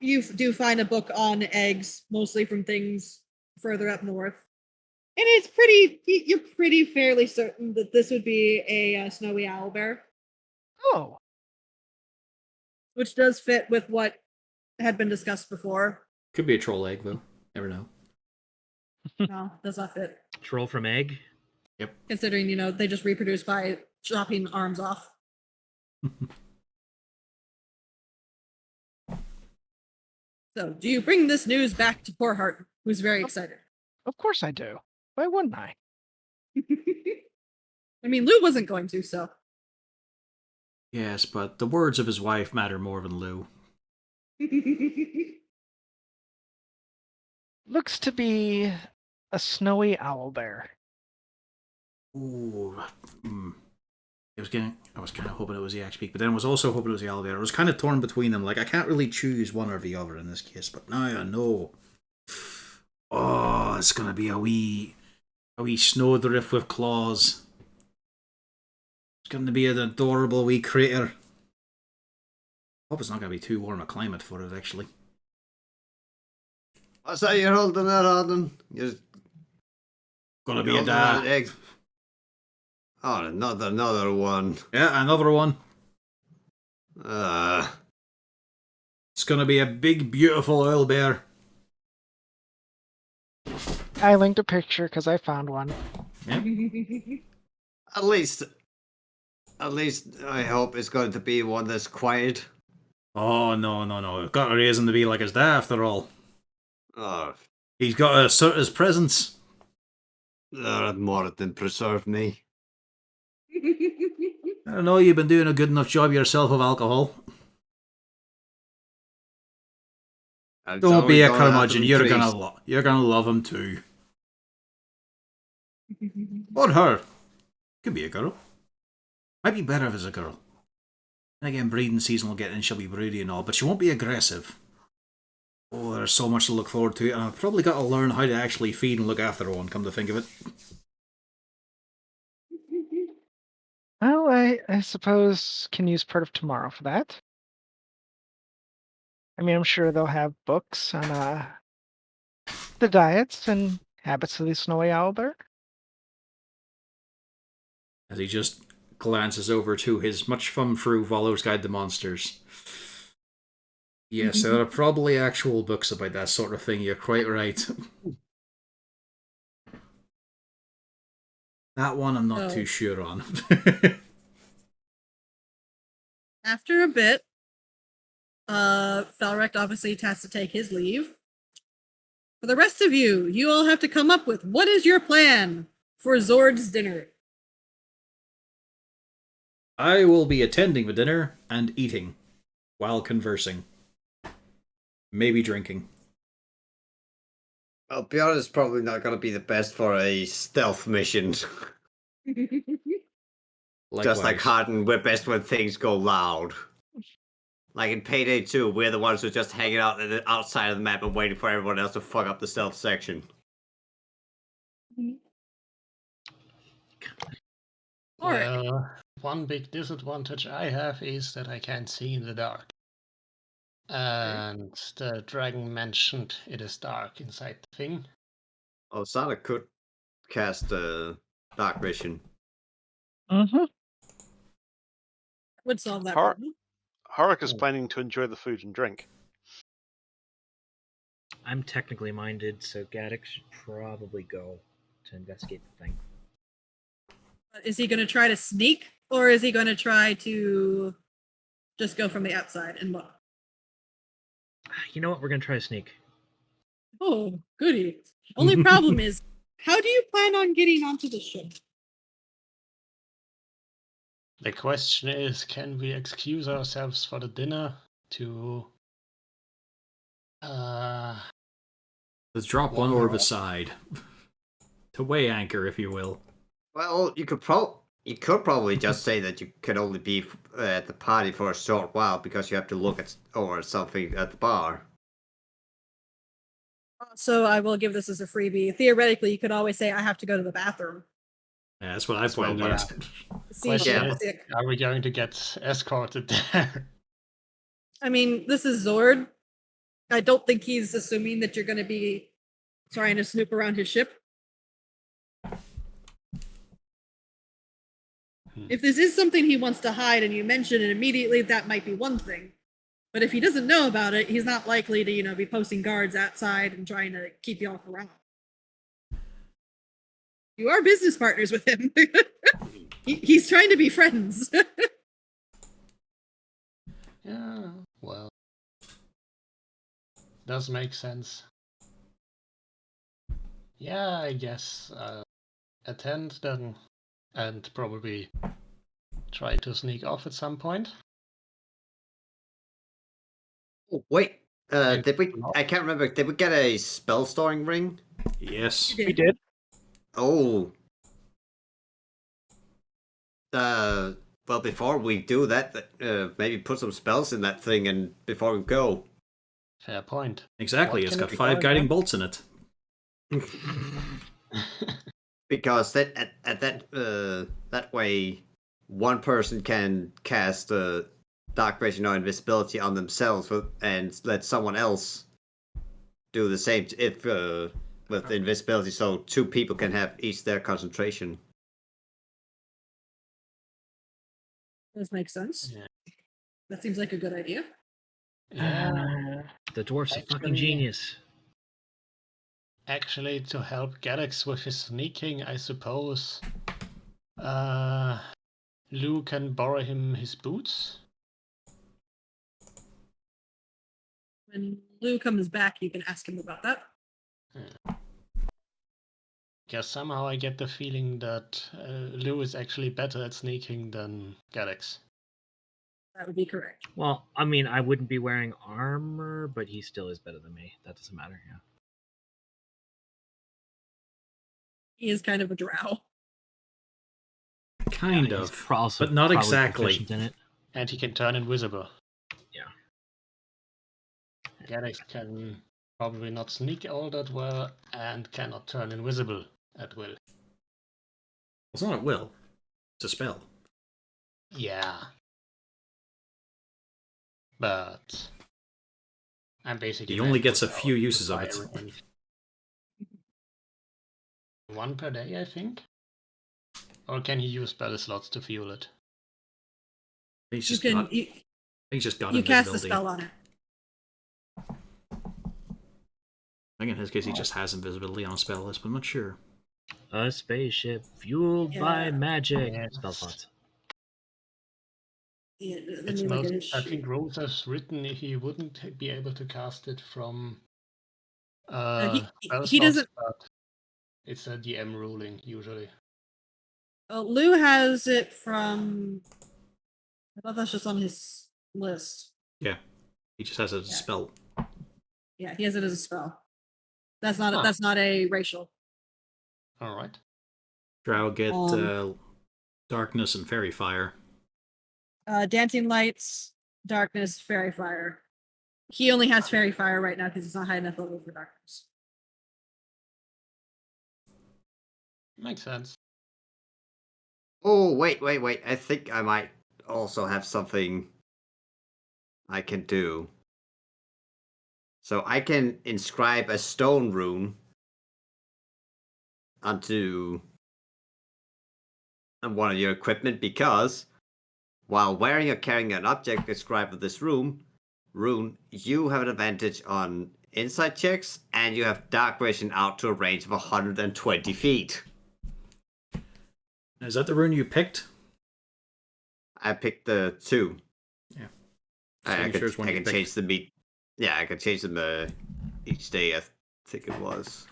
Speaker 2: You do find a book on eggs, mostly from things further up north. And it's pretty, you're pretty fairly certain that this would be a snowy owlbear,
Speaker 5: Oh,
Speaker 2: which does fit with what had been discussed before.
Speaker 1: Could be a troll egg, though. Never know.
Speaker 2: No, does not fit.
Speaker 3: Troll from egg.
Speaker 2: Considering, they just reproduce by chopping arms off. So, do you bring this news back to poor Hart, who's very excited?
Speaker 5: of course I do. Why wouldn't I?
Speaker 2: I mean, Lou wasn't going to, so.
Speaker 1: Yes, but the words of his wife matter more than Lou.
Speaker 5: Looks to be a snowy owlbear.
Speaker 1: Ooh. I was kind of hoping it was the Axe-Beak, but then I was also hoping it was the Owlbear. I was kind of torn between them. Like, I can't really choose one or the other in this case, but now I know. Oh, it's gonna be a wee snowdrift with claws. It's gonna be an adorable wee crater. Hope it's not gonna be too warm a climate for it, actually.
Speaker 4: What's that you're holding there, Arden? You're
Speaker 1: Gonna be a
Speaker 4: holding that
Speaker 1: da.
Speaker 4: egg. Oh, another one.
Speaker 1: Yeah, another one.
Speaker 4: Uh,
Speaker 1: It's gonna be a big, beautiful owlbear.
Speaker 5: I linked a picture because I found one.
Speaker 1: Yeah.
Speaker 4: at least I hope it's going to be one that's quiet.
Speaker 1: Oh, no. Got a reason to be like his dad, after all.
Speaker 4: Oh,
Speaker 1: He's got to assert his presence.
Speaker 4: more than preserve me.
Speaker 1: I don't know, you've been doing a good enough job yourself of alcohol.
Speaker 4: I'm
Speaker 1: Don't be
Speaker 4: totally
Speaker 1: a
Speaker 4: going after
Speaker 1: curmudgeon,
Speaker 4: the
Speaker 1: you're gonna love him too. Or her. Could be a girl. Might be better if it's a girl. And again, breeding season will get in, she'll be broody and all, but she won't be aggressive. Oh, there's so much to look forward to, and I've probably got to learn how to actually feed and look after one, come to think of it.
Speaker 5: Well, I suppose can use part of tomorrow for that. I mean, I'm sure they'll have books on the diets and habits of the snowy owlbear.
Speaker 1: As he just glances over to his much fun through Volo's Guide to Monsters. Yes, there are probably actual books about that sort of thing, you're quite right. That one I'm not too sure on.
Speaker 2: After a bit, Felrecht obviously has to take his leave. For the rest of you, you all have to come up with what is your plan for Zord's dinner.
Speaker 1: I will be attending the dinner and eating while conversing. Maybe drinking.
Speaker 4: I'll be honest, probably not going to be the best for a stealth mission.
Speaker 1: Likewise.
Speaker 4: Just like Harden, we're best when things go loud. Like in Payday 2, we're the ones who are just hanging out at the outside of the map and waiting for everyone else to fuck up the stealth section.
Speaker 2: All right.
Speaker 6: Well, one big disadvantage I have is that I can't see in the dark. And the dragon mentioned it is dark inside the thing.
Speaker 4: Oh, Sana could cast Dark Vision.
Speaker 5: Mm-hmm.
Speaker 2: Would solve that
Speaker 8: Har-
Speaker 2: problem.
Speaker 8: Horik is planning to enjoy the food and drink.
Speaker 3: I'm technically minded, so Gaddock should probably go to investigate the thing.
Speaker 2: Is he going to try to sneak, or is he going to try to just go from the outside and look?
Speaker 3: You know what? We're gonna try to sneak.
Speaker 2: Oh, goody. Only problem is, how do you plan on getting onto the ship?
Speaker 6: The question is, can we excuse ourselves for the dinner to
Speaker 1: Let's drop one oar aside. To weigh anchor, if you will.
Speaker 4: Well, you could probably just say that you can only be at the party for a short while because you have to look at or something at the bar.
Speaker 2: So I will give this as a freebie. Theoretically, you could always say, I have to go to the bathroom.
Speaker 1: Yeah, that's what I pointed
Speaker 6: well,
Speaker 1: out.
Speaker 2: Seems
Speaker 6: question
Speaker 4: Yeah,
Speaker 6: is,
Speaker 2: sick.
Speaker 6: are we going to get escorted there?
Speaker 2: I mean, this is Zord. I don't think he's assuming that you're going to be trying to snoop around his ship. If this is something he wants to hide and you mention it immediately, that might be one thing. But if he doesn't know about it, he's not likely to, be posting guards outside and trying to keep you off around. You are business partners with him. He's trying to be friends.
Speaker 6: Yeah, well, does make sense. Yeah, I guess attend then, and probably try to sneak off at some point.
Speaker 4: Oh, wait,
Speaker 6: And
Speaker 4: did we? I can't remember. Did we get a spell storing ring?
Speaker 1: Yes.
Speaker 2: You
Speaker 5: We did.
Speaker 4: Oh. Well, before we do that, maybe put some spells in that thing, and before we go.
Speaker 6: Fair point.
Speaker 1: Exactly,
Speaker 6: What
Speaker 1: it's
Speaker 6: can
Speaker 1: got
Speaker 6: it
Speaker 1: 5
Speaker 6: be
Speaker 1: guiding
Speaker 6: called
Speaker 1: bolts in it.
Speaker 4: Because that way, one person can cast Dark Vision or Invisibility on themselves, and let someone else do the same if with Invisibility, so 2 people can have each their concentration.
Speaker 2: Does make sense.
Speaker 6: Yeah.
Speaker 2: That seems like a good idea.
Speaker 6: Yeah,
Speaker 3: The dwarf's a fucking
Speaker 6: Actually-
Speaker 3: genius.
Speaker 6: actually, to help Galax with his sneaking, I suppose Lou can borrow him his boots.
Speaker 2: When Lou comes back, you can ask him about that.
Speaker 6: Because somehow I get the feeling that Lou is actually better at sneaking than Galax.
Speaker 2: That would be correct.
Speaker 3: Well, I mean, I wouldn't be wearing armor, but he still is better than me. That doesn't matter. Yeah.
Speaker 2: He is kind of a drow.
Speaker 1: Kind
Speaker 3: He's
Speaker 1: of.
Speaker 3: also
Speaker 1: But not
Speaker 3: probably
Speaker 1: exactly.
Speaker 3: proficient in it.
Speaker 6: And he can turn invisible.
Speaker 3: Yeah.
Speaker 6: Galax can probably not sneak all that well and cannot turn invisible at will.
Speaker 1: It's not at will. It's a spell.
Speaker 6: Yeah. But I'm basically.
Speaker 1: He only
Speaker 6: meant
Speaker 1: gets a
Speaker 6: for
Speaker 1: few
Speaker 6: the
Speaker 1: uses of it.
Speaker 6: fire range. One per day, I think. Or can he use spell slots to fuel it?
Speaker 1: He's
Speaker 2: You
Speaker 1: just
Speaker 2: can
Speaker 1: got,
Speaker 2: you,
Speaker 1: he's just got
Speaker 2: you cast a
Speaker 1: invisibility.
Speaker 2: spell on it.
Speaker 1: I think in his case he just has invisibility on a spell list, but I'm not sure.
Speaker 3: A spaceship fueled by
Speaker 2: Yeah.
Speaker 3: magic.
Speaker 6: Yes.
Speaker 3: Spell slots.
Speaker 2: Yeah, let
Speaker 6: It's
Speaker 2: me look at
Speaker 6: most.
Speaker 2: his
Speaker 6: I
Speaker 2: sheet.
Speaker 6: think Rose has written he wouldn't be able to cast it from spell
Speaker 2: He
Speaker 6: slots,
Speaker 2: doesn't.
Speaker 6: but it's a DM ruling usually.
Speaker 2: Lou has it from. I thought that's just on his list.
Speaker 1: Yeah. He just has it as a
Speaker 2: Yeah.
Speaker 1: spell.
Speaker 2: Yeah, he has it as a spell. That's not.
Speaker 6: Huh.
Speaker 2: That's not a racial.
Speaker 6: All right.
Speaker 1: Drow get
Speaker 2: Um,
Speaker 1: darkness and fairy fire.
Speaker 2: Dancing lights, darkness, fairy fire. He only has fairy fire right now because he's not high enough level for darkness.
Speaker 6: Makes sense.
Speaker 4: Oh, wait. I think I might also have something I can do. So I can inscribe a stone rune onto one of your equipment because while wearing or carrying an object inscribed with this rune, you have an advantage on insight checks and you have dark vision out to a range of 120 feet.
Speaker 1: Is that the rune you picked?
Speaker 4: I picked the 2.
Speaker 1: Yeah.
Speaker 4: I
Speaker 1: Sure
Speaker 4: can
Speaker 1: picked.
Speaker 4: change them. Yeah, I can change them each day. I think it was.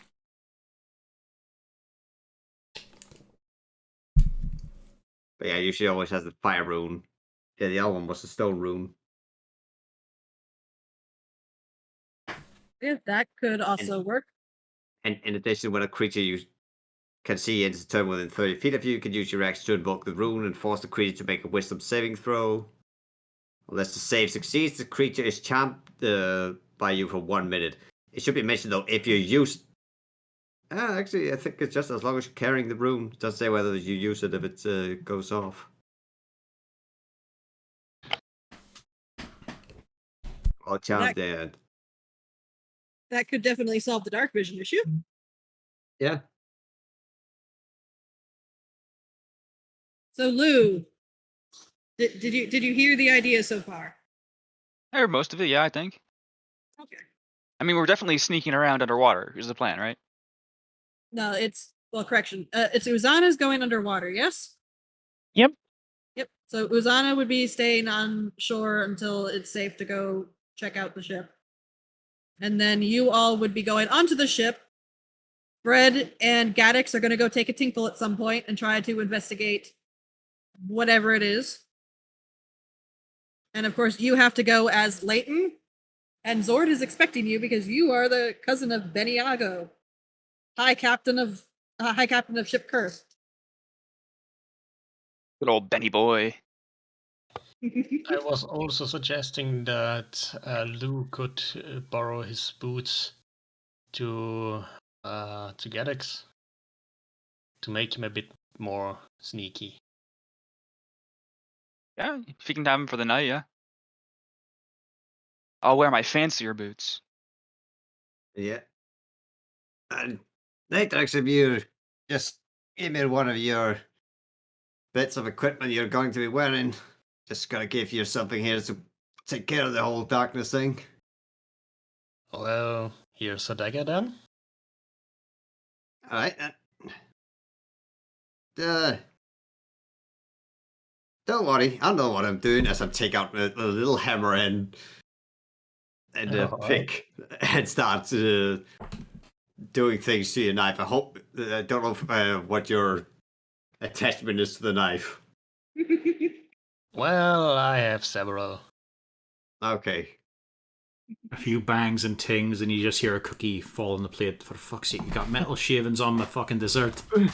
Speaker 4: But yeah, usually always has the fire rune. Yeah, the other one was the stone rune.
Speaker 2: Yeah, that could also work.
Speaker 4: And in addition, when a creature you can see enters a turn within 30 feet of you, you can use your action to invoke the rune and force the creature to make a wisdom saving throw. Unless the save succeeds, the creature is charmed by you for 1 minute. It should be mentioned though, if you use. Actually, I think it's just as long as you're carrying the rune. It doesn't say whether you use it if it goes off. Or charmed there.
Speaker 2: That could definitely solve the dark vision issue.
Speaker 4: Yeah.
Speaker 2: So Lou, did you hear the idea so far?
Speaker 7: I heard most of it, yeah, I think.
Speaker 2: Okay.
Speaker 7: I mean, we're definitely sneaking around underwater, is the plan, right?
Speaker 2: No, it's correction. It's Uzana's going underwater, yes?
Speaker 5: Yep.
Speaker 2: Yep. So Uzana would be staying on shore until it's safe to go check out the ship. And then you all would be going onto the ship. Fred and Gaddix are going to go take a tinkle at some point and try to investigate whatever it is. And of course, you have to go as Leighton. And Zord is expecting you because you are the cousin of Beniago, High Captain of Ship Curse.
Speaker 7: Good old Benny boy.
Speaker 6: I was also suggesting that Lou could borrow his boots to Gedex to make him a bit more sneaky.
Speaker 7: Yeah, if you can have him for the night, yeah. I'll wear my fancier boots.
Speaker 4: Yeah. And Natrix, if you just give me one of your bits of equipment you're going to be wearing, just gotta give you something here to take care of the whole darkness thing.
Speaker 6: Well, here's a dagger then.
Speaker 4: Alright. Don't worry, I know what I'm doing as I take out a little hammer and a pick and start doing things to your knife. I don't know what your attachment is to the knife.
Speaker 6: Well, I have several.
Speaker 4: Okay.
Speaker 1: A few bangs and tings, and you just hear a cookie fall on the plate. For fuck's sake, you got metal shavings on my fucking dessert. And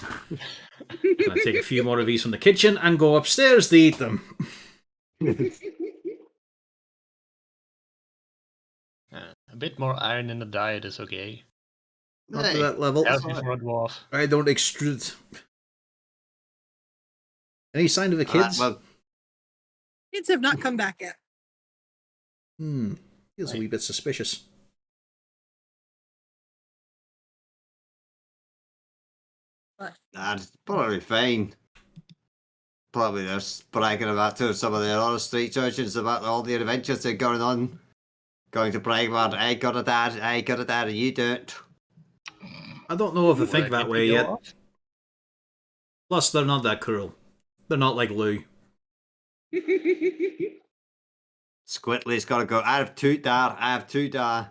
Speaker 1: I take a few more of these from the kitchen and go upstairs to eat them.
Speaker 6: A bit more iron in the diet is okay.
Speaker 1: Not to that level.
Speaker 6: Healthy for a dwarf.
Speaker 1: I don't extrude. Any sign of the kids?
Speaker 4: Well,
Speaker 2: Kids have not come back yet.
Speaker 1: Feels a wee bit suspicious.
Speaker 4: that's probably fine. Probably they're bragging about to some of the other street urchins about all the adventures they're going on. Going to brag about, I got a dad, and you don't.
Speaker 1: I don't know if I think that way yet.
Speaker 6: Off?
Speaker 1: Plus, they're not that cruel. They're not like Lou.
Speaker 4: Squidly's got to go. I have 2 die. I have 2 die.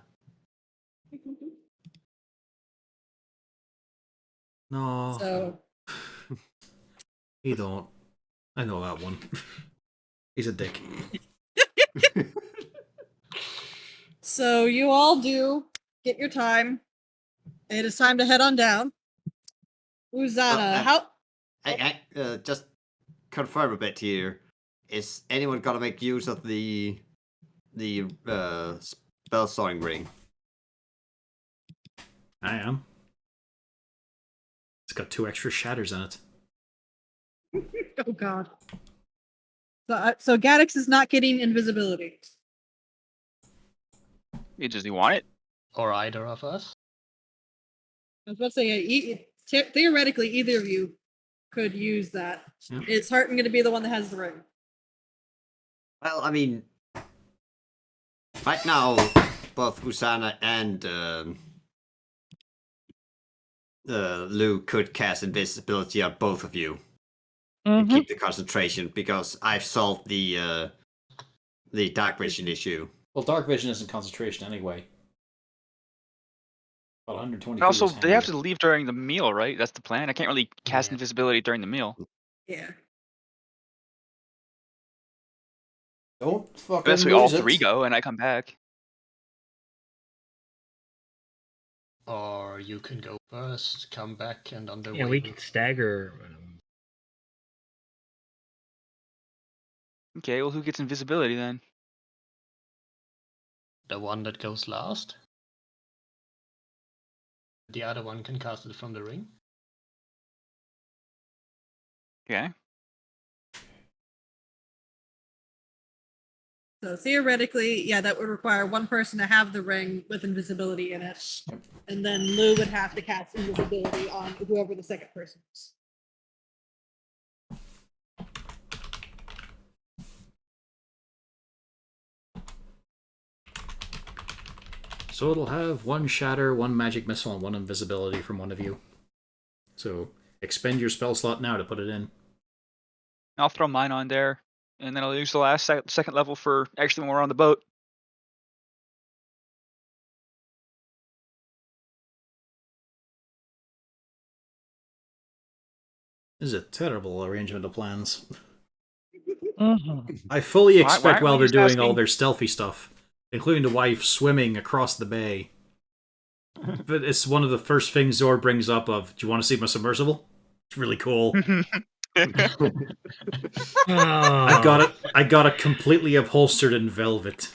Speaker 1: No,
Speaker 2: So
Speaker 1: you don't. I know that one. He's a dick.
Speaker 2: So you all do get your time. It is time to head on down. Uzana, how?
Speaker 4: Just confirm a bit here. Is anyone gonna make use of the spell sawing ring?
Speaker 1: I am. It's got 2 extra shatters in it.
Speaker 2: Oh God. So Gaddix is not getting invisibility.
Speaker 7: Does he want it?
Speaker 6: Or either of us.
Speaker 2: I was about to say, theoretically, either of you could use that.
Speaker 1: Yeah.
Speaker 2: Is Harton going to be the one that has the ring?
Speaker 4: Well, I mean, right now, both Usana and Lou could cast invisibility on both of you and keep the concentration because I've solved the dark vision issue.
Speaker 1: Well, dark vision isn't concentration anyway. About 120 feet
Speaker 7: Also,
Speaker 1: is
Speaker 7: they have
Speaker 1: handy.
Speaker 7: to leave during the meal, right? That's the plan. I can't really cast
Speaker 6: Yeah.
Speaker 7: invisibility during the meal.
Speaker 2: Yeah.
Speaker 1: Don't fucking
Speaker 7: Unless we all
Speaker 1: lose it.
Speaker 7: 3 go and I come back.
Speaker 6: Or you can go first, come back, and on the
Speaker 3: Yeah,
Speaker 6: way.
Speaker 3: we could stagger.
Speaker 7: Okay, well, who gets invisibility then?
Speaker 6: The one that goes last. The other one can cast it from the ring.
Speaker 7: Okay.
Speaker 2: So theoretically, yeah, that would require one person to have the ring with invisibility in it.
Speaker 1: Yep.
Speaker 2: And then Lou would have to cast invisibility on whoever the second person is.
Speaker 1: So it'll have 1 shatter, 1 magic missile, and 1 invisibility from one of you. So expend your spell slot now to put it in.
Speaker 7: I'll throw mine on there, and then I'll use the last second level for actually when we're on the boat.
Speaker 1: This is a terrible arrangement of plans.
Speaker 5: Mm-hmm.
Speaker 1: I fully
Speaker 7: Why
Speaker 1: expect
Speaker 7: aren't
Speaker 1: while
Speaker 7: we
Speaker 1: they're
Speaker 7: just
Speaker 1: doing
Speaker 7: asking-
Speaker 1: all their stealthy stuff, including the wife swimming across the bay. But it's one of the first things Zor brings up of, do you want to see my submersible? It's really cool. I got it completely upholstered in velvet.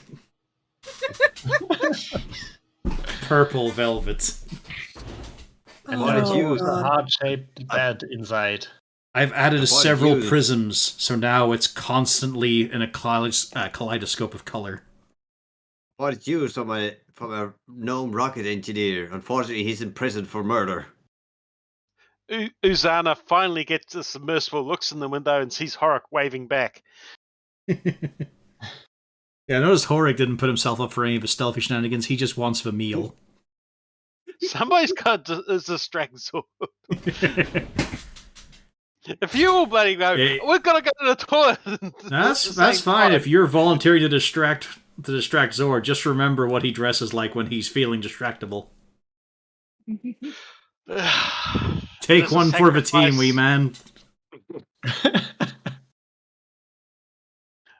Speaker 1: Purple velvet.
Speaker 4: And what did you
Speaker 6: It's a heart-shaped bed inside.
Speaker 1: I've added
Speaker 4: What
Speaker 1: several
Speaker 4: did you-
Speaker 1: prisms, so now it's constantly in a kaleidoscope of color.
Speaker 4: What did you from a gnome rocket engineer? Unfortunately, he's in prison for murder.
Speaker 8: Uzana finally gets the submersible, looks in the window, and sees Horik waving back.
Speaker 1: Yeah, I noticed Horik didn't put himself up for any of his stealthy shenanigans. He just wants the meal.
Speaker 8: Somebody's got to distract Zor. If you all bloody go,
Speaker 1: Hey.
Speaker 8: we're gonna go to the toilet.
Speaker 1: That's fine. If you're volunteering to distract Zor, just remember what he dresses like when he's feeling distractible. Take
Speaker 8: There's a
Speaker 1: one for the team,
Speaker 8: sacrifice.
Speaker 1: wee man.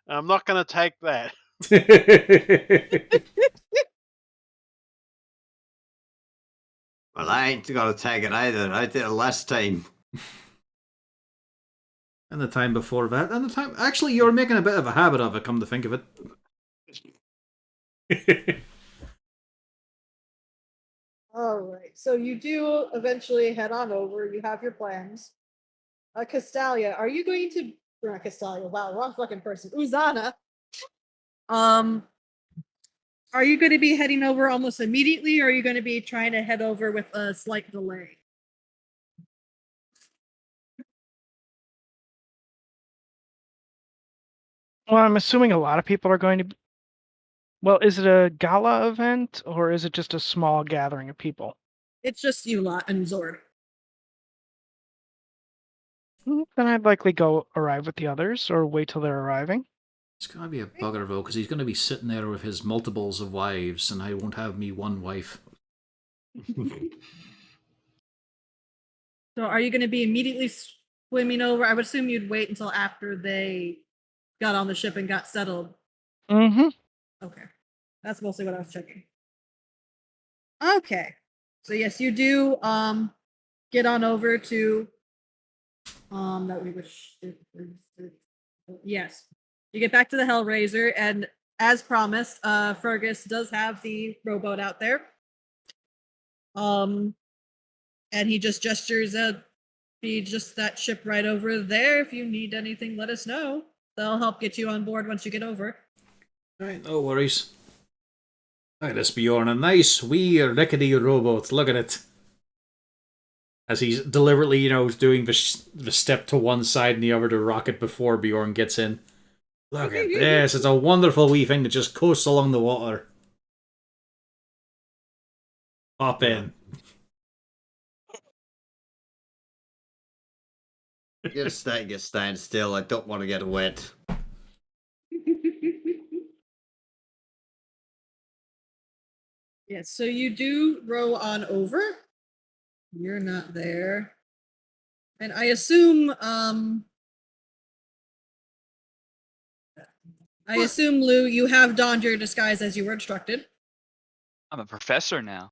Speaker 8: I'm not gonna take that.
Speaker 4: Well, I ain't gonna take it either. I did it last time.
Speaker 1: And the time before that, and the time... Actually, you're making a bit of a habit of it, come to think of it.
Speaker 2: All right. So you do eventually head on over. You have your plans. Castalia, are you going to? Or not Castalia. Wow, wrong fucking person. Uzana. Are you going to be heading over almost immediately, or are you going to be trying to head over with a slight delay?
Speaker 5: Well, I'm assuming a lot of people are going to. Well, is it a gala event or is it just a small gathering of people?
Speaker 2: It's just you lot and Zord.
Speaker 5: Then I'd likely go arrive with the others or wait till they're arriving.
Speaker 1: It's gonna be a bugger though, because he's gonna be sitting there with his multiples of wives, and I won't have me one wife.
Speaker 2: So are you going to be immediately swimming over? I would assume you'd wait until after they got on the ship and got settled.
Speaker 5: Mm-hmm.
Speaker 2: Okay. That's mostly what I was checking. Okay. So yes, you do get on over to that we wish yes. You get back to the Hellraiser, and as promised, Fergus does have the rowboat out there. And he just gestures be just that ship right over there. If you need anything, let us know. They'll help get you on board once you get over.
Speaker 1: Right, no worries. Look at this Bjorn, a nice wee rickety rowboat. Look at it. As he's deliberately, doing the step to one side and the other to rocket before Bjorn gets in. Look at this. It's a wonderful wee thing that just coasts along the water. Hop in.
Speaker 4: Just stand still. I don't want to get wet.
Speaker 2: Yes, so you do row on over. You're not there. And I assume Lou, you have donned your disguise as you were instructed.
Speaker 7: I'm a professor now.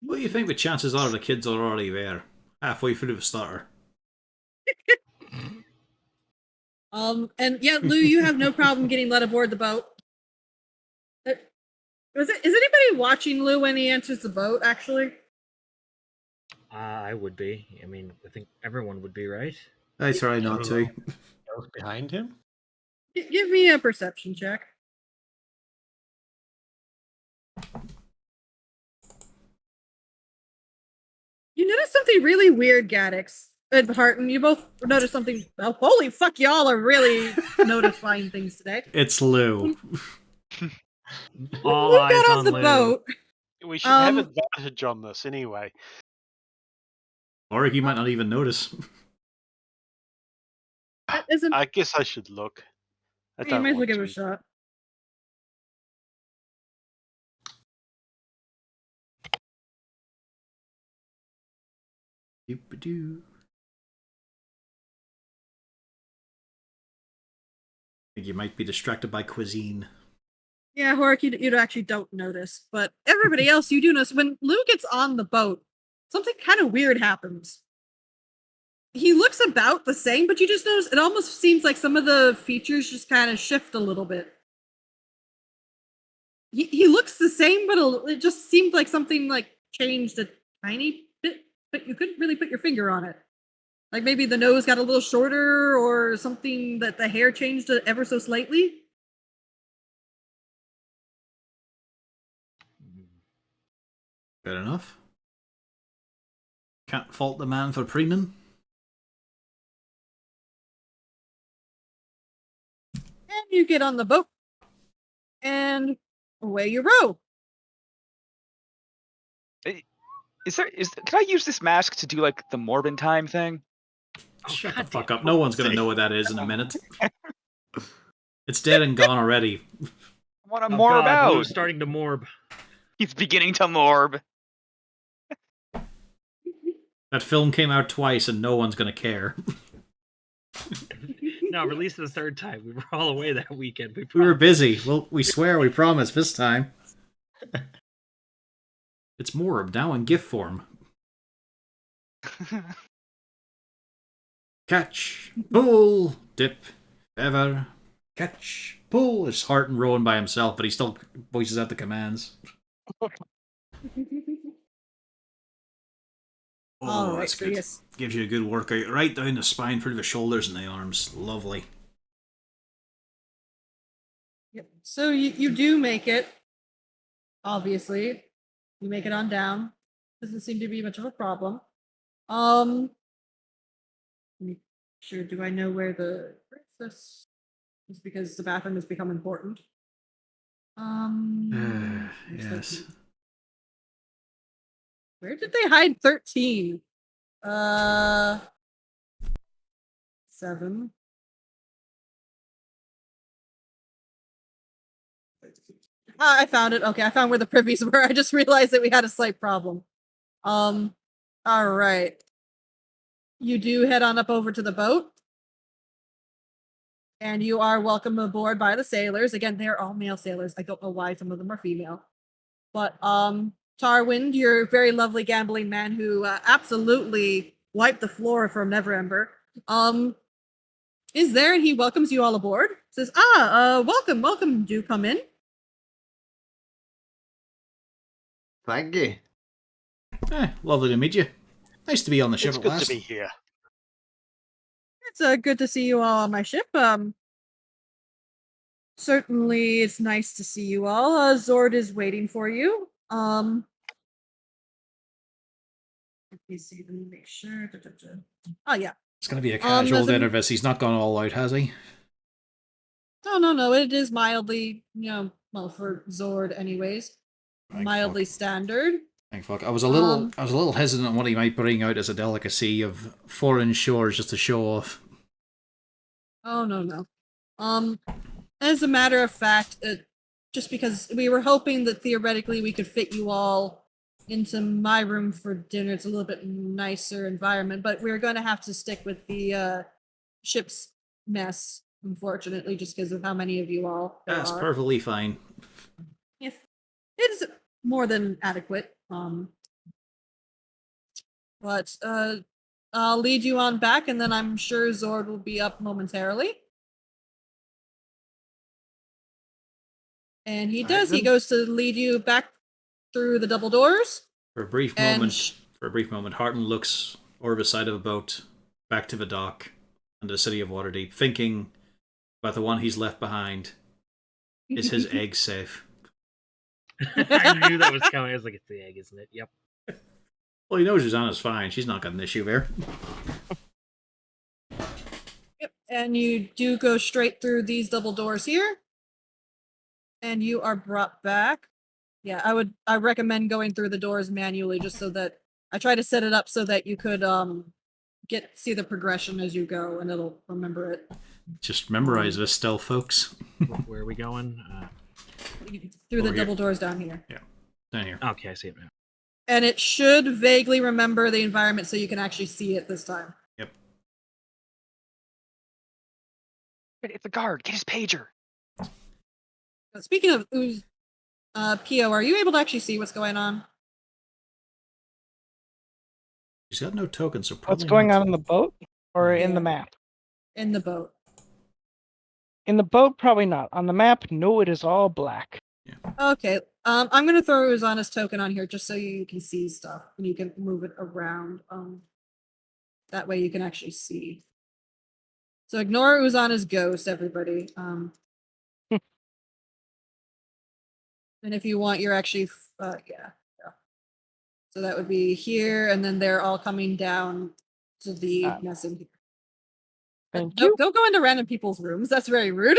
Speaker 1: What do you think the chances are the kids are already there? Halfway through the starter.
Speaker 2: And yeah, Lou, you have no problem getting let aboard the boat. Is anybody watching Lou when he enters the boat, actually?
Speaker 3: I would be. I mean, I think everyone would be, right?
Speaker 1: I try not to.
Speaker 6: Goes behind him.
Speaker 2: Give me a perception check. You notice something really weird, Gaddix and Harton. You both noticed something. Oh, holy fuck, y'all are really notifying things today.
Speaker 1: It's Lou.
Speaker 3: All
Speaker 2: Lou
Speaker 3: eyes
Speaker 2: got
Speaker 3: on
Speaker 2: on the
Speaker 3: Lou.
Speaker 2: boat.
Speaker 8: We should have advantage on this anyway.
Speaker 1: Or he might not even notice.
Speaker 2: That isn't.
Speaker 8: I guess I should look. I
Speaker 2: You
Speaker 8: don't
Speaker 2: might as well
Speaker 8: want
Speaker 2: give it a
Speaker 8: to.
Speaker 2: shot.
Speaker 1: Doop-a-doo. I think you might be distracted by cuisine.
Speaker 2: Yeah, Hork, you actually don't notice, but everybody else you do notice. When Lou gets on the boat, something kind of weird happens. He looks about the same, but you just notice it almost seems like some of the features just kind of shift a little bit. He looks the same, but it just seemed like something like changed a tiny bit, but you couldn't really put your finger on it. Like maybe the nose got a little shorter, or something that the hair changed ever so slightly.
Speaker 1: Fair enough. Can't fault the man for preening.
Speaker 2: And you get on the boat, and away you row.
Speaker 7: Can I use this mask to do like the Morbin time thing?
Speaker 1: Shut the fuck up. No one's gonna know what that is in a minute. It's dead and gone already.
Speaker 7: I want to
Speaker 3: Oh
Speaker 7: morb
Speaker 3: God,
Speaker 7: out.
Speaker 3: Lou's starting to morb.
Speaker 7: He's beginning to morb.
Speaker 1: That film came out twice and no one's gonna care.
Speaker 3: No, released the third time. We were all away that weekend.
Speaker 1: We were busy. Well, we swear we promise this time. It's Morb, now in GIF form. Catch, pull, dip, ever, catch, pull. It's Harton rowing by himself, but he still voices out the commands. Oh,
Speaker 2: Alright,
Speaker 1: that's
Speaker 2: so
Speaker 1: good.
Speaker 2: yes.
Speaker 1: Gives you a good workout right down the spine, through the shoulders and the arms. Lovely.
Speaker 2: Yep. So you do make it. Obviously, you make it on down. Doesn't seem to be much of a problem. Let me sure. Do I know where where's this? Just because the bathroom has become important.
Speaker 1: Yes.
Speaker 2: Where did they hide 13? 7. I found it. Okay, I found where the privies were. I just realized that we had a slight problem. All right. You do head on up over to the boat. And you are welcome aboard by the sailors. Again, they're all male sailors. I don't know why some of them are female. But Tarwind, your very lovely gambling man who absolutely wiped the floor from Neverember, is there and he welcomes you all aboard. Says, welcome, do come in.
Speaker 4: Thank you.
Speaker 1: Lovely to meet you. Nice to be on the ship
Speaker 8: It's
Speaker 1: at
Speaker 8: good
Speaker 1: last.
Speaker 8: to be here.
Speaker 2: It's good to see you all on my ship. Certainly it's nice to see you all. Zord is waiting for you. Let me see, let me make sure. Oh yeah.
Speaker 1: It's going to be a casual dinner, this. He's not gone all out, has he?
Speaker 2: No. It is mildly, well, for Zord anyways.
Speaker 1: Thank
Speaker 2: mildly
Speaker 1: fuck.
Speaker 2: Standard.
Speaker 1: Thank fuck. I was a little hesitant on what he might bring out as a delicacy of foreign shores just to show off.
Speaker 2: Oh no. As a matter of fact, just because we were hoping that theoretically we could fit you all into my room for dinner, it's a little bit nicer environment, but we're going to have to stick with the ship's mess, unfortunately, just because of how many of you all there
Speaker 1: That's
Speaker 2: are.
Speaker 1: perfectly fine.
Speaker 2: If it is more than adequate. But I'll lead you on back, and then I'm sure Zord will be up momentarily. And he does. He goes to lead you back through the double doors.
Speaker 1: For a brief moment, Harton looks over the side of a boat, back to the dock, and the city of Waterdeep, thinking about the one he's left behind. Is his egg safe?
Speaker 3: I knew that was coming. I was like, it's the egg, isn't it? Yep.
Speaker 1: Well, he knows Susanna's fine. She's not got an issue there.
Speaker 2: Yep. And you do go straight through these double doors here. And you are brought back. Yeah, I recommend going through the doors manually just so that I try to set it up so that you could see the progression as you go and it'll remember it.
Speaker 1: Just memorize this still, folks.
Speaker 3: Where are we going?
Speaker 2: Through the
Speaker 1: Over here.
Speaker 2: double doors down here.
Speaker 1: Yeah, down here.
Speaker 3: Okay, I see it now.
Speaker 2: And it should vaguely remember the environment so you can actually see it this time.
Speaker 1: Yep.
Speaker 7: It's a guard. Get his pager.
Speaker 2: Speaking of Pio, are you able to actually see what's going on?
Speaker 1: She's got no tokens, so probably
Speaker 5: What's going
Speaker 1: not.
Speaker 5: on in the boat or in the
Speaker 2: Yeah.
Speaker 5: map?
Speaker 2: In the boat.
Speaker 5: In the boat, probably not. On the map, no, it is all black.
Speaker 2: Okay. I'm gonna throw Uzana's token on here just so you can see stuff and you can move it around. That way you can actually see. So ignore Uzana's ghost, everybody. And if you want, you're actually yeah. So that would be here, and then they're all coming down to the mess in here.
Speaker 5: Thank you.
Speaker 2: Don't go into random people's rooms. That's very rude.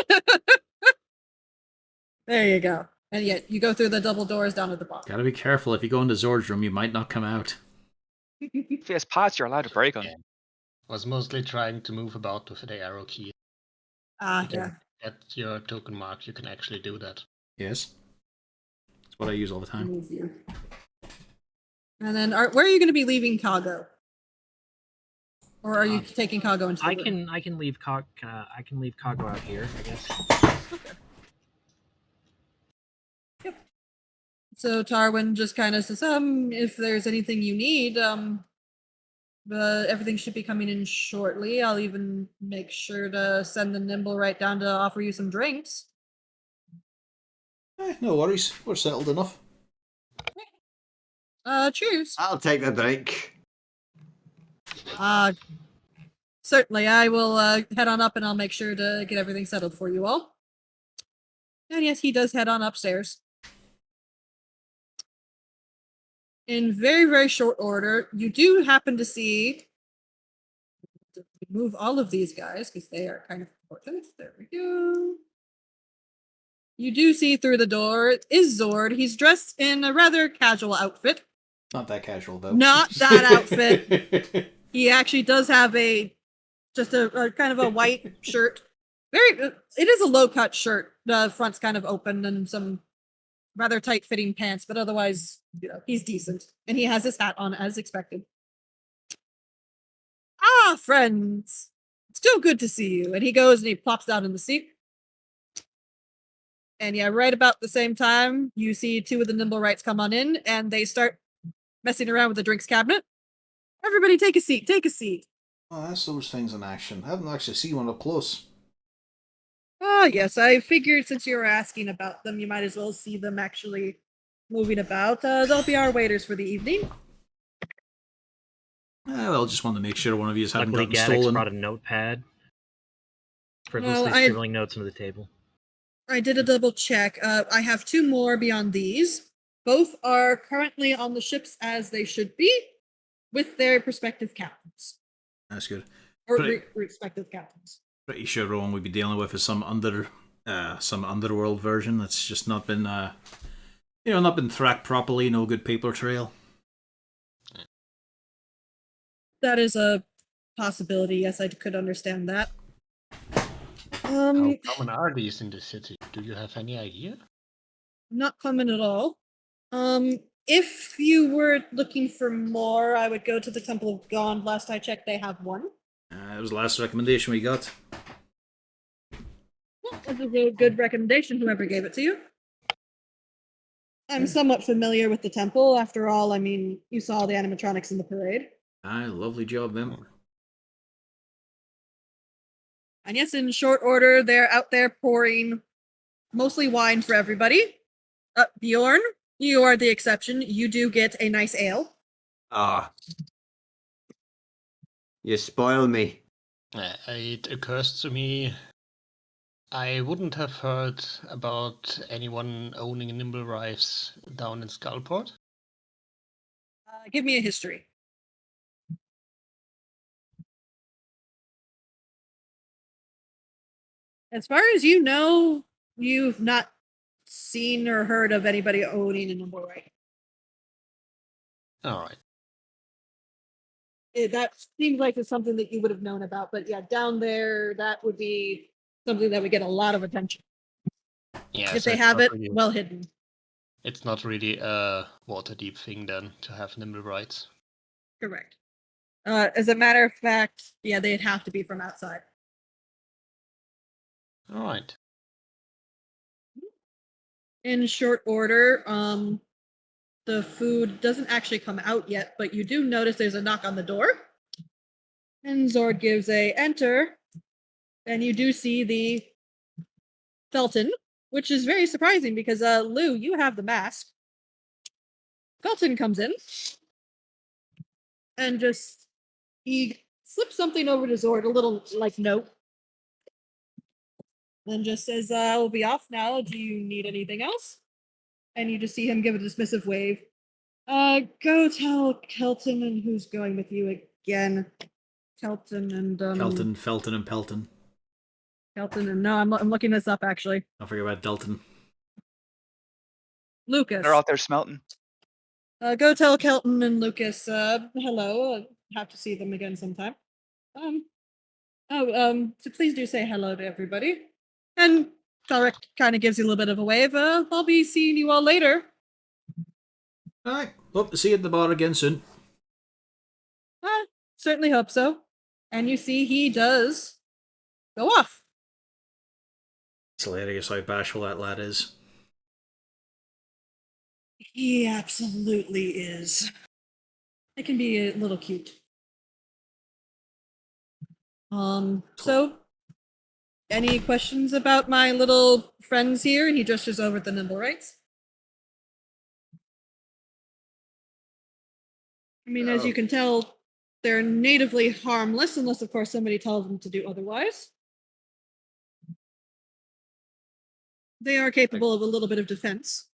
Speaker 2: There you go. And yet you go through the double doors down at the bottom.
Speaker 1: Gotta be careful. If you go into Zord's room, you might not come out.
Speaker 7: If he has pots, you're allowed to break them.
Speaker 6: Yeah. Was mostly trying to move about with the arrow key.
Speaker 2: Yeah.
Speaker 6: At your token mark, you can actually do that.
Speaker 1: Yes. That's what I use all the time.
Speaker 2: Move you. And then, where are you going to be leaving Kago? Or are you taking Kago into the room?
Speaker 3: I can leave Kago out here, I guess.
Speaker 2: Okay. Yep. So Tarwin just kind of says, if there's anything you need, everything should be coming in shortly. I'll even make sure to send the Nimble right down to offer you some drinks.
Speaker 1: No worries. We're settled enough.
Speaker 2: Cheers.
Speaker 4: I'll take the drink.
Speaker 2: Certainly, I will head on up and I'll make sure to get everything settled for you all. And yes, he does head on upstairs. In very, very short order, you do happen to see... Move all of these guys because they are kind of important. There we go. You do see through the door is Zord. He's dressed in a rather casual outfit.
Speaker 1: Not that casual, though.
Speaker 2: Not that outfit. He actually does have just a kind of a white shirt It is a low cut shirt. The front's kind of open and some rather tight fitting pants, but otherwise, he's decent. And he has his hat on as expected. Ah, friends. It's so good to see you. And he goes and he plops down in the seat. And yeah, right about the same time, you see two of the Nimblewrights come on in and they start messing around with the drinks cabinet. Everybody take a seat, take a seat.
Speaker 1: Oh, that's those things in action. I haven't actually seen one up close.
Speaker 2: Ah, yes, I figured since you were asking about them, you might as well see them actually moving about. They'll be our waiters for the evening.
Speaker 1: Well, just wanted to make sure one of you haven't
Speaker 3: Luckily,
Speaker 1: gotten
Speaker 3: Gaddix
Speaker 1: stolen.
Speaker 3: brought a notepad.
Speaker 2: Well,
Speaker 3: Frivolously scribbling notes under the table.
Speaker 2: I did a double check. I have two more beyond these. Both are currently on the ships as they should be, with their respective captains.
Speaker 1: That's good.
Speaker 2: Or
Speaker 1: Pretty-
Speaker 2: respective captains.
Speaker 1: Pretty sure the one we'd be dealing with is some underworld version that's just not been not been tracked properly. No good paper trail.
Speaker 2: That is a possibility. Yes, I could understand that.
Speaker 6: How common are these in the city? Do you have any idea?
Speaker 2: Not common at all. If you were looking for more, I would go to the Temple of Gond. Last I checked, they have one.
Speaker 1: It was the last recommendation we got.
Speaker 2: Well, that was a good recommendation, whoever gave it to you. I'm somewhat familiar with the temple. After all, I mean, you saw the animatronics in the parade.
Speaker 1: Aye, lovely job, them.
Speaker 2: And yes, in short order, they're out there pouring mostly wine for everybody. Bjorn, you are the exception. You do get a nice ale.
Speaker 4: Ah. You spoil me.
Speaker 6: It occurs to me I wouldn't have heard about anyone owning nimble rives down in Skullport.
Speaker 2: Give me a history. As far as you know, you've not seen or heard of anybody owning a nimble right.
Speaker 6: All right.
Speaker 2: That seems like it's something that you would have known about, but yeah, down there, that would be something that would get a lot of attention.
Speaker 6: Yeah,
Speaker 2: If
Speaker 6: so
Speaker 2: they
Speaker 6: it's
Speaker 2: have
Speaker 6: not
Speaker 2: it,
Speaker 6: really-
Speaker 2: well hidden.
Speaker 6: It's not really a Waterdeep thing then to have nimble rights.
Speaker 2: Correct. As a matter of fact, yeah, they'd have to be from outside.
Speaker 6: All right.
Speaker 2: In short order, the food doesn't actually come out yet, but you do notice there's a knock on the door. And Zord gives a enter, and you do see the Felton, which is very surprising because Lou, you have the mask. Felton comes in and just he slips something over to Zord, a little like note. And just says, I'll be off now. Do you need anything else? And you just see him give a dismissive wave. Go tell Kelton and who's going with you again. Kelton and
Speaker 1: Kelton, Felton, and Pelton.
Speaker 2: Kelton and no, I'm looking this up actually.
Speaker 1: Don't forget about Delton.
Speaker 2: Lucas.
Speaker 7: They're out there smelting.
Speaker 2: Go tell Kelton and Lucas, hello. I'll have to see them again sometime. So please do say hello to everybody. And Tarek kind of gives you a little bit of a wave. I'll be seeing you all later.
Speaker 1: Alright, hope to see you at the bar again soon.
Speaker 2: Certainly hope so. And you see he does go off.
Speaker 1: It's hilarious how bashful that lad is.
Speaker 2: He absolutely is. It can be a little cute. So any questions about my little friends here? And he gestures over at the Nimblewrights. I mean, as you can tell, they're natively harmless, unless, of course, somebody tells them to do otherwise. They are capable of a little bit of defense.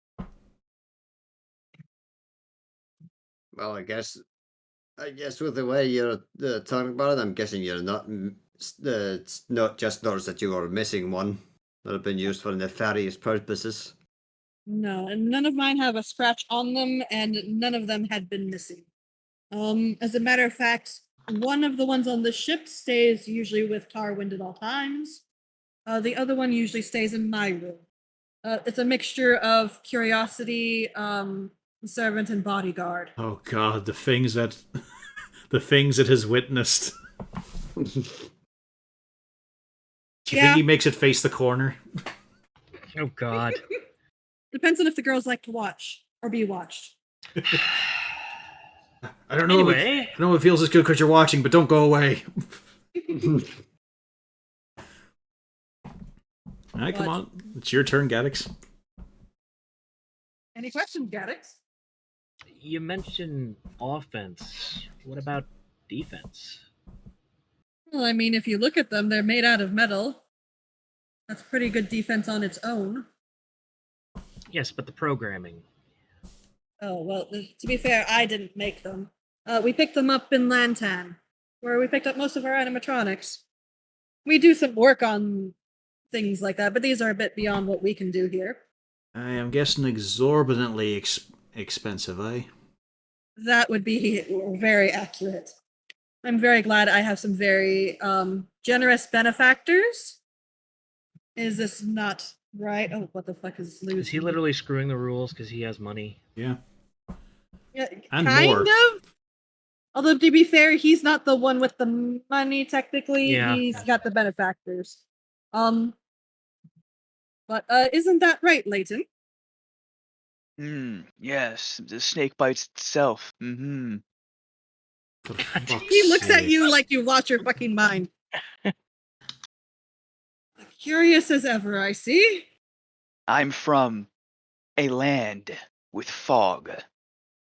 Speaker 4: Well, I guess with the way you're talking about it, I'm guessing you're not. It's not just noticed that you are missing one that have been used for nefarious purposes.
Speaker 2: No, and none of mine have a scratch on them, and none of them had been missing. As a matter of fact, one of the ones on the ship stays usually with Tarwind at all times. The other one usually stays in my room. It's a mixture of curiosity, servant, and bodyguard.
Speaker 1: Oh God, the things that the things it has witnessed. Do you think he makes it face the corner?
Speaker 3: Oh God.
Speaker 2: Depends on if the girls like to watch or be watched.
Speaker 1: I don't know.
Speaker 3: Anyway.
Speaker 1: I know it feels as good because you're watching, but don't go away. Alright, come on. It's your turn, Gaddix.
Speaker 2: Any questions, Gaddix?
Speaker 3: You mentioned offense. What about defense?
Speaker 2: Well, I mean, if you look at them, they're made out of metal. That's pretty good defense on its own.
Speaker 3: Yes, but the programming.
Speaker 2: Oh, well, to be fair, I didn't make them. We picked them up in Lantan, where we picked up most of our animatronics. We do some work on things like that, but these are a bit beyond what we can do here.
Speaker 1: I am guessing exorbitantly expensive, eh?
Speaker 2: That would be very accurate. I'm very glad I have some very generous benefactors. Is this not right? Oh, what the fuck is losing?
Speaker 3: Is he literally screwing the rules because he has money?
Speaker 1: Yeah.
Speaker 2: Yeah,
Speaker 1: And
Speaker 2: kind
Speaker 1: more.
Speaker 2: of. Although to be fair, he's not the one with the money. Technically,
Speaker 3: Yeah.
Speaker 2: he's got the benefactors. But isn't that right, Leighton?
Speaker 7: Yes, the snake bites itself. Mm-hmm.
Speaker 1: For fuck's
Speaker 2: He looks at
Speaker 1: sake.
Speaker 2: you like you lost your fucking mind. Curious as ever, I see.
Speaker 7: I'm from a land with fog.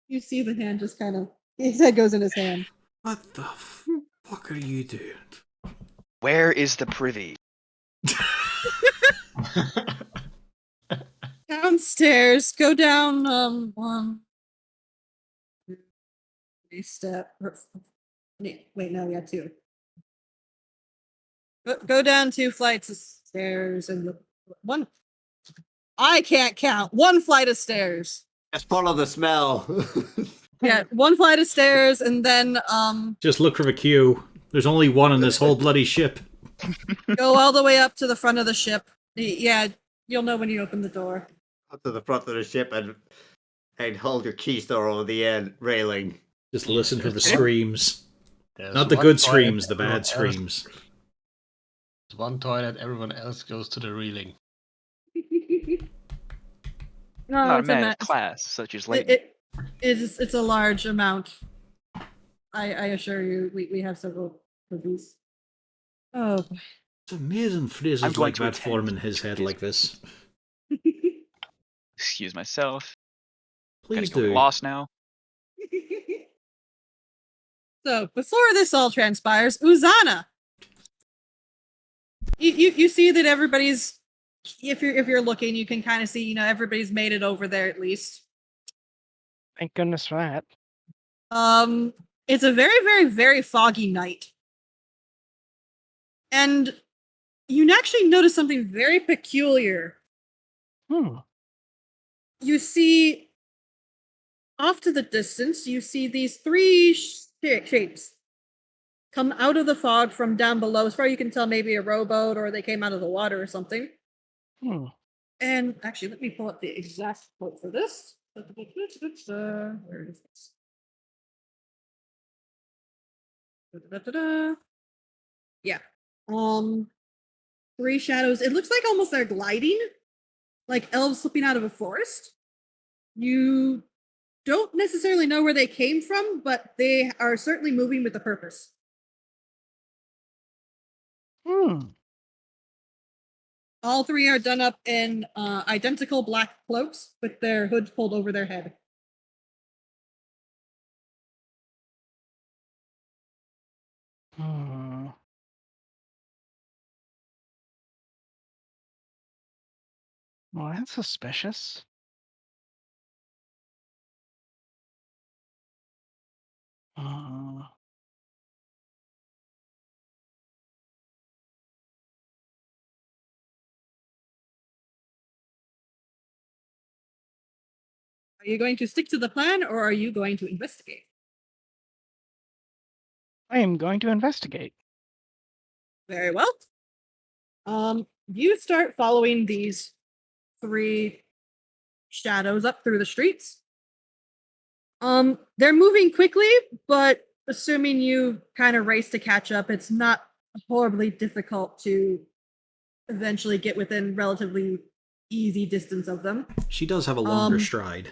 Speaker 2: You see the hand just kind of, his head goes in his hand.
Speaker 1: What the fuck are you doing?
Speaker 7: Where is the privy?
Speaker 2: Downstairs, go down, one, three step. Wait, no, yeah, two. Go down 2 flights of stairs and one. I can't count. 1 flight of stairs.
Speaker 4: Just follow the smell.
Speaker 2: Yeah, 1 flight of stairs, and then
Speaker 1: Just look for the queue. There's only one in this whole bloody ship.
Speaker 2: go all the way up to the front of the ship. Yeah, you'll know when you open the door.
Speaker 4: Up to the front of the ship and hold your keystone over the end railing.
Speaker 1: Just listen for the screams.
Speaker 6: There's
Speaker 1: Not the
Speaker 6: one
Speaker 1: good
Speaker 6: toilet,
Speaker 1: screams, the
Speaker 6: everyone
Speaker 1: bad
Speaker 6: else-
Speaker 1: screams.
Speaker 6: There's one toilet, everyone else goes to the railing.
Speaker 2: No,
Speaker 7: Not a
Speaker 2: it's
Speaker 7: man
Speaker 2: ma-
Speaker 7: of class such as Leighton.
Speaker 2: it's a large amount. I assure you, we have several of these. Oh, boy.
Speaker 1: It's amazing phrases
Speaker 7: I'm going
Speaker 1: like
Speaker 7: to
Speaker 1: that
Speaker 7: attend.
Speaker 1: form in his head like this.
Speaker 7: Excuse myself.
Speaker 1: Please
Speaker 7: Gotta go
Speaker 1: do.
Speaker 7: lost now.
Speaker 2: So before this all transpires, Uzana. You see that everybody's, if you're looking, you can kind of see, everybody's made it over there at least.
Speaker 5: Thank goodness for that.
Speaker 2: It's a very, very, very foggy night. And you actually notice something very peculiar. You see, off to the distance, you see these 3 shapes come out of the fog from down below. As far as you can tell, maybe a rowboat, or they came out of the water or something. And actually, let me pull up the exact quote for this. Where is this? Yeah. 3 shadows. It looks like almost they're gliding, like elves slipping out of a forest. You don't necessarily know where they came from, but they are certainly moving with a purpose. All 3 are done up in identical black cloaks with their hoods pulled over their head.
Speaker 5: Well, that's suspicious.
Speaker 2: Are you going to stick to the plan, or are you going to investigate?
Speaker 5: I am going to investigate.
Speaker 2: Very well. you start following these 3 shadows up through the streets. They're moving quickly, but assuming you kind of race to catch up, it's not horribly difficult to eventually get within relatively easy distance of them.
Speaker 1: She does have a longer
Speaker 2: Um,
Speaker 1: stride.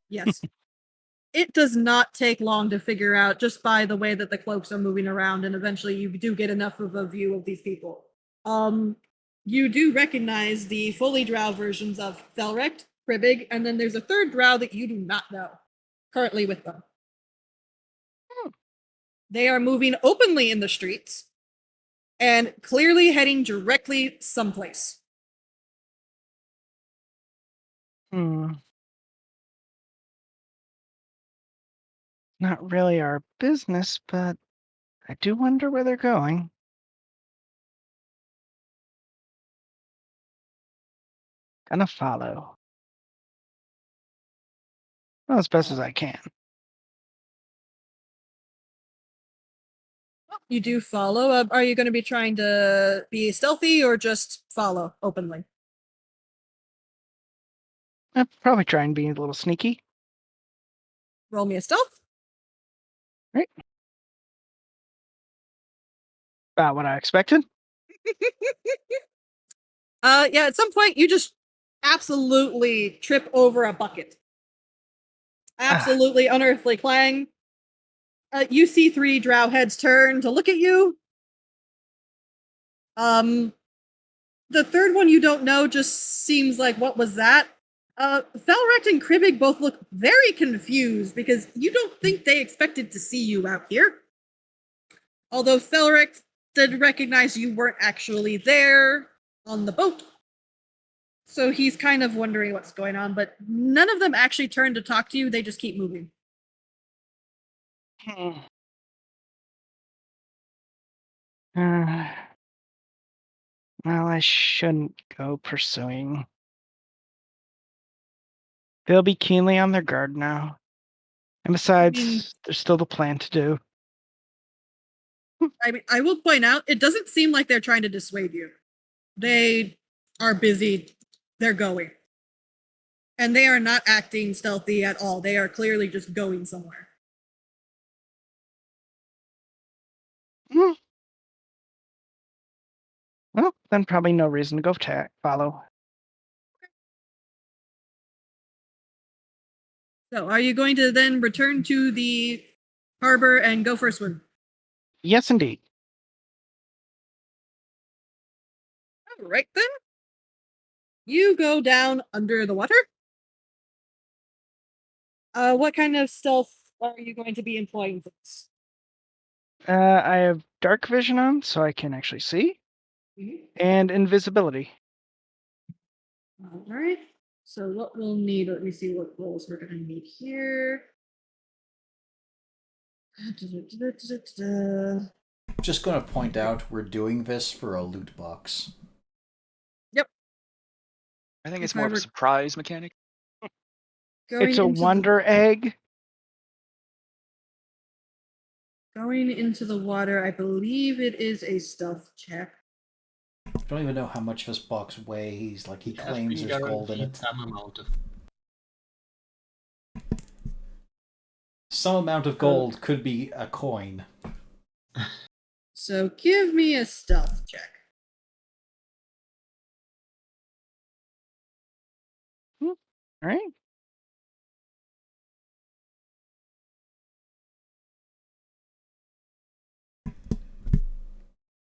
Speaker 2: Yes. It does not take long to figure out just by the way that the cloaks are moving around, and eventually you do get enough of a view of these people. You do recognize the fully drow versions of Felrecht, Kribbig, and then there's a third drow that you do not know currently with them. They are moving openly in the streets and clearly heading directly someplace.
Speaker 5: Not really our business, but I do wonder where they're going. Gonna follow. Well, as best as I can.
Speaker 2: You do follow. Are you going to be trying to be stealthy or just follow openly?
Speaker 5: I'll probably try and be a little sneaky.
Speaker 2: Roll me a stealth.
Speaker 5: Right. About what I expected.
Speaker 2: Yeah, at some point you just absolutely trip over a bucket. Absolutely unearthly clang. You see 3 drow heads turn to look at you. The third one you don't know just seems like, what was that? Felrecht and Kribbig both look very confused because you don't think they expected to see you out here. Although Felrecht did recognize you weren't actually there on the boat. So he's kind of wondering what's going on, but none of them actually turn to talk to you. They just keep moving.
Speaker 5: Well, I shouldn't go pursuing. They'll be keenly on their guard now. And besides, there's still the plan to do.
Speaker 2: I mean, I will point out, it doesn't seem like they're trying to dissuade you. They are busy. They're going. And they are not acting stealthy at all. They are clearly just going somewhere.
Speaker 5: Well, then probably no reason to go follow.
Speaker 2: So, are you going to then return to the harbor and go for a swim?
Speaker 5: Yes, indeed.
Speaker 2: All right, then. You go down under the water. What kind of stealth are you going to be employing for this?
Speaker 5: I have dark vision on, so I can actually see, and invisibility.
Speaker 2: All right. So what we'll need, let me see what rolls we're going to need here.
Speaker 1: Just going to point out we're doing this for a loot box.
Speaker 2: Yep.
Speaker 7: I think it's
Speaker 2: If
Speaker 7: more
Speaker 2: I
Speaker 7: of a
Speaker 2: were-
Speaker 7: surprise mechanic.
Speaker 5: It's a wonder egg.
Speaker 2: Going into the water, I believe it is a stealth check.
Speaker 1: I don't even know how much this box weighs. Like, he claims there's gold in it.
Speaker 6: Some amount of.
Speaker 1: Some amount of gold could be a coin.
Speaker 2: So give me a stealth check.
Speaker 5: All right.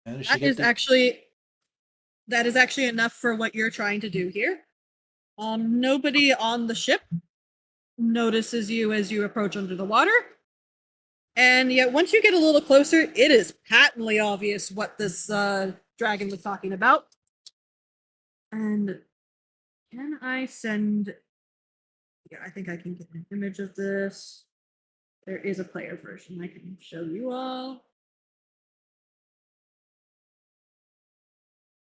Speaker 2: That is actually enough for what you're trying to do here. Nobody on the ship notices you as you approach under the water. And yet, once you get a little closer, it is patently obvious what this dragon was talking about. And can I send... Yeah, I think I can get an image of this. There is a player version I can show you all.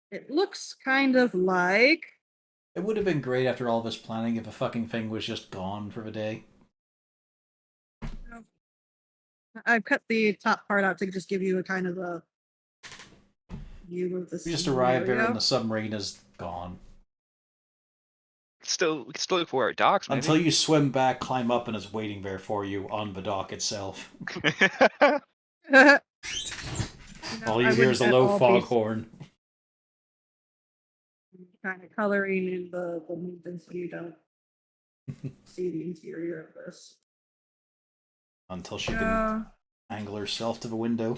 Speaker 2: It looks kind of like...
Speaker 1: It would have been great after all this planning if the fucking thing was just gone for the day.
Speaker 2: I've cut the top part out to just give you a kind of a view of the
Speaker 1: We just arrived there
Speaker 2: scenario.
Speaker 1: and the submarine is gone.
Speaker 7: We can still look for where it docks, maybe.
Speaker 1: Until you swim back, climb up, and it's waiting there for you on the dock itself. All you
Speaker 2: I
Speaker 1: hear is
Speaker 2: wouldn't
Speaker 1: a
Speaker 2: at
Speaker 1: low
Speaker 2: all be
Speaker 1: foghorn.
Speaker 2: kind of coloring in the movements so you don't see the interior of this.
Speaker 1: Until she can angle herself to the window.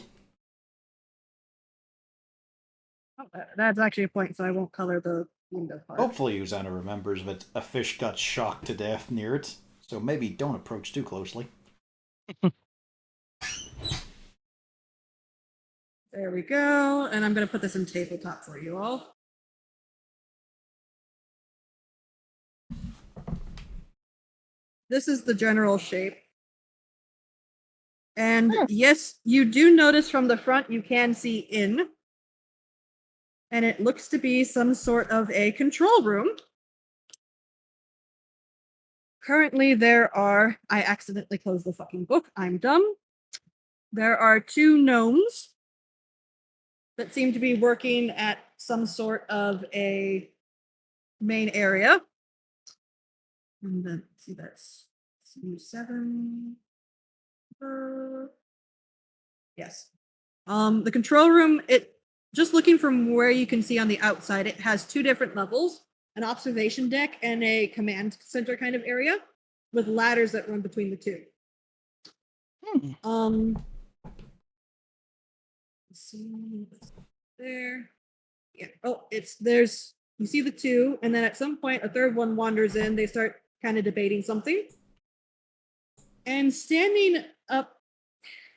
Speaker 2: Oh, that's actually a point, so I won't color the window part.
Speaker 1: Hopefully Uzana remembers that a fish got shocked to death near it, so maybe don't approach too closely.
Speaker 2: There we go, and I'm going to put this in tabletop for you all. This is the general shape. And yes, you do notice from the front you can see in. And it looks to be some sort of a control room. Currently, there are. I accidentally closed the fucking book. I'm dumb. There are 2 gnomes that seem to be working at some sort of a main area. And then, see, that's C7. Yes. The control room, just looking from where you can see on the outside, it has 2 different levels, an observation deck and a command center kind of area with ladders that run between the 2. Let's see there. Yeah. Oh, there's you see the 2, and then at some point a third one wanders in. They start kind of debating something. And standing up,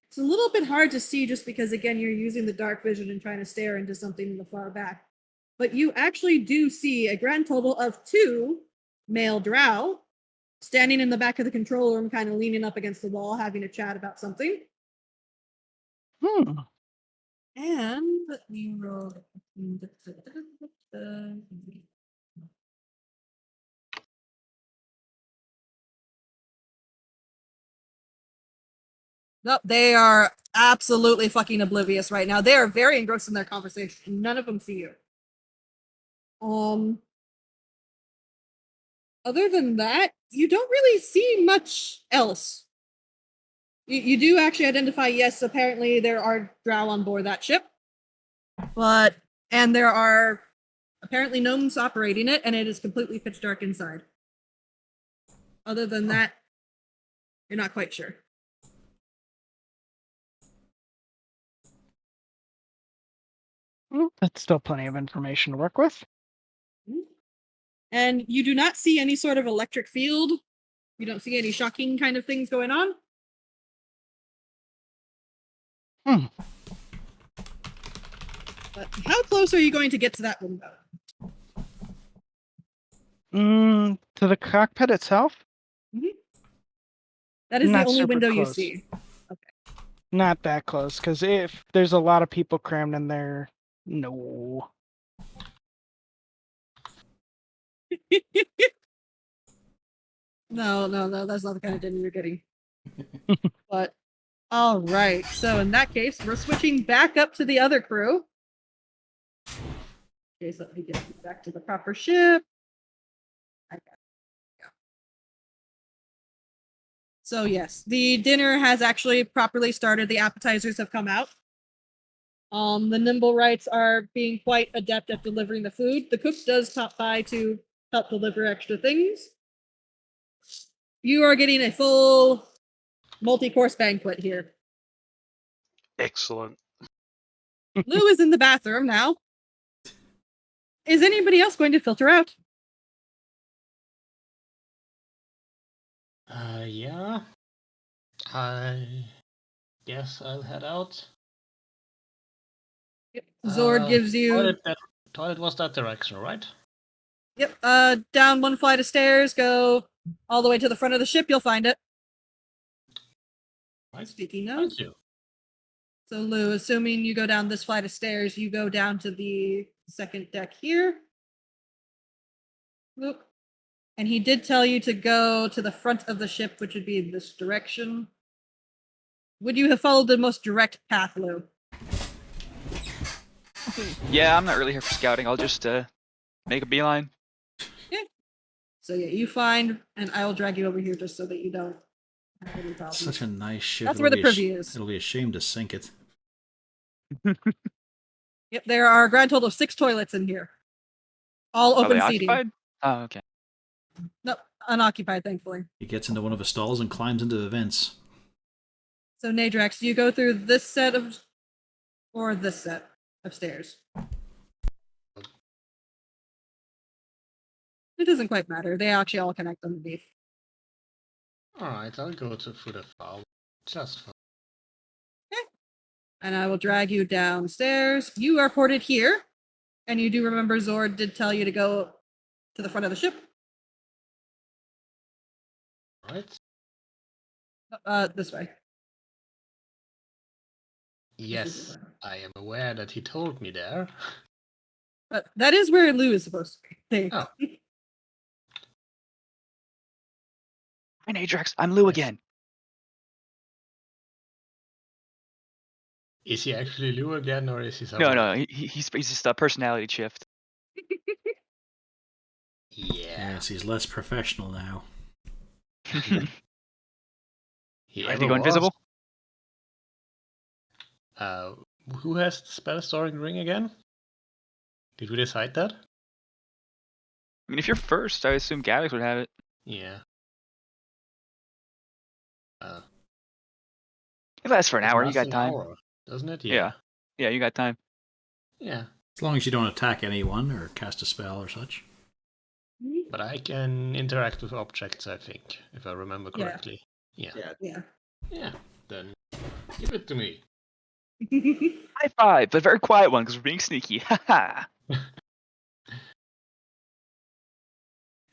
Speaker 2: it's a little bit hard to see just because, again, you're using the dark vision and trying to stare into something in the far back. But you actually do see a grand total of 2 male drow standing in the back of the control room, kind of leaning up against the wall, having a chat about something. And let me roll. Nope, they are absolutely fucking oblivious right now. They are very engrossed in their conversation. None of them see you. Other than that, you don't really see much else. You do actually identify, yes, apparently there are drow on board that ship. And there are apparently gnomes operating it, and it is completely pitch dark inside. Other than that, you're not quite sure.
Speaker 5: Well, that's still plenty of information to work with.
Speaker 2: And you do not see any sort of electric field. You don't see any shocking kind of things going on. But how close are you going to get to that window?
Speaker 5: To the cockpit itself?
Speaker 2: That is
Speaker 5: Not
Speaker 2: the only
Speaker 5: super
Speaker 2: window you
Speaker 5: close.
Speaker 2: see.
Speaker 5: Not that close, because if there's a lot of people crammed in there, no.
Speaker 2: No, that's not the kind of dinner you're getting. But, all right. So in that case, we're switching back up to the other crew. Okay, so let me get you back to the proper ship. So yes, the dinner has actually properly started. The appetizers have come out. The Nimblewrights are being quite adept at delivering the food. The cook does stop by to help deliver extra things. You are getting a full multi-course banquet here.
Speaker 8: Excellent.
Speaker 2: Lou is in the bathroom now. Is anybody else going to filter out?
Speaker 6: Yeah. I guess I'll head out.
Speaker 2: Yep. Zord gives you...
Speaker 6: Toilet was that direction, right?
Speaker 2: Yep. Down 1 flight of stairs, go all the way to the front of the ship, you'll find it.
Speaker 6: Right.
Speaker 2: Speaking of...
Speaker 6: Thank you.
Speaker 2: So Lou, assuming you go down this flight of stairs, you go down to the 2nd deck here. Whoop. And he did tell you to go to the front of the ship, which would be in this direction. Would you have followed the most direct path, Lou?
Speaker 7: Yeah, I'm not really here for scouting. I'll just make a beeline.
Speaker 2: So yeah, you find, and I will drag you over here just so that you don't have any problems.
Speaker 1: Such a nice ship.
Speaker 2: That's where the privy is.
Speaker 1: It'll be a shame to sink it.
Speaker 2: Yep, there are a grand total of 6 toilets in here. All
Speaker 7: Are
Speaker 2: open
Speaker 7: they
Speaker 2: seating.
Speaker 7: occupied? Oh, okay.
Speaker 2: Nope, unoccupied, thankfully.
Speaker 1: He gets into one of the stalls and climbs into the vents.
Speaker 2: So Nadrax, do you go through this set of, or this set of stairs? It doesn't quite matter. They actually all connect underneath.
Speaker 6: Alright, I'll go through the far one. Just for...
Speaker 2: And I will drag you downstairs. You are ported here. And you do remember Zord did tell you to go to the front of the ship.
Speaker 6: Right.
Speaker 2: This way.
Speaker 6: Yes, I am aware that he told me there.
Speaker 2: But that is where Lou is supposed to be.
Speaker 6: Oh.
Speaker 7: Hi, Nadrax. I'm Lou again.
Speaker 6: Is he actually Lou again, or is he someone?
Speaker 7: No, he's just a personality shift.
Speaker 6: Yeah.
Speaker 1: Yes, he's less professional now.
Speaker 6: He
Speaker 7: Ready
Speaker 6: ever
Speaker 7: to go
Speaker 6: was.
Speaker 7: invisible?
Speaker 6: Who has the spell storing ring again? Did we decide that?
Speaker 7: I mean, if you're first, I assume Gaddix would have it.
Speaker 6: Yeah.
Speaker 7: It lasts for an
Speaker 6: It
Speaker 7: hour. You
Speaker 6: lasts
Speaker 7: got
Speaker 6: an
Speaker 7: time.
Speaker 6: hour, doesn't it?
Speaker 7: Yeah, you got time.
Speaker 6: Yeah.
Speaker 1: As long as you don't attack anyone or cast a spell or such.
Speaker 6: But I can interact with objects, I think, if I remember correctly. Yeah.
Speaker 2: Yeah.
Speaker 6: Then give it to me.
Speaker 7: High five, but very quiet one because we're being sneaky. Haha.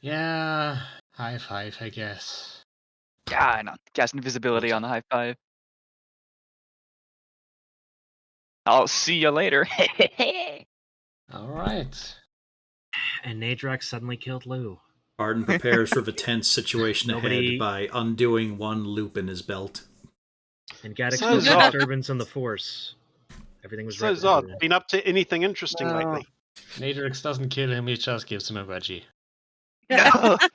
Speaker 6: Yeah. High five, I guess.
Speaker 7: Yeah, I know. Cast invisibility on the high five. I'll see you later.
Speaker 6: Alright.
Speaker 3: And Nadrax suddenly killed Lou.
Speaker 1: Arden prepares for the tense situation
Speaker 3: Nobody-
Speaker 1: ahead by undoing one loop in his belt.
Speaker 3: And Gaddix
Speaker 8: So
Speaker 3: was
Speaker 8: Zod.
Speaker 3: disturbance in the Force. Everything was
Speaker 8: So
Speaker 3: right.
Speaker 8: Zod, been up to anything interesting
Speaker 6: No.
Speaker 8: lately?
Speaker 6: Natrix doesn't kill him, he just gives him a wedgie.
Speaker 7: No. not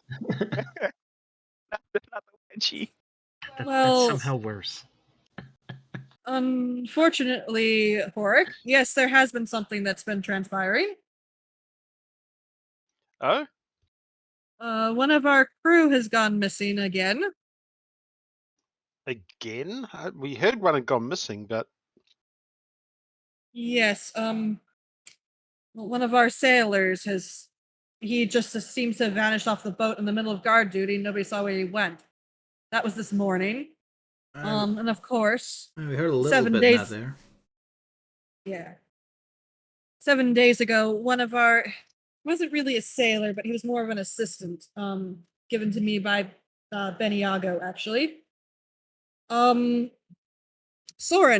Speaker 7: the wedgie.
Speaker 2: Well-
Speaker 3: That's somehow worse.
Speaker 2: Unfortunately, Horik, yes, there has been something that's been transpiring.
Speaker 8: Oh?
Speaker 2: One of our crew has gone missing again.
Speaker 8: Again? We heard one had gone missing, but
Speaker 2: Yes, one of our sailors he just seems to have vanished off the boat in the middle of guard duty. Nobody saw where he went. That was this morning. And of course,
Speaker 1: We heard a little
Speaker 2: 7
Speaker 1: bit
Speaker 2: days.
Speaker 1: of that there.
Speaker 2: Yeah. 7 days ago, one of our wasn't really a sailor, but he was more of an assistant, given to me by Beniago, actually. Soren,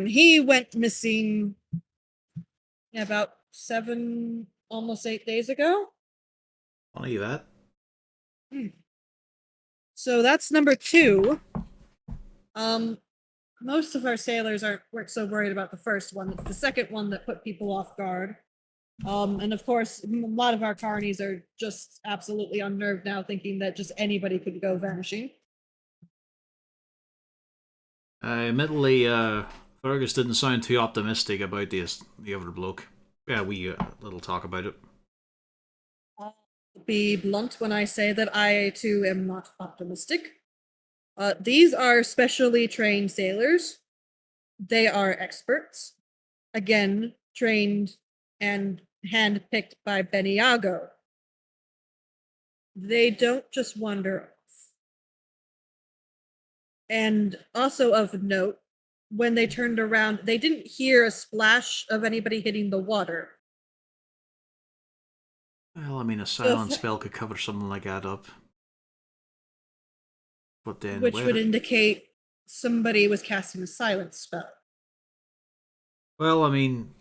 Speaker 2: he went missing about 7, almost 8 days ago.
Speaker 1: Funny that.
Speaker 2: So that's number 2. Most of our sailors weren't so worried about the first one. It's the second one that put people off guard. And of course, a lot of our carnies are just absolutely unnerved now, thinking that just anybody could go vanishing.
Speaker 1: Admittedly, Fergus didn't sound too optimistic about the other bloke. Yeah, we little talk about it.
Speaker 2: I'll be blunt when I say that I too am not optimistic. These are specially trained sailors. They are experts. Again, trained and handpicked by Beniago. They don't just wander off. And also of note, when they turned around, they didn't hear a splash of anybody hitting the water.
Speaker 1: Well, I mean, a silent spell could cover something like that up. But then,
Speaker 2: Which would indicate somebody was casting a silent spell.
Speaker 1: Well, I mean,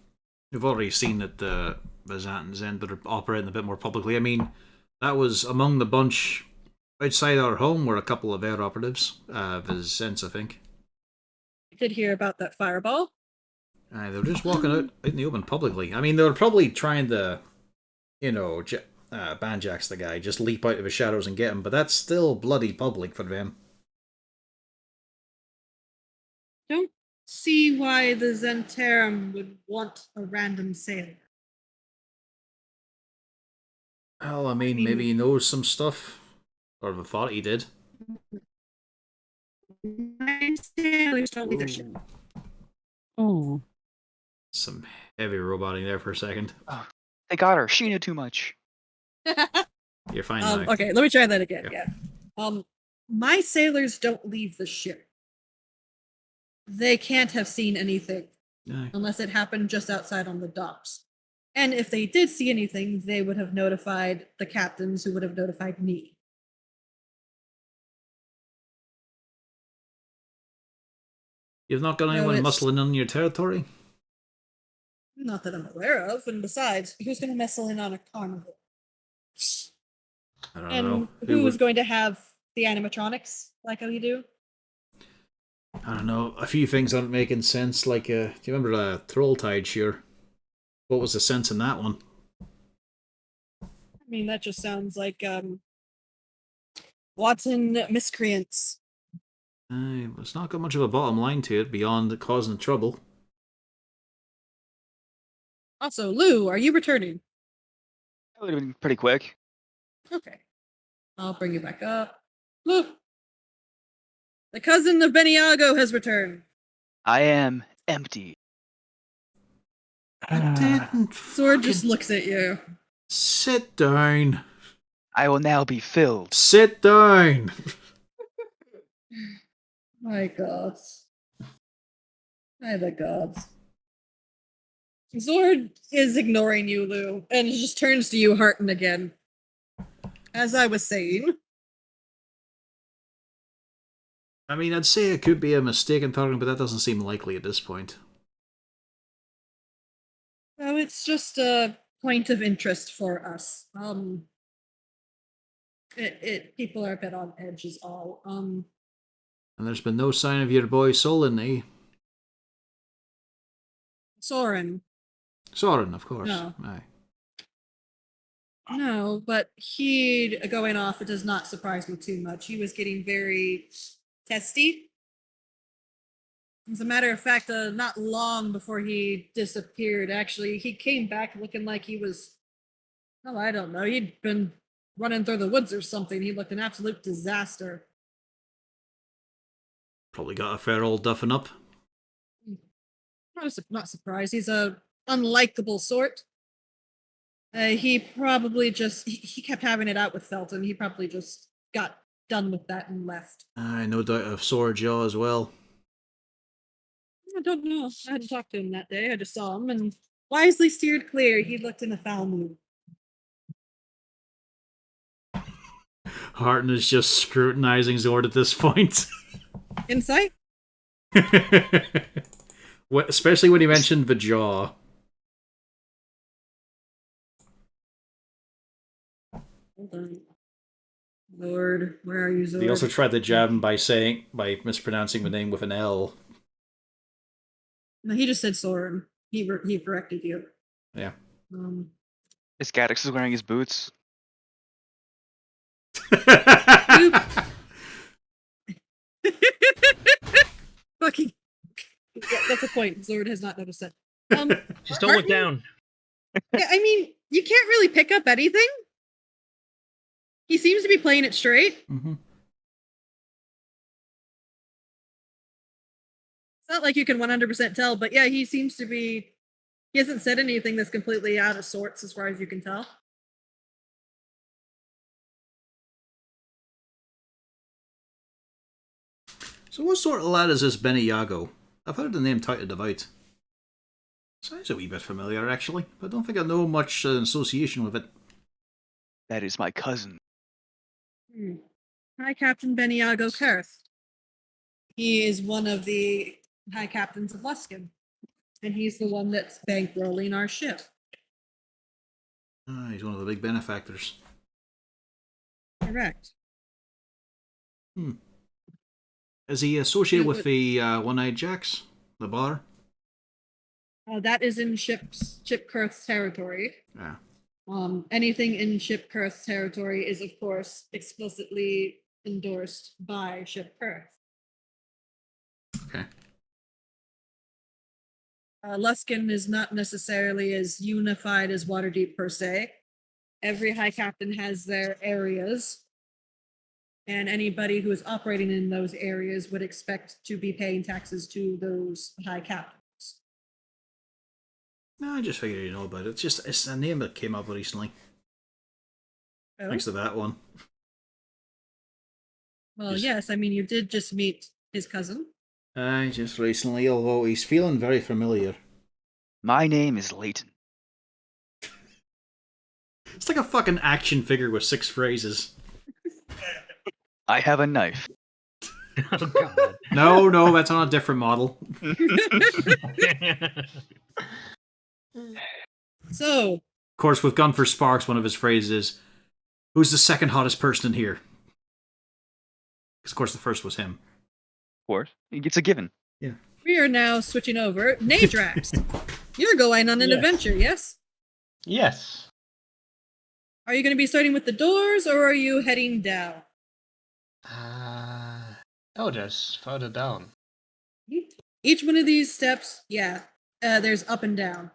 Speaker 1: we've already seen that the Byzantines end, but are operating a bit more publicly. I mean, that was among the bunch outside our home were a couple of air operatives, Vizents, I think.
Speaker 2: I did hear about that fireball.
Speaker 1: They were just walking out in the open publicly. I mean, they were probably trying to, banjax the guy, just leap out of his shadows and get him, but that's still bloody public for them.
Speaker 2: Don't see why the Zentarum would want a random sailor.
Speaker 1: Well, I mean, maybe he knows some stuff. Or the thought he did.
Speaker 2: My sailors don't leave their ship.
Speaker 5: Ooh.
Speaker 1: Some heavy roboting there for a second.
Speaker 7: Oh, they got her. She knew too much.
Speaker 1: You're fine now.
Speaker 2: Okay, let me try that again.
Speaker 1: Yeah.
Speaker 2: Yeah. My sailors don't leave the ship. They can't have seen anything
Speaker 1: Aye.
Speaker 2: unless it happened just outside on the docks. And if they did see anything, they would have notified the captains, who would have notified me.
Speaker 1: You've not got
Speaker 2: No,
Speaker 1: anyone
Speaker 2: it's-
Speaker 1: muscling in your territory?
Speaker 2: Not that I'm aware of. And besides, who's going to muscle in on a carnival?
Speaker 1: I don't
Speaker 2: And
Speaker 1: know.
Speaker 2: who's going to have the animatronics like how you do?
Speaker 1: I don't know. A few things aren't making sense. Like, do you remember Trolltide Shear? What was the sense in that one?
Speaker 2: I mean, that just sounds like Watson miscreants.
Speaker 1: It's not got much of a bottom line to it beyond causing trouble.
Speaker 2: Also, Lou, are you returning?
Speaker 7: That would have been pretty quick.
Speaker 2: Okay. I'll bring you back up. Lou! The cousin of Beniago has returned.
Speaker 7: I am empty.
Speaker 1: I didn't.
Speaker 2: Sword just looks at you.
Speaker 1: Sit down.
Speaker 7: I will now be filled.
Speaker 1: Sit down.
Speaker 2: My gods. By the gods. Zord is ignoring you, Lou, and just turns to you, heartened again. As I was saying.
Speaker 1: I mean, I'd say it could be a mistaken pattern, but that doesn't seem likely at this point.
Speaker 2: Oh, it's just a point of interest for us. People are a bit on edge is all.
Speaker 1: And there's been no sign of your boy Solon, eh?
Speaker 2: Soren.
Speaker 1: Soren, of course.
Speaker 2: No.
Speaker 1: Aye.
Speaker 2: No, but he going off, it does not surprise me too much. He was getting very testy. As a matter of fact, not long before he disappeared, actually, he came back looking like he was, oh, I don't know, he'd been running through the woods or something. He looked an absolute disaster.
Speaker 1: Probably got a fair old duffing up.
Speaker 2: Not surprised. He's a unlikable sort. He probably just he kept having it out with Felton. He probably just got done with that and left.
Speaker 1: Aye, no doubt of sore jaw as well.
Speaker 2: I don't know. I hadn't talked to him that day. I just saw him and wisely steered clear. He looked in a foul mood.
Speaker 1: Harton is just scrutinizing Zord at this point.
Speaker 2: Insight?
Speaker 1: Especially when he mentioned the jaw.
Speaker 2: Hold on. Lord, where are you, Zord?
Speaker 1: He also tried to jab him by mispronouncing the name with an L.
Speaker 2: No, he just said Soren. He corrected you.
Speaker 1: Yeah.
Speaker 7: Is Gaddix is wearing his boots.
Speaker 2: Fucking. Yeah, that's a point. Zord has not noticed that.
Speaker 3: Just don't look down.
Speaker 2: Yeah, I mean, you can't really pick up anything. He seems to be playing it straight.
Speaker 1: Mm-hmm.
Speaker 2: It's not like you can 100% tell, but yeah, he seems to be. He hasn't said anything that's completely out of sorts as far as you can tell.
Speaker 1: So what sort of lad is this Beniago? I've heard the name touted about. Sounds a wee bit familiar, actually, but I don't think I know much association with it.
Speaker 7: That is my cousin.
Speaker 2: High Captain Beniago Karth. He is one of the High Captains of Luskin, and he's the one that's bankrolling our ship.
Speaker 1: He's one of the big benefactors.
Speaker 2: Correct.
Speaker 1: Is he associated with the One-Eyed Jacks? The bar?
Speaker 2: That is in Ship Kurth's territory.
Speaker 1: Yeah.
Speaker 2: Anything in Ship Kurth's territory is, of course, explicitly endorsed by Ship Kurth.
Speaker 1: Okay.
Speaker 2: Luskin is not necessarily as unified as Waterdeep per se. Every High Captain has their areas, and anybody who is operating in those areas would expect to be paying taxes to those High Captains.
Speaker 1: No, I just figured you know about it. It's a name that came up recently.
Speaker 2: Oh,
Speaker 1: Thanks to that one.
Speaker 2: well,
Speaker 1: Just-
Speaker 2: yes, I mean, you did just meet his cousin.
Speaker 1: Just recently, although he's feeling very familiar.
Speaker 7: My name is Leighton.
Speaker 1: It's like a fucking action figure with 6 phrases.
Speaker 7: I have a knife.
Speaker 3: Oh god.
Speaker 1: No, that's on a different model.
Speaker 2: So,
Speaker 1: Of course, with Gun for Sparks, one of his phrases is, "Who's the second hottest person in here?" Because, of course, the first was him.
Speaker 7: Of course, it's a given.
Speaker 2: we are now switching over. Nadrax, you're going on an
Speaker 6: Yes.
Speaker 2: adventure, yes?
Speaker 6: Yes.
Speaker 2: Are you going to be starting with the doors, or are you heading down?
Speaker 6: Oh, there's further down.
Speaker 2: Each one of these steps, there's up and down.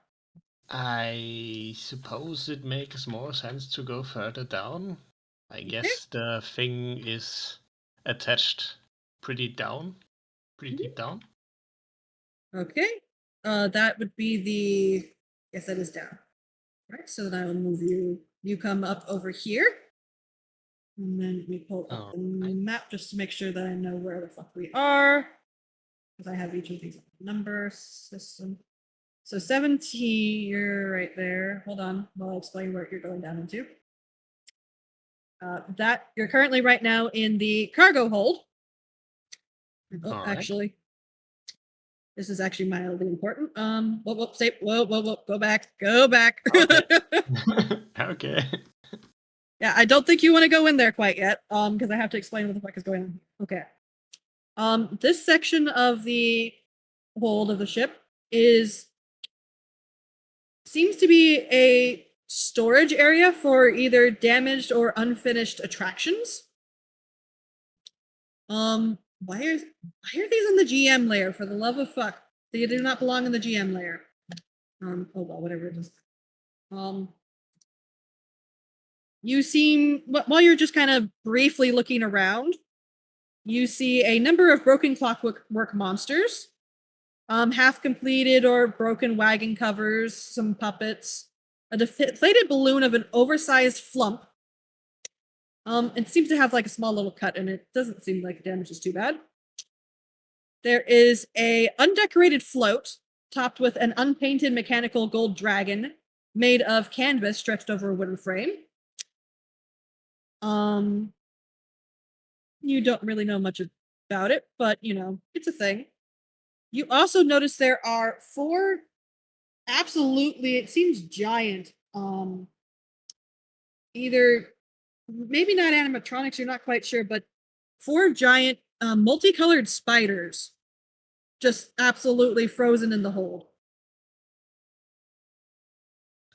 Speaker 6: I suppose it makes more sense to go further down. I guess the thing is attached pretty deep down.
Speaker 2: Okay. That would be the. Yes, that is down. Right. So then I will move you. You come up over here. And then we pull up the
Speaker 6: Alright.
Speaker 2: map just to make sure that I know where the fuck we are. Because I have each of these number system. So 17, you're right there. Hold on, while I explain where you're going down into. That you're currently right now in the cargo hold. Oh,
Speaker 6: Alright.
Speaker 2: actually, this is actually mildly important. Whoa, go back.
Speaker 6: Okay.
Speaker 2: Yeah, I don't think you want to go in there quite yet, because I have to explain what the fuck is going on. Okay. This section of the hold of the ship seems to be a storage area for either damaged or unfinished attractions. Why are these in the GM layer? For the love of fuck, they do not belong in the GM layer. Oh well, whatever it is. You seem, while you're just kind of briefly looking around, you see a number of broken clockwork monsters, half completed or broken wagon covers, some puppets, a deflated balloon of an oversized flump. It seems to have like a small little cut in it. Doesn't seem like the damage is too bad. There is a undecorated float topped with an unpainted mechanical gold dragon made of canvas stretched over a wooden frame. You don't really know much about it, but you know, it's a thing. You also notice there are 4 absolutely, it seems giant, either maybe not animatronics, you're not quite sure, but 4 giant multicolored spiders just absolutely frozen in the hold.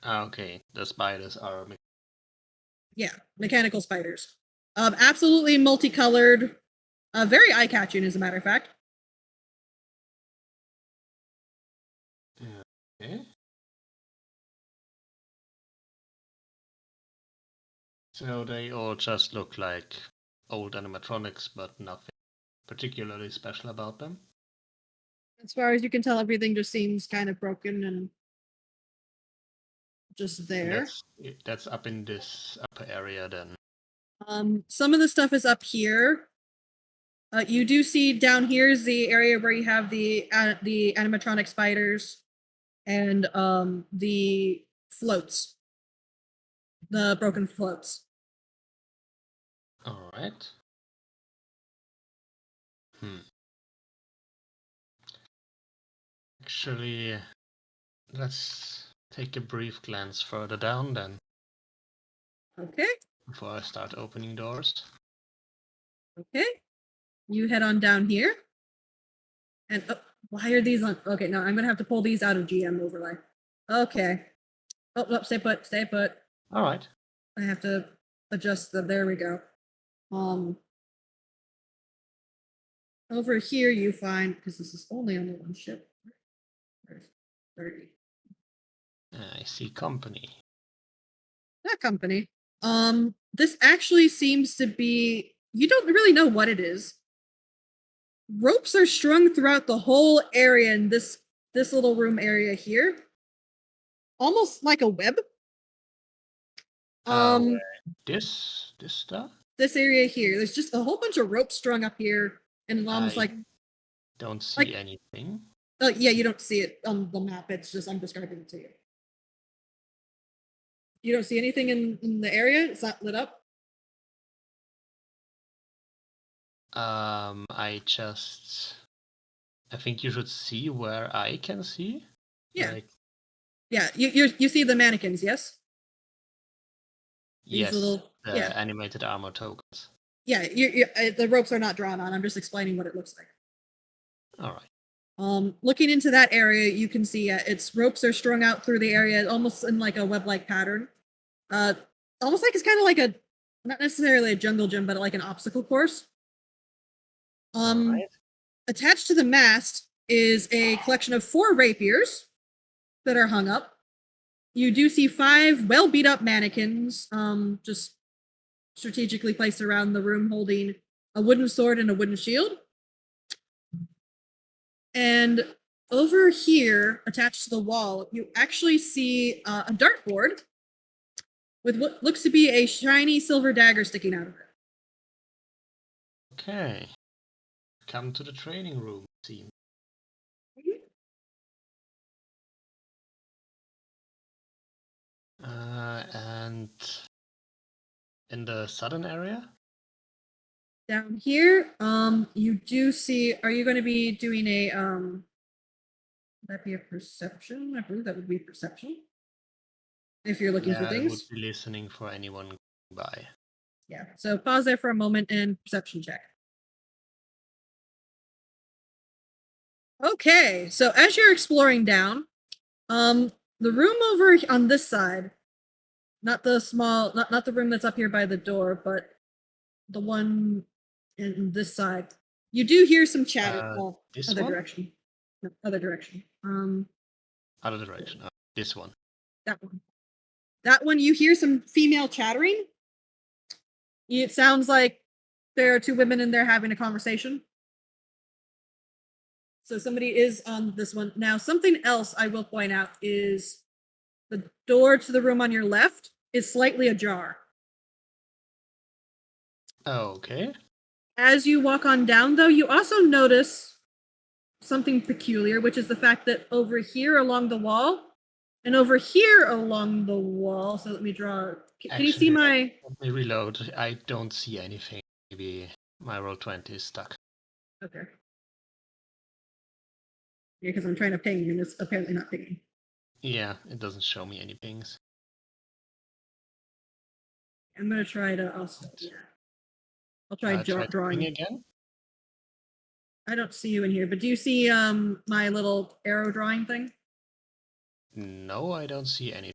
Speaker 6: Okay, the spiders are.
Speaker 2: Yeah, mechanical spiders. Absolutely multicolored, very eye-catching, as a matter of fact.
Speaker 6: Okay. So they all just look like old animatronics, but nothing particularly special about them.
Speaker 2: As far as you can tell, everything just seems kind of broken and just there.
Speaker 6: That's up in this upper area then.
Speaker 2: Some of the stuff is up here. You do see down here is the area where you have the animatronic spiders and the floats, the broken floats.
Speaker 6: All right. Actually, let's take a brief glance further down then,
Speaker 2: Okay.
Speaker 6: before I start opening doors.
Speaker 2: Okay. You head on down here. And Why are these on? Okay, no, I'm gonna have to pull these out of GM overlay. Okay. Oh, stay put, stay put.
Speaker 6: All right.
Speaker 2: I have to adjust the. There we go. Over here you find, because this is only on the one ship. There's 30.
Speaker 6: I see company.
Speaker 2: That company. This actually seems to be. You don't really know what it is. Ropes are strung throughout the whole area in this little room area here, almost like a web.
Speaker 6: This stuff.
Speaker 2: This area here, there's just a whole bunch of ropes strung up here, and almost like
Speaker 6: don't see anything.
Speaker 2: Oh yeah, you don't see it on the map. It's just I'm describing it to you. You don't see anything in the area. It's not lit up.
Speaker 6: I think you should see where I can see.
Speaker 2: Yeah.
Speaker 6: Like,
Speaker 2: yeah. You see the mannequins, yes? These
Speaker 6: yes.
Speaker 2: little
Speaker 6: Animated armor tokens.
Speaker 2: Yeah. The ropes are not drawn on. I'm just explaining what it looks like.
Speaker 6: All right.
Speaker 2: Looking into that area, you can see its ropes are strung out through the area, almost in like a web-like pattern. Almost like it's kind of like a, not necessarily a jungle gym, but like an obstacle course.
Speaker 6: Right.
Speaker 2: Attached to the mast is a collection of 4 rapiers that are hung up. You do see 5 well beat up mannequins, just strategically placed around the room, holding a wooden sword and a wooden shield. And over here, attached to the wall, you actually see a dartboard with what looks to be a shiny silver dagger sticking out of it.
Speaker 6: Okay. Come to the training room, team. And in the southern area?
Speaker 2: Down here, you do see, are you going to be doing a, would that be a perception? I believe that would be perception. If you're looking for
Speaker 6: I
Speaker 2: things.
Speaker 6: would be listening for anyone going by.
Speaker 2: Yeah, so pause there for a moment and perception check. Okay, so as you're exploring down, the room over on this side, not the small, not the room that's up here by the door, but the one in this side, you do hear some chatter.
Speaker 6: This
Speaker 2: other
Speaker 6: one?
Speaker 2: direction. No, other direction.
Speaker 6: Other direction. This one.
Speaker 2: That one. That one, you hear some female chattering. It sounds like there are 2 women in there having a conversation. So somebody is on this one. Now, something else I will point out is the door to the room on your left is slightly ajar.
Speaker 6: Okay.
Speaker 2: As you walk on down, though, you also notice something peculiar, which is the fact that over here along the wall and over here along the wall, so let me draw. Can you see my...
Speaker 6: Let me reload. I don't see anything. Maybe my roll20 is stuck.
Speaker 2: Okay. Yeah, because I'm trying to ping and it's apparently not pinging.
Speaker 6: Yeah, it doesn't show me any pings.
Speaker 2: I'm going to try to also... Yeah. I'll try drawing.
Speaker 6: Ping again?
Speaker 2: I don't see you in here, but do you see my little arrow drawing thing?
Speaker 6: No, I don't see anything.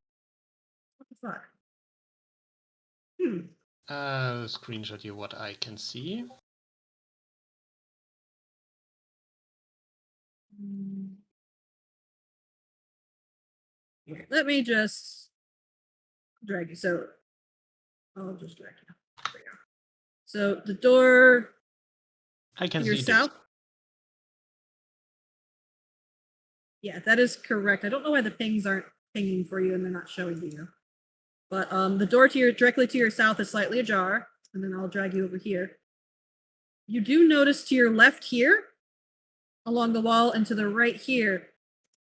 Speaker 2: What the fuck?
Speaker 6: Screenshot you what I can see.
Speaker 2: Okay, let me just drag you. So I'll just drag you. There we go. So the door
Speaker 6: I can
Speaker 2: to your
Speaker 6: see
Speaker 2: south.
Speaker 6: this.
Speaker 2: Yeah, that is correct. I don't know why the pings aren't pinging for you and they're not showing to you. But the door to directly to your south is slightly ajar, and then I'll drag you over here. You do notice to your left here, along the wall, and to the right here,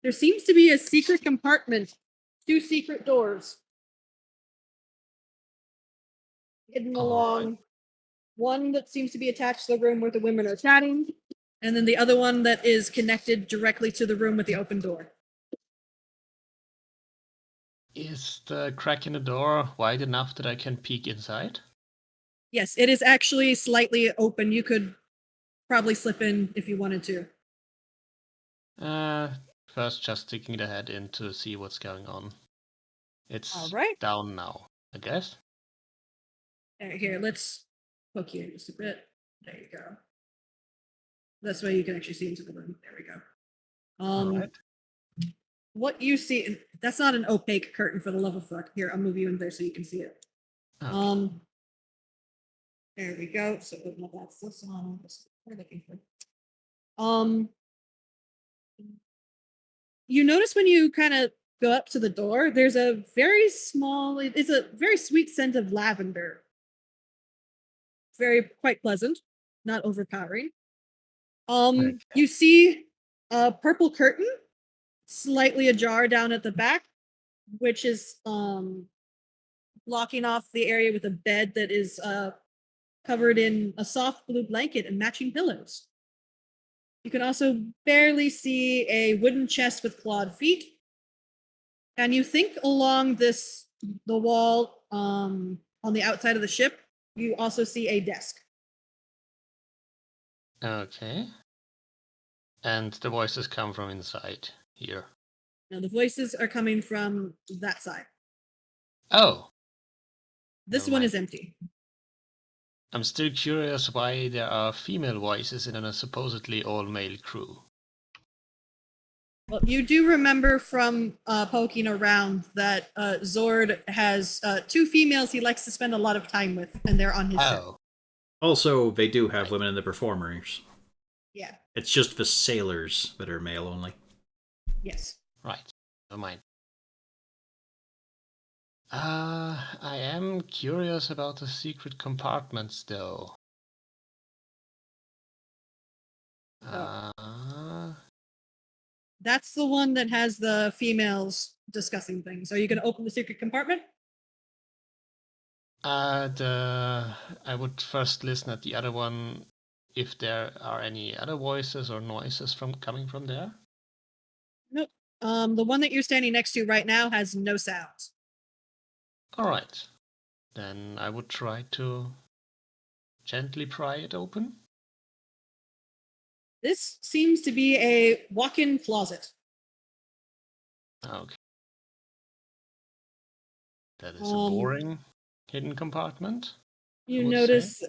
Speaker 2: there seems to be a secret compartment, 2 secret doors hidden along. One that seems to be attached to the room where the women are chatting, and then the other one that is connected directly to the room with the open door.
Speaker 6: Is the crack in the door wide enough that I can peek inside?
Speaker 2: Yes, it is actually slightly open. You could probably slip in if you wanted to.
Speaker 6: First, just sticking the head in to see what's going on. It's
Speaker 2: All right.
Speaker 6: down now, I guess.
Speaker 2: Here, let's poke you in just a bit. There you go. This way you can actually see into the room. There we go.
Speaker 6: All right.
Speaker 2: What you see, that's not an opaque curtain for the love of fuck. Here, I'll move you in there so you can see it.
Speaker 6: Okay.
Speaker 2: There we go. So that's this one. This we're looking for. You notice when you kind of go up to the door, there's a very small, it's a very sweet scent of lavender. Very quite pleasant, not overpowering. You see a purple curtain, slightly ajar down at the back, which is blocking off the area with a bed that is covered in a soft blue blanket and matching pillows. You can also barely see a wooden chest with clawed feet. And you think along the wall on the outside of the ship, you also see a desk.
Speaker 6: Okay. And the voices come from inside here.
Speaker 2: Now the voices are coming from that side.
Speaker 6: Oh.
Speaker 2: This
Speaker 6: Never
Speaker 2: one
Speaker 6: mind.
Speaker 2: is empty.
Speaker 6: I'm still curious why there are female voices in a supposedly all-male crew.
Speaker 2: Well, you do remember from poking around that Zord has 2 females he likes to spend a lot of time with, and they're on his ship.
Speaker 6: Oh.
Speaker 1: Also, they do have women in the performers.
Speaker 2: Yeah.
Speaker 1: It's just the sailors that are male only.
Speaker 2: Yes.
Speaker 6: Right. Never mind. I am curious about the secret compartments, though.
Speaker 2: That's the one that has the females discussing things. Are you going to open the secret compartment?
Speaker 6: I would first listen at the other one if there are any other voices or noises coming from there.
Speaker 2: Nope. The one that you're standing next to right now has no sounds.
Speaker 6: All right. Then I would try to gently pry it open.
Speaker 2: This seems to be a walk-in closet.
Speaker 6: Okay. That is a boring hidden compartment.
Speaker 2: You notice,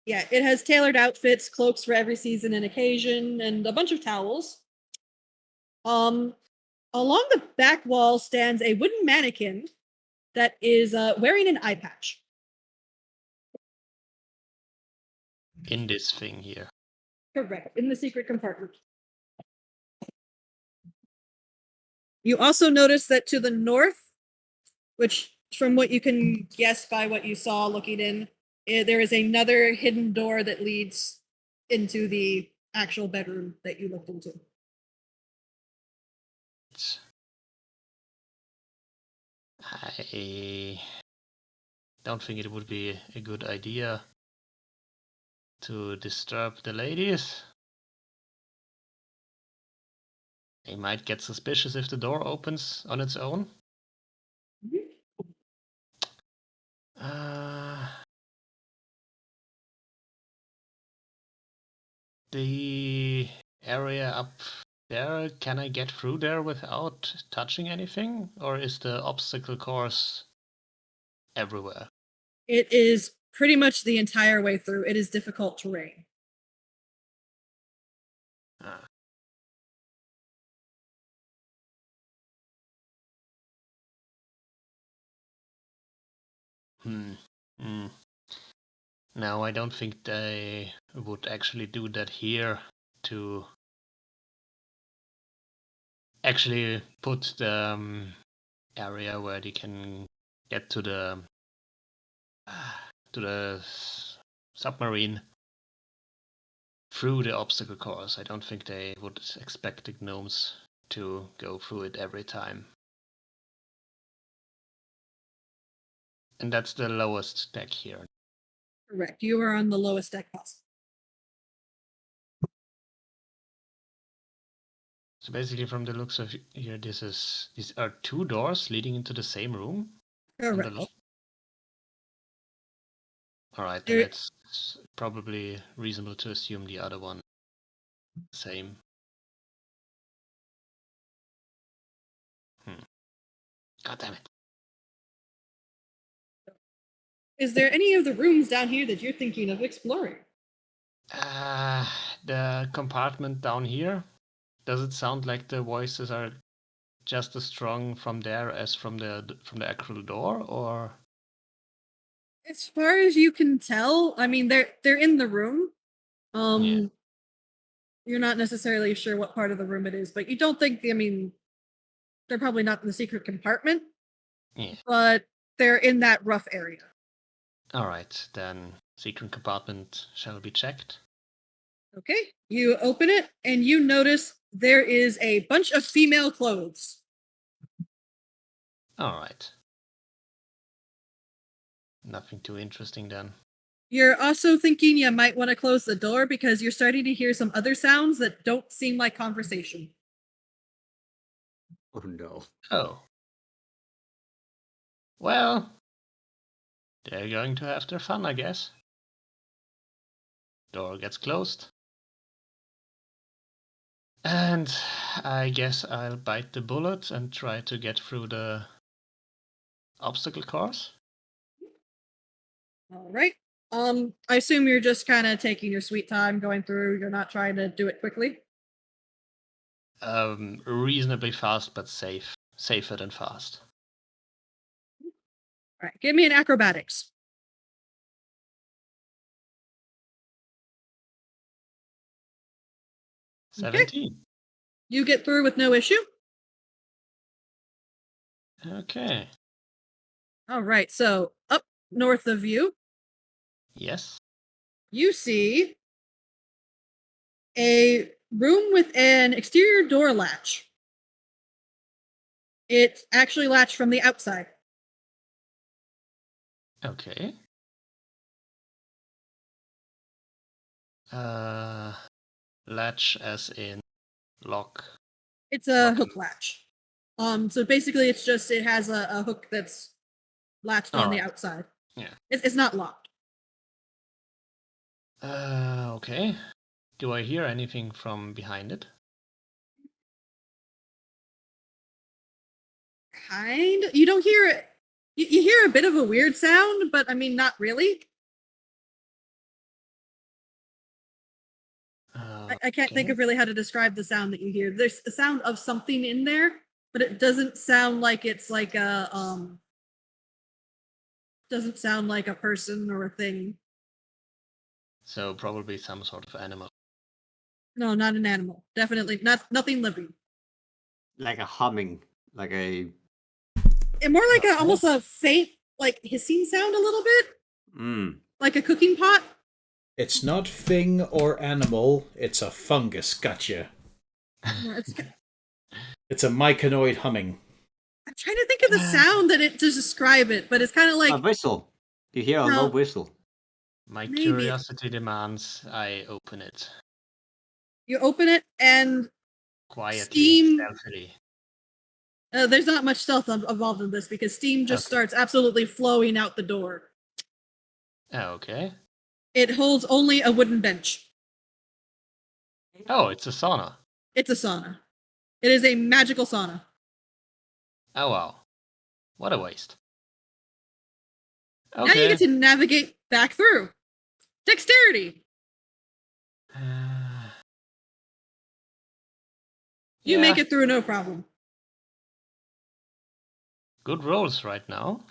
Speaker 2: yeah, it has tailored outfits, cloaks for every season and occasion, and a bunch of towels. Along the back wall stands a wooden mannequin that is wearing an eye patch.
Speaker 6: In this thing here.
Speaker 2: Correct, in the secret compartment. You also notice that to the north, which from what you can guess by what you saw looking in, there is another hidden door that leads into the actual bedroom that you looked into.
Speaker 6: I don't think it would be a good idea to disturb the ladies. They might get suspicious if the door opens on its own. The area up there, can I get through there without touching anything? Or is the obstacle course everywhere?
Speaker 2: It is pretty much the entire way through. It is difficult terrain.
Speaker 6: No, I don't think they would actually do that here to actually put the area where they can get to the submarine through the obstacle course. I don't think they would expect the gnomes to go through it every time. And that's the lowest deck here.
Speaker 2: Correct. You are on the lowest deck possible.
Speaker 6: So basically, from the looks of here, these are 2 doors leading into the same room.
Speaker 2: Correct.
Speaker 6: All right, then it's probably reasonable to assume the other one same. God damn it.
Speaker 2: Is there any of the rooms down here that you're thinking of exploring?
Speaker 6: The compartment down here. Does it sound like the voices are just as strong from there as from the actual door, or?
Speaker 2: As far as you can tell, I mean they're in the room.
Speaker 6: Yeah.
Speaker 2: You're not necessarily sure what part of the room it is, but you don't think, I mean, they're probably not in the secret compartment,
Speaker 6: Yeah.
Speaker 2: but they're in that rough area.
Speaker 6: All right, then secret compartment shall be checked.
Speaker 2: Okay, you open it and you notice there is a bunch of female clothes.
Speaker 6: All right. Nothing too interesting then.
Speaker 2: You're also thinking you might want to close the door because you're starting to hear some other sounds that don't seem like conversation.
Speaker 4: Oh no.
Speaker 6: Oh. Well, they're going to have their fun, I guess. Door gets closed. And I guess I'll bite the bullet and try to get through the obstacle course.
Speaker 2: All right. I assume you're just kind of taking your sweet time going through. You're not trying to do it quickly.
Speaker 6: Reasonably fast, but safe. Safer than fast.
Speaker 2: All right, give me an acrobatics.
Speaker 6: 17.
Speaker 2: You get through with no issue.
Speaker 6: Okay.
Speaker 2: All right, so up north of you,
Speaker 6: Yes.
Speaker 2: you see a room with an exterior door latch. It's actually latched from the outside.
Speaker 6: Okay. Latch as in lock.
Speaker 2: It's a
Speaker 6: Lock.
Speaker 2: hook latch. So basically, it's just it has a hook that's latched on the
Speaker 6: Alright.
Speaker 2: outside.
Speaker 6: Yeah.
Speaker 2: It's not locked.
Speaker 6: Okay. Do I hear anything from behind it?
Speaker 2: Kind. You don't hear it. You hear a bit of a weird sound, but I mean, not really. I can't think
Speaker 6: Okay.
Speaker 2: of really how to describe the sound that you hear. There's a sound of something in there, but it doesn't sound like it's like a doesn't sound like a person or a thing.
Speaker 6: So probably some sort of animal.
Speaker 2: No, not an animal. Definitely nothing living.
Speaker 4: Like a humming. Like a.
Speaker 2: And more like almost a faint, like hissing sound a little bit,
Speaker 4: Mm.
Speaker 2: like a cooking pot.
Speaker 1: It's not thing or animal, it's a fungus. Gotcha.
Speaker 2: It's,
Speaker 1: It's a myconoid humming.
Speaker 2: I'm trying to think of the sound that it to describe it, but it's kind of
Speaker 4: A
Speaker 2: like
Speaker 4: whistle. You hear a
Speaker 2: No.
Speaker 4: low whistle.
Speaker 6: My
Speaker 2: Maybe.
Speaker 6: curiosity demands I open it
Speaker 2: you open it and
Speaker 6: quietly,
Speaker 2: Steam-
Speaker 6: stealthily.
Speaker 2: there's not much stealth involved in this because steam just
Speaker 6: Okay.
Speaker 2: starts absolutely flowing out the door.
Speaker 6: Okay.
Speaker 2: It holds only a wooden bench.
Speaker 6: Oh, it's a sauna.
Speaker 2: It's a sauna. It is a magical sauna.
Speaker 6: Oh wow. What a waste.
Speaker 2: Now you
Speaker 6: Okay.
Speaker 2: get to navigate back through. Dexterity. You
Speaker 6: Yeah,
Speaker 2: make it through no problem.
Speaker 6: good rolls right now,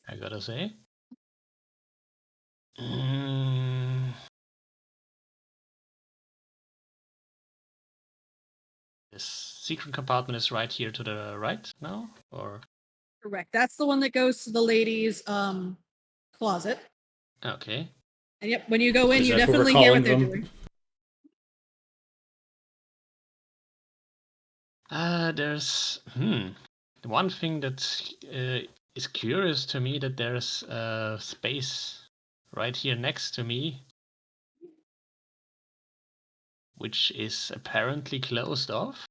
Speaker 6: I gotta say. This secret compartment is right here to the right now, or?
Speaker 2: Correct. That's the one that goes to the ladies' closet.
Speaker 6: Okay.
Speaker 2: And yep, when you go in,
Speaker 1: Is
Speaker 2: you
Speaker 1: that what we're
Speaker 2: definitely hear what
Speaker 1: calling
Speaker 2: they're
Speaker 1: them?
Speaker 2: doing.
Speaker 6: There's one thing that is curious to me, that there's a space right here next to me, which is apparently closed off,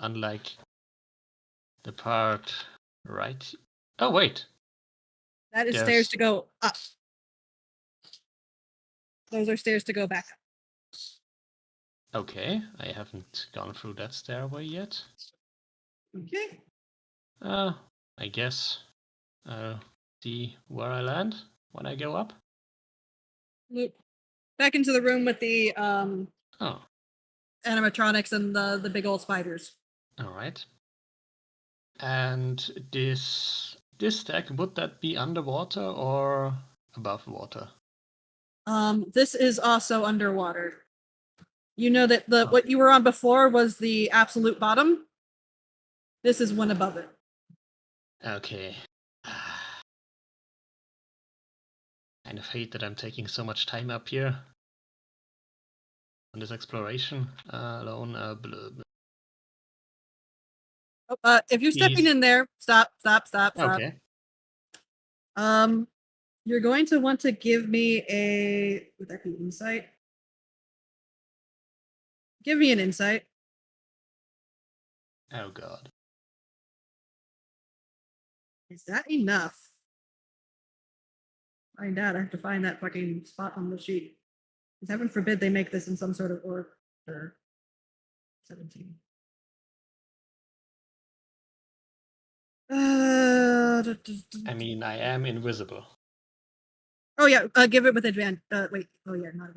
Speaker 6: unlike the part right. Oh wait,
Speaker 2: That is
Speaker 6: There's-
Speaker 2: stairs to go up. Those are stairs to go back up.
Speaker 6: okay. I haven't gone through that stairway yet.
Speaker 2: Okay.
Speaker 6: I guess see where I land when I go up.
Speaker 2: Loop back into the room with the
Speaker 6: Oh,
Speaker 2: animatronics and the big old spiders.
Speaker 6: all right. And this deck, would that be underwater or above water?
Speaker 2: This is also underwater. You know that
Speaker 6: Oh.
Speaker 2: what you were on before was the absolute bottom. This is one above it.
Speaker 6: Okay. Kind of hate that I'm taking so much time up here on this exploration alone.
Speaker 2: If you're stepping in there, stop.
Speaker 6: Okay.
Speaker 2: You're going to want to give me a. Would that be insight? Give me an insight.
Speaker 6: Oh god.
Speaker 2: Is that enough? Find out. I have to find that fucking spot on the sheet. 'Cause heaven forbid they make this in some sort of order. 17.
Speaker 6: I mean, I am invisible.
Speaker 2: Oh yeah, give it with advantage. Wait. Oh yeah, not.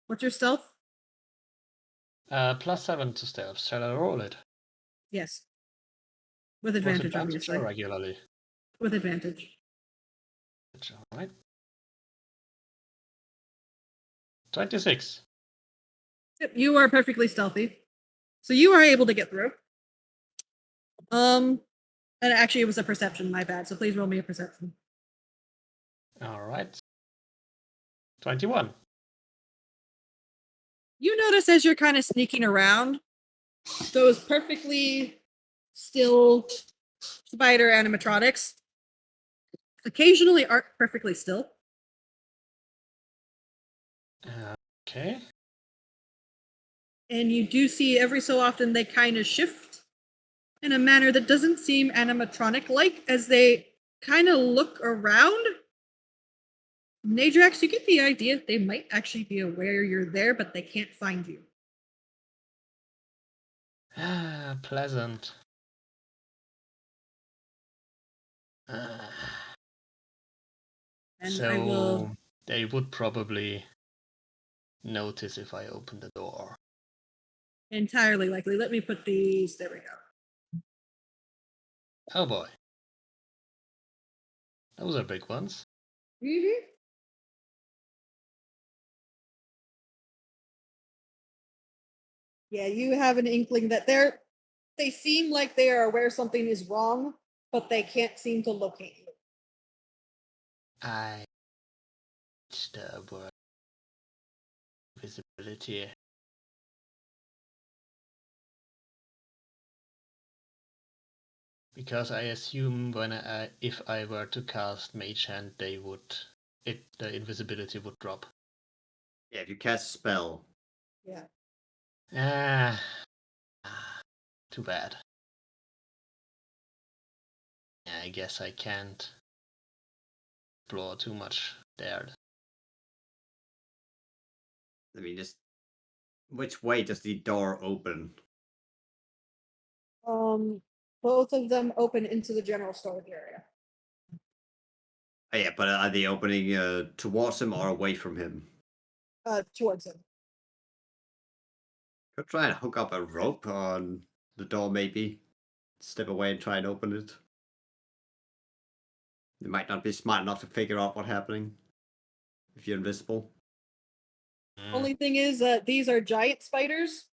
Speaker 2: What's your stealth?
Speaker 6: +7 to stealth. Shall I roll it?
Speaker 2: Yes. With
Speaker 6: With
Speaker 2: advantage,
Speaker 6: advantage
Speaker 2: obviously.
Speaker 6: or regularly?
Speaker 2: With advantage.
Speaker 6: All right. 26.
Speaker 2: Yep, you are perfectly stealthy. So you are able to get through. And actually it was a perception, my bad. So please roll me a perception.
Speaker 6: All right. 21.
Speaker 2: You notice as you're kind of sneaking around, those perfectly still spider animatronics occasionally aren't perfectly still.
Speaker 6: Okay.
Speaker 2: And you do see every so often they kind of shift in a manner that doesn't seem animatronic-like as they kind of look around. Nadrax, you get the idea they might actually be aware you're there, but they can't find you.
Speaker 6: Pleasant.
Speaker 2: And
Speaker 6: So
Speaker 2: I will
Speaker 6: they would probably notice if I open the door.
Speaker 2: entirely likely. Let me put these. There we go.
Speaker 6: Oh boy. Those are big ones.
Speaker 2: Mm-hmm. Yeah, you have an inkling that they seem like they are aware something is wrong, but they can't seem to locate you.
Speaker 6: I the word visibility. Because I assume if I were to cast Mage Hand, the invisibility would drop.
Speaker 4: Yeah, if you cast spell.
Speaker 2: Yeah.
Speaker 6: Ah, too bad. Yeah, I guess I can't explore too much there.
Speaker 4: I mean, just which way does the door open?
Speaker 2: Both of them open into the general storage area.
Speaker 4: Oh, yeah, but are they opening towards him or away from him?
Speaker 2: Towards him.
Speaker 4: Could try and hook up a rope on the door, maybe. Step away and try and open it. They might not be smart enough to figure out what's happening if you're invisible.
Speaker 2: Only thing is that these are giant spiders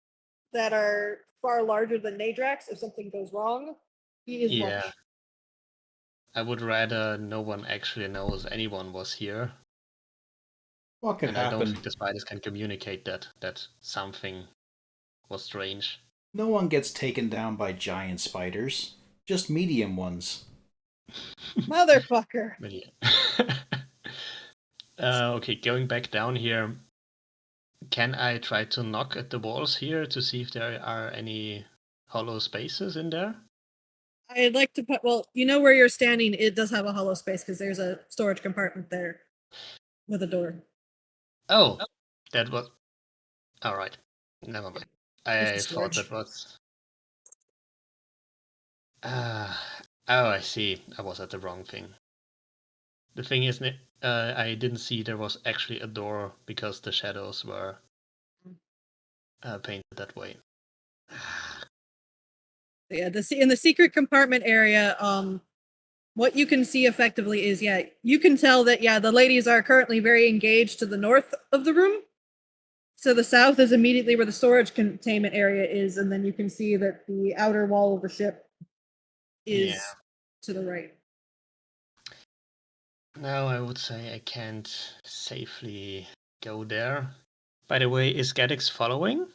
Speaker 2: that are far larger than Nadrax. If something goes wrong, he is
Speaker 6: Yeah.
Speaker 2: lunch.
Speaker 6: I would rather no one actually knows anyone was here.
Speaker 1: What could
Speaker 6: And I don't
Speaker 1: happen?
Speaker 6: think the spiders can communicate that something was strange.
Speaker 1: No one gets taken down by giant spiders, just medium ones.
Speaker 2: Motherfucker.
Speaker 6: But yeah. Okay, going back down here. Can I try to knock at the walls here to see if there are any hollow spaces in there?
Speaker 2: I'd like to put, well, you know where you're standing, it does have a hollow space because there's a storage compartment there with a door.
Speaker 6: Oh, that was... Alright, never mind. I
Speaker 2: It's
Speaker 6: thought
Speaker 2: storage.
Speaker 6: that was... Oh, I see. I was at the wrong thing. The thing is, I didn't see there was actually a door because the shadows were painted that way.
Speaker 2: Yeah, in the secret compartment area, what you can see effectively is, you can tell that, the ladies are currently very engaged to the north of the room. So the south is immediately where the storage containment area is, and then you can see that the outer wall of the ship is to the right.
Speaker 6: Now I would say I can't safely go there. By the way, is Gaddix following?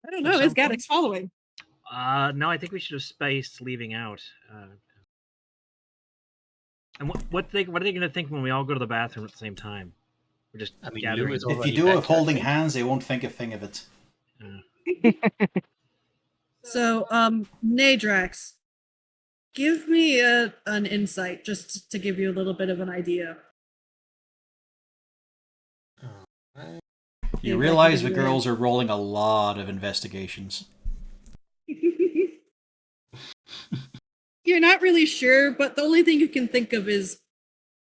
Speaker 2: I don't know. Is Gaddix following?
Speaker 3: No, I think we should have spaced leaving out. And what are they going to think when we all go to the bathroom at the same time? We're just gathering.
Speaker 6: Lou is
Speaker 1: If you
Speaker 6: already
Speaker 1: do it
Speaker 6: back,
Speaker 1: with
Speaker 6: I
Speaker 1: holding
Speaker 6: think.
Speaker 1: hands, they won't think a thing of it.
Speaker 2: So, Nadrax, give me an insight just to give you a little bit of an idea.
Speaker 6: Alright.
Speaker 1: You
Speaker 2: Yeah,
Speaker 1: realize the
Speaker 2: definitely.
Speaker 1: girls are rolling a lot of investigations.
Speaker 2: You're not really sure, but the only thing you can think of is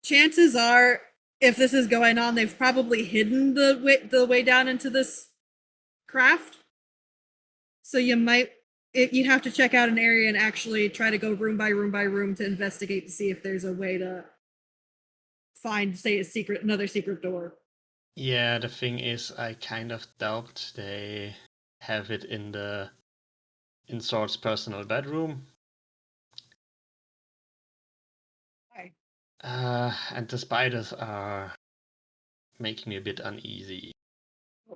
Speaker 2: chances are, if this is going on, they've probably hidden the way down into this craft. So you'd have to check out an area and actually try to go room by room by room to investigate to see if there's a way to find, say, another secret door.
Speaker 6: Yeah, the thing is, I kind of doubt they have it in Sword's personal bedroom.
Speaker 2: Why?
Speaker 6: And the spiders are making me a bit uneasy.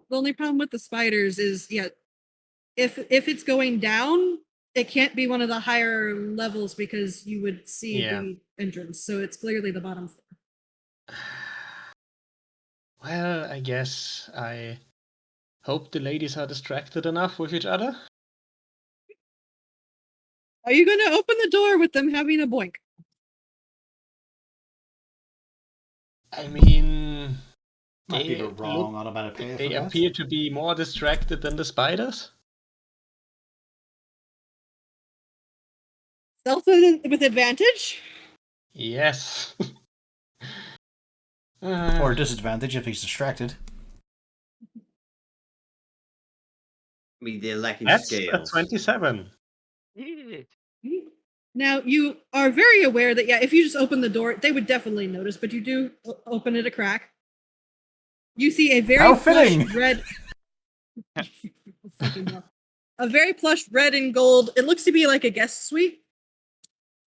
Speaker 2: The only problem with the spiders is, if it's going down, it can't be one of the higher levels because you would see the entrance. So it's clearly the bottom floor.
Speaker 6: Well, I guess I hope the ladies are distracted enough with each other.
Speaker 2: Are you going to open the door with them having a boink?
Speaker 6: I mean,
Speaker 1: Might be the wrong onomatopoeia
Speaker 6: they
Speaker 1: for that.
Speaker 6: appear to be more distracted than the spiders.
Speaker 2: Stealth with advantage?
Speaker 6: Yes.
Speaker 1: Or disadvantage if he's distracted.
Speaker 4: I mean, they're lacking
Speaker 6: That's a
Speaker 4: scales.
Speaker 6: 27.
Speaker 2: Now, you are very aware that, if you just open the door, they would definitely notice, but you do open it a crack. You see a very plush red... a very plush red and gold. It looks to be like a guest suite.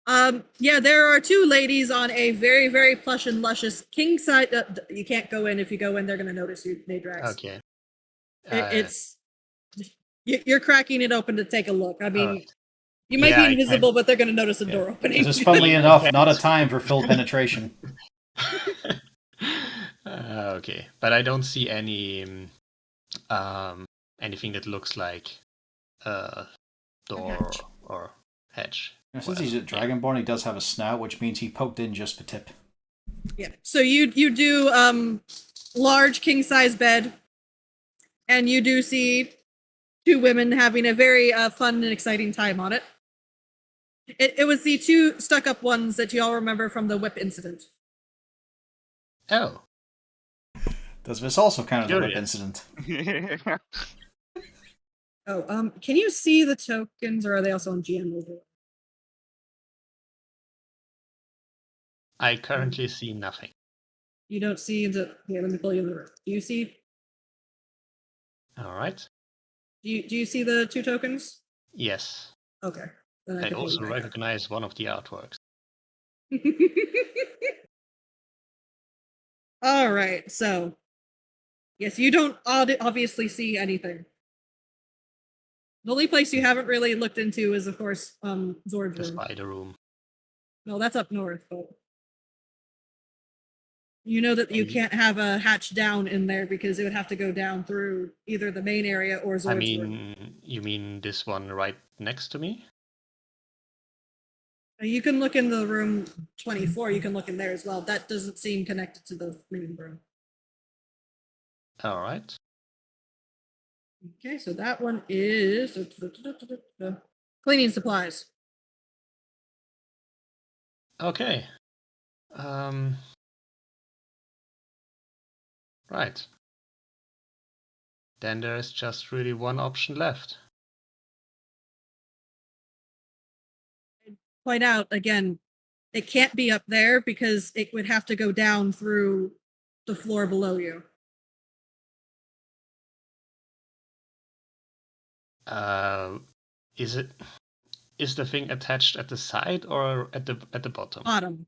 Speaker 2: There are two ladies on a very, very plush and luscious king size. You can't go in. If you go in, they're going to notice you, Nadrax.
Speaker 6: Okay.
Speaker 2: You're cracking it open to take a look. I mean,
Speaker 6: right.
Speaker 2: You might be invisible, but they're going to notice a door opening.
Speaker 1: This is, funnily enough, not a time for full penetration.
Speaker 6: Okay, but I don't see any anything that looks like a door or hedge.
Speaker 1: Now, since he's a Dragonborn, he does have a snout, which means he poked in just the tip.
Speaker 2: Yeah. So you do large king size bed, and you do see two women having a very fun and exciting time on it. It was the two stuck up ones that you all remember from the whip incident.
Speaker 6: Oh.
Speaker 1: Does this also count as a whip incident?
Speaker 2: Oh, can you see the tokens, or are they also on GM over?
Speaker 6: I currently see nothing.
Speaker 2: You don't see the... Here, let me pull you in the room. Do you see...
Speaker 6: All right.
Speaker 2: Do you see the two tokens?
Speaker 6: Yes.
Speaker 2: Okay. Then
Speaker 6: I also recognize one of the artworks.
Speaker 2: All right, so yes, you don't obviously see anything. The only place you haven't really looked into is, of course, Zord's room.
Speaker 6: The spider room.
Speaker 2: No, that's up north, but you know that you can't have a hatch down in there because it would have to go down through either the main area or Zord's room.
Speaker 6: You mean this one right next to me?
Speaker 2: You can look in the room 24. You can look in there as well. That doesn't seem connected to the main room.
Speaker 6: All right.
Speaker 2: Okay, so that one is cleaning supplies.
Speaker 6: Okay. Right. Then there is just really one option left.
Speaker 2: Point out again, it can't be up there because it would have to go down through the floor below you.
Speaker 6: Is the thing attached at the side or at the bottom?
Speaker 2: Bottom.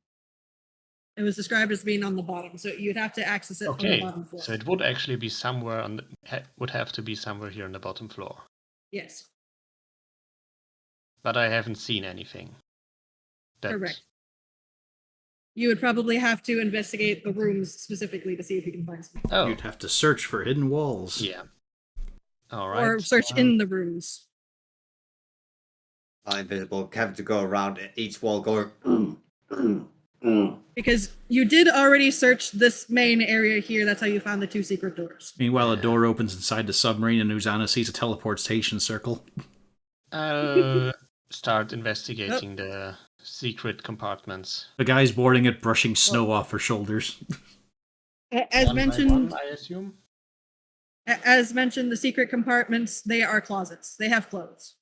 Speaker 2: It was described as being on the bottom, so you'd have to access it from the
Speaker 6: Okay,
Speaker 2: bottom floor.
Speaker 6: so it would actually be somewhere would have to be somewhere here on the bottom floor.
Speaker 2: Yes,
Speaker 6: But I haven't seen anything.
Speaker 2: correct. You would probably have to investigate the rooms specifically to see if you can find something.
Speaker 6: Oh,
Speaker 1: You'd have to search for hidden walls.
Speaker 6: yeah. All right.
Speaker 2: Or search in the rooms.
Speaker 4: Invisible, having to go around each wall going.
Speaker 2: Because you did already search this main area here. That's how you found the 2 secret doors.
Speaker 1: Meanwhile, a door opens inside the submarine and Uzana sees a teleportation circle.
Speaker 6: I'll start investigating the secret compartments.
Speaker 1: The guy's boarding it, brushing snow off her shoulders.
Speaker 2: As
Speaker 6: One by
Speaker 2: mentioned,
Speaker 6: one, I assume.
Speaker 2: as mentioned, the secret compartments, they are closets. They have clothes.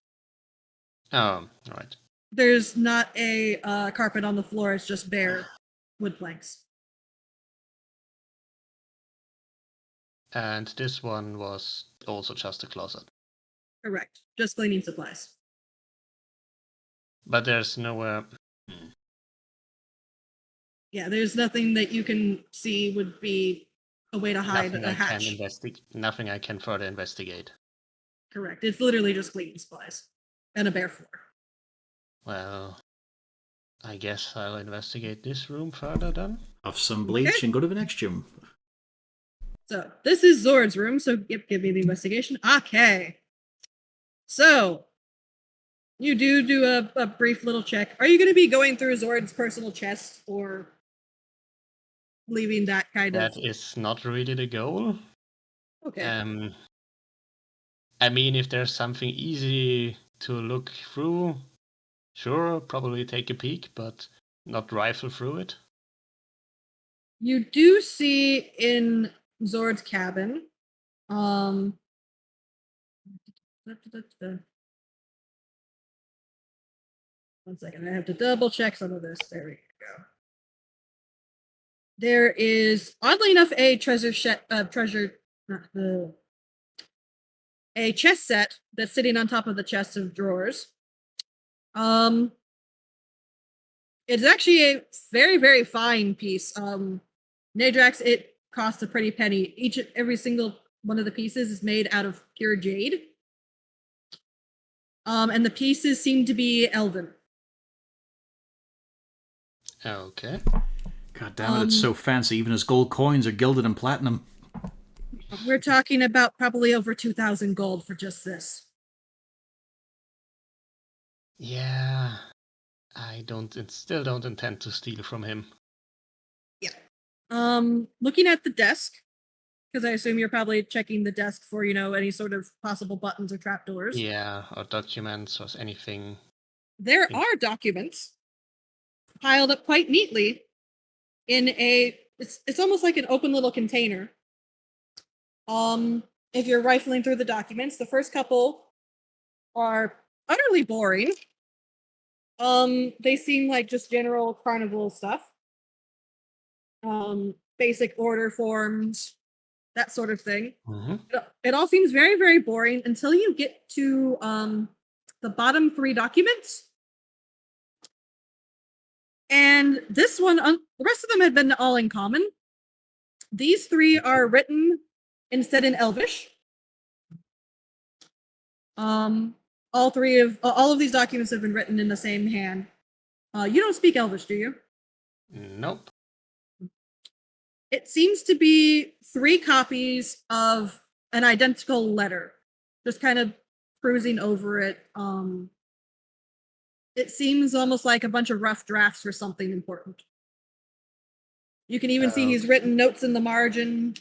Speaker 6: Oh, right.
Speaker 2: There's not a carpet on the floor. It's just bare wood planks.
Speaker 6: And this one was also just a closet.
Speaker 2: Correct. Just cleaning supplies.
Speaker 6: But there's nowhere.
Speaker 2: Yeah, there's nothing that you can see would be a way to hide
Speaker 6: Nothing
Speaker 2: a
Speaker 6: I can
Speaker 2: hatch.
Speaker 6: Nothing I can further investigate.
Speaker 2: Correct. It's literally just cleaning supplies and a bare floor.
Speaker 6: Well, I guess I'll investigate this room further then.
Speaker 1: Have some bleach and go to the next gym.
Speaker 2: So this is Zord's room. So give me the investigation. Okay. So you do a brief little check. Are you going to be going through Zord's personal chest or leaving that kind
Speaker 6: That
Speaker 2: of?
Speaker 6: is not really the goal.
Speaker 2: Okay.
Speaker 6: I mean, if there's something easy to look through, sure, probably take a peek, but not rifle through it.
Speaker 2: You do see in Zord's cabin. One second, I have to double check some of this. There we go. There is, oddly enough, a a chest set that's sitting on top of the chest of drawers. It's actually a very, very fine piece. Nadrax, it costs a pretty penny. Every single one of the pieces is made out of pure jade. And the pieces seem to be elven.
Speaker 6: Okay.
Speaker 1: God damn it, it's so fancy. Even his gold coins are gilded in platinum.
Speaker 2: We're talking about probably over 2,000 gold for just this.
Speaker 6: Yeah. I still don't intend to steal from him.
Speaker 2: Yeah. Looking at the desk, because I assume you're probably checking the desk for, any sort of possible buttons or trapdoors.
Speaker 6: Yeah, or documents or anything.
Speaker 2: There are documents piled up quite neatly in it's almost like an open little container. If you're rifling through the documents, the first couple are utterly boring. They seem like just general carnival stuff. Basic order forms, that sort of thing.
Speaker 6: Mm-hmm.
Speaker 2: It all seems very, very boring until you get to the bottom 3 documents. And this one, the rest of them have been all in common. These 3 are written instead in Elvish. All of these documents have been written in the same hand. You don't speak Elvish, do you?
Speaker 6: Nope.
Speaker 2: It seems to be 3 copies of an identical letter, just kind of cruising over it. It seems almost like a bunch of rough drafts for something important. You can even see he's written notes in the margin.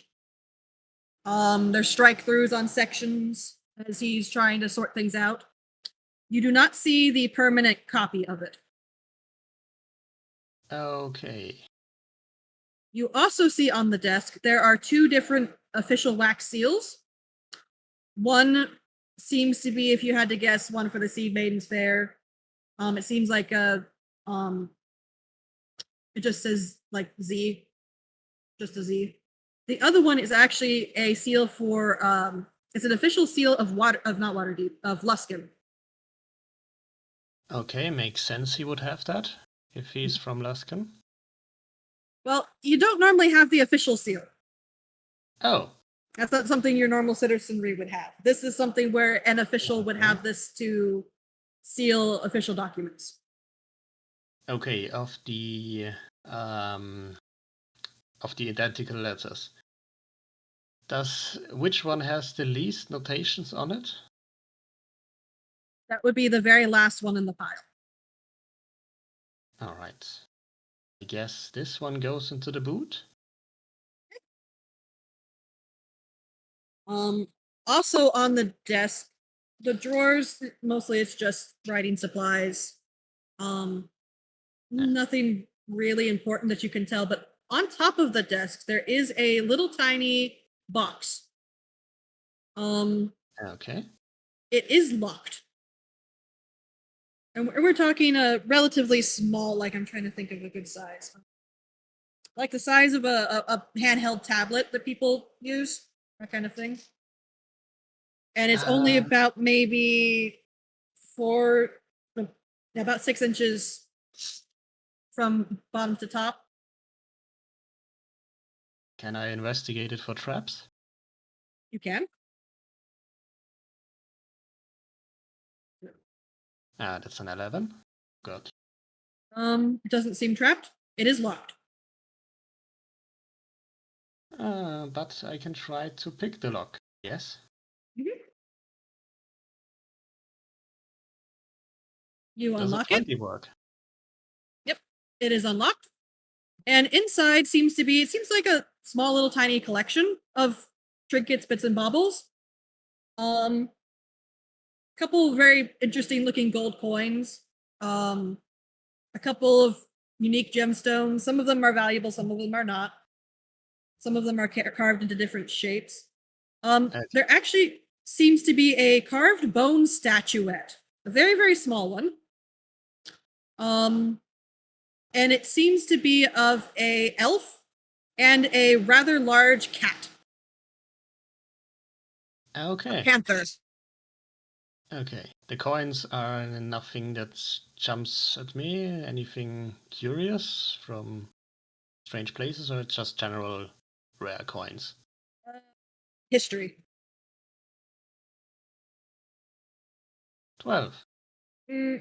Speaker 2: There's strike throughs on sections as he's trying to sort things out. You do not see the permanent copy of it.
Speaker 6: Okay.
Speaker 2: You also see on the desk there are 2 different official wax seals. One seems to be, if you had to guess, one for the Sea Maidens Fair. It seems like a it just says like Z, just a Z. The other one is actually a seal for it's an official seal of not Waterdeep, of Luskan.
Speaker 6: Okay, makes sense he would have that if he's from Luskan.
Speaker 2: Well, you don't normally have the official seal.
Speaker 6: Oh,
Speaker 2: That's not something your normal citizenry would have. This is something where an official would have this to seal official documents.
Speaker 6: okay. Of the identical letters, which one has the least notations on it?
Speaker 2: That would be the very last one in the pile.
Speaker 6: All right. I guess this one goes into the boot.
Speaker 2: Also on the desk, the drawers, mostly it's just writing supplies. Nothing really important that you can tell, but on top of the desk, there is a little tiny box.
Speaker 6: Okay.
Speaker 2: It is locked. And we're talking a relatively small, like I'm trying to think of a good size. Like the size of a handheld tablet that people use, that kind of thing. And it's only about maybe about 6 inches from bottom to top.
Speaker 6: Can I investigate it for traps?
Speaker 2: You can.
Speaker 6: That's an 11. Good.
Speaker 2: It doesn't seem trapped. It is locked.
Speaker 6: But I can try to pick the lock. Yes.
Speaker 2: Mm-hmm. You
Speaker 6: Does
Speaker 2: unlock
Speaker 6: a
Speaker 2: it.
Speaker 6: 20 work?
Speaker 2: Yep, it is unlocked. And inside it seems like a small little tiny collection of trinkets, bits, and baubles. Couple very interesting looking gold coins. A couple of unique gemstones. Some of them are valuable, some of them are not. Some of them are carved into different shapes. There actually seems to be a carved bone statuette, a very, very small one. And it seems to be of a elf and a rather large cat.
Speaker 6: Okay.
Speaker 2: A panther.
Speaker 6: Okay. The coins are nothing that jumps at me. Anything curious from strange places, or just general rare coins?
Speaker 2: History.
Speaker 6: 12.
Speaker 2: The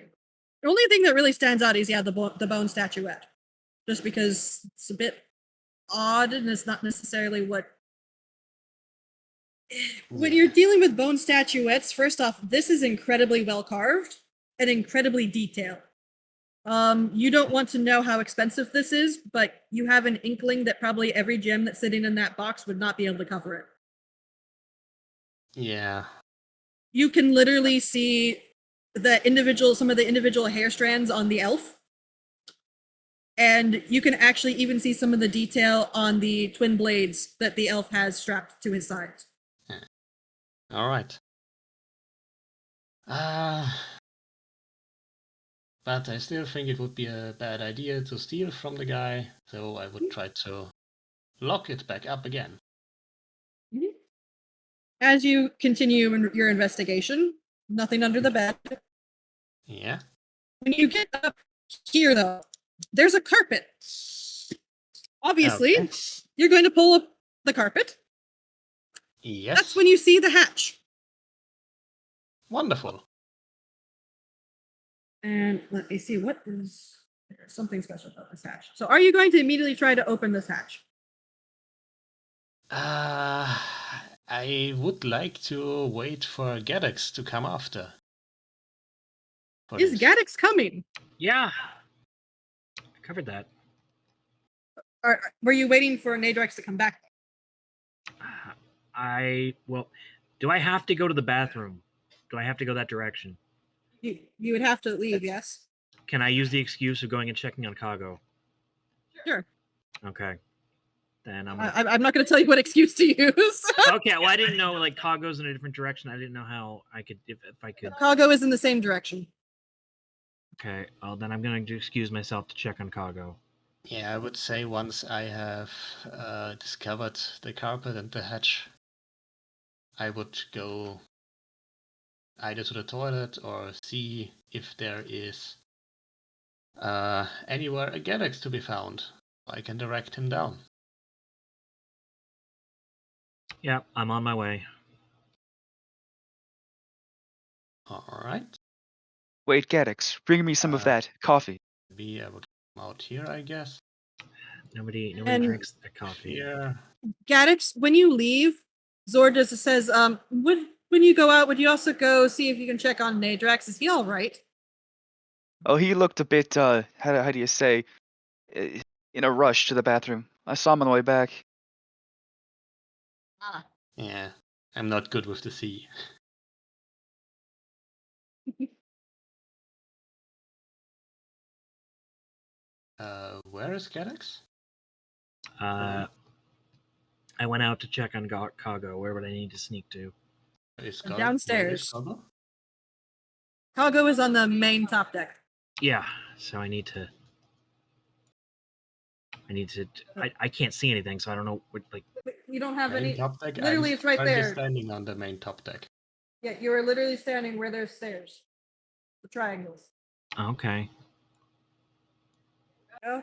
Speaker 2: only thing that really stands out is the bone statuette, just because it's a bit odd and it's not necessarily what. When you're dealing with bone statuettes, first off, this is incredibly well carved and incredibly detailed. You don't want to know how expensive this is, but you have an inkling that probably every gem that's sitting in that box would not be able to cover it.
Speaker 6: Yeah.
Speaker 2: You can literally see some of the individual hair strands on the elf. And you can actually even see some of the detail on the twin blades that the elf has strapped to his sides.
Speaker 6: All right. But I still think it would be a bad idea to steal from the guy, so I would try to lock it back up again.
Speaker 2: As you continue your investigation, nothing under the bed.
Speaker 6: Yeah.
Speaker 2: When you get up here, though, there's a carpet. Obviously, you're going to pull up the carpet.
Speaker 6: Yes.
Speaker 2: That's when you see the hatch.
Speaker 6: Wonderful.
Speaker 2: And let me see, there's something special about this hatch. So are you going to immediately try to open this hatch?
Speaker 6: I would like to wait for Gadex to come after.
Speaker 2: Is Gadex coming?
Speaker 3: Yeah. I covered that.
Speaker 2: Were you waiting for Nadrex to come back?
Speaker 3: Do I have to go to the bathroom? Do I have to go that direction?
Speaker 2: You would have to leave, yes.
Speaker 3: Can I use the excuse of going and checking on Kago?
Speaker 2: Sure.
Speaker 3: Okay. Then I'm gonna...
Speaker 2: I'm not going to tell you what excuse to use.
Speaker 3: Okay, well, I didn't know, like, Cog goes in a different direction. I didn't know how I could, if I could...
Speaker 2: Cargo is in the same direction.
Speaker 3: Okay, well, then I'm going to excuse myself to check on Cargo.
Speaker 6: Yeah, I would say once I have discovered the carpet and the hatch, I would go either to the toilet or see if there is anywhere a Gadex to be found. I can direct him down.
Speaker 3: Yeah, I'm on my way.
Speaker 6: All right.
Speaker 7: Wait, Gaddix, bring me some of that coffee.
Speaker 6: Maybe I would come out here, I guess.
Speaker 3: Nobody
Speaker 2: And-
Speaker 3: drinks the coffee.
Speaker 6: Yeah.
Speaker 2: Gaddix, when you leave, Zord says, when you go out, would you also go see if you can check on Nadrax? Is he all right?
Speaker 7: Oh, he looked a bit, how do you say, in a rush to the bathroom. I saw him on the way back.
Speaker 6: Yeah. I'm not good with the sea. Where is Gadex?
Speaker 3: I went out to check on Cargo. Where would I need to sneak to?
Speaker 6: Is
Speaker 2: Downstairs.
Speaker 6: Cargo?
Speaker 2: Cargo is on the main top deck.
Speaker 3: Yeah, so I need to... I can't see anything, so I don't know what, like...
Speaker 2: You don't have
Speaker 6: Main
Speaker 2: any.
Speaker 6: top deck?
Speaker 2: Literally, it's right
Speaker 6: I'm
Speaker 2: there.
Speaker 6: just standing on the main top deck.
Speaker 2: Yeah, you are literally standing where there's stairs. The triangles.
Speaker 3: Okay.
Speaker 2: Yeah.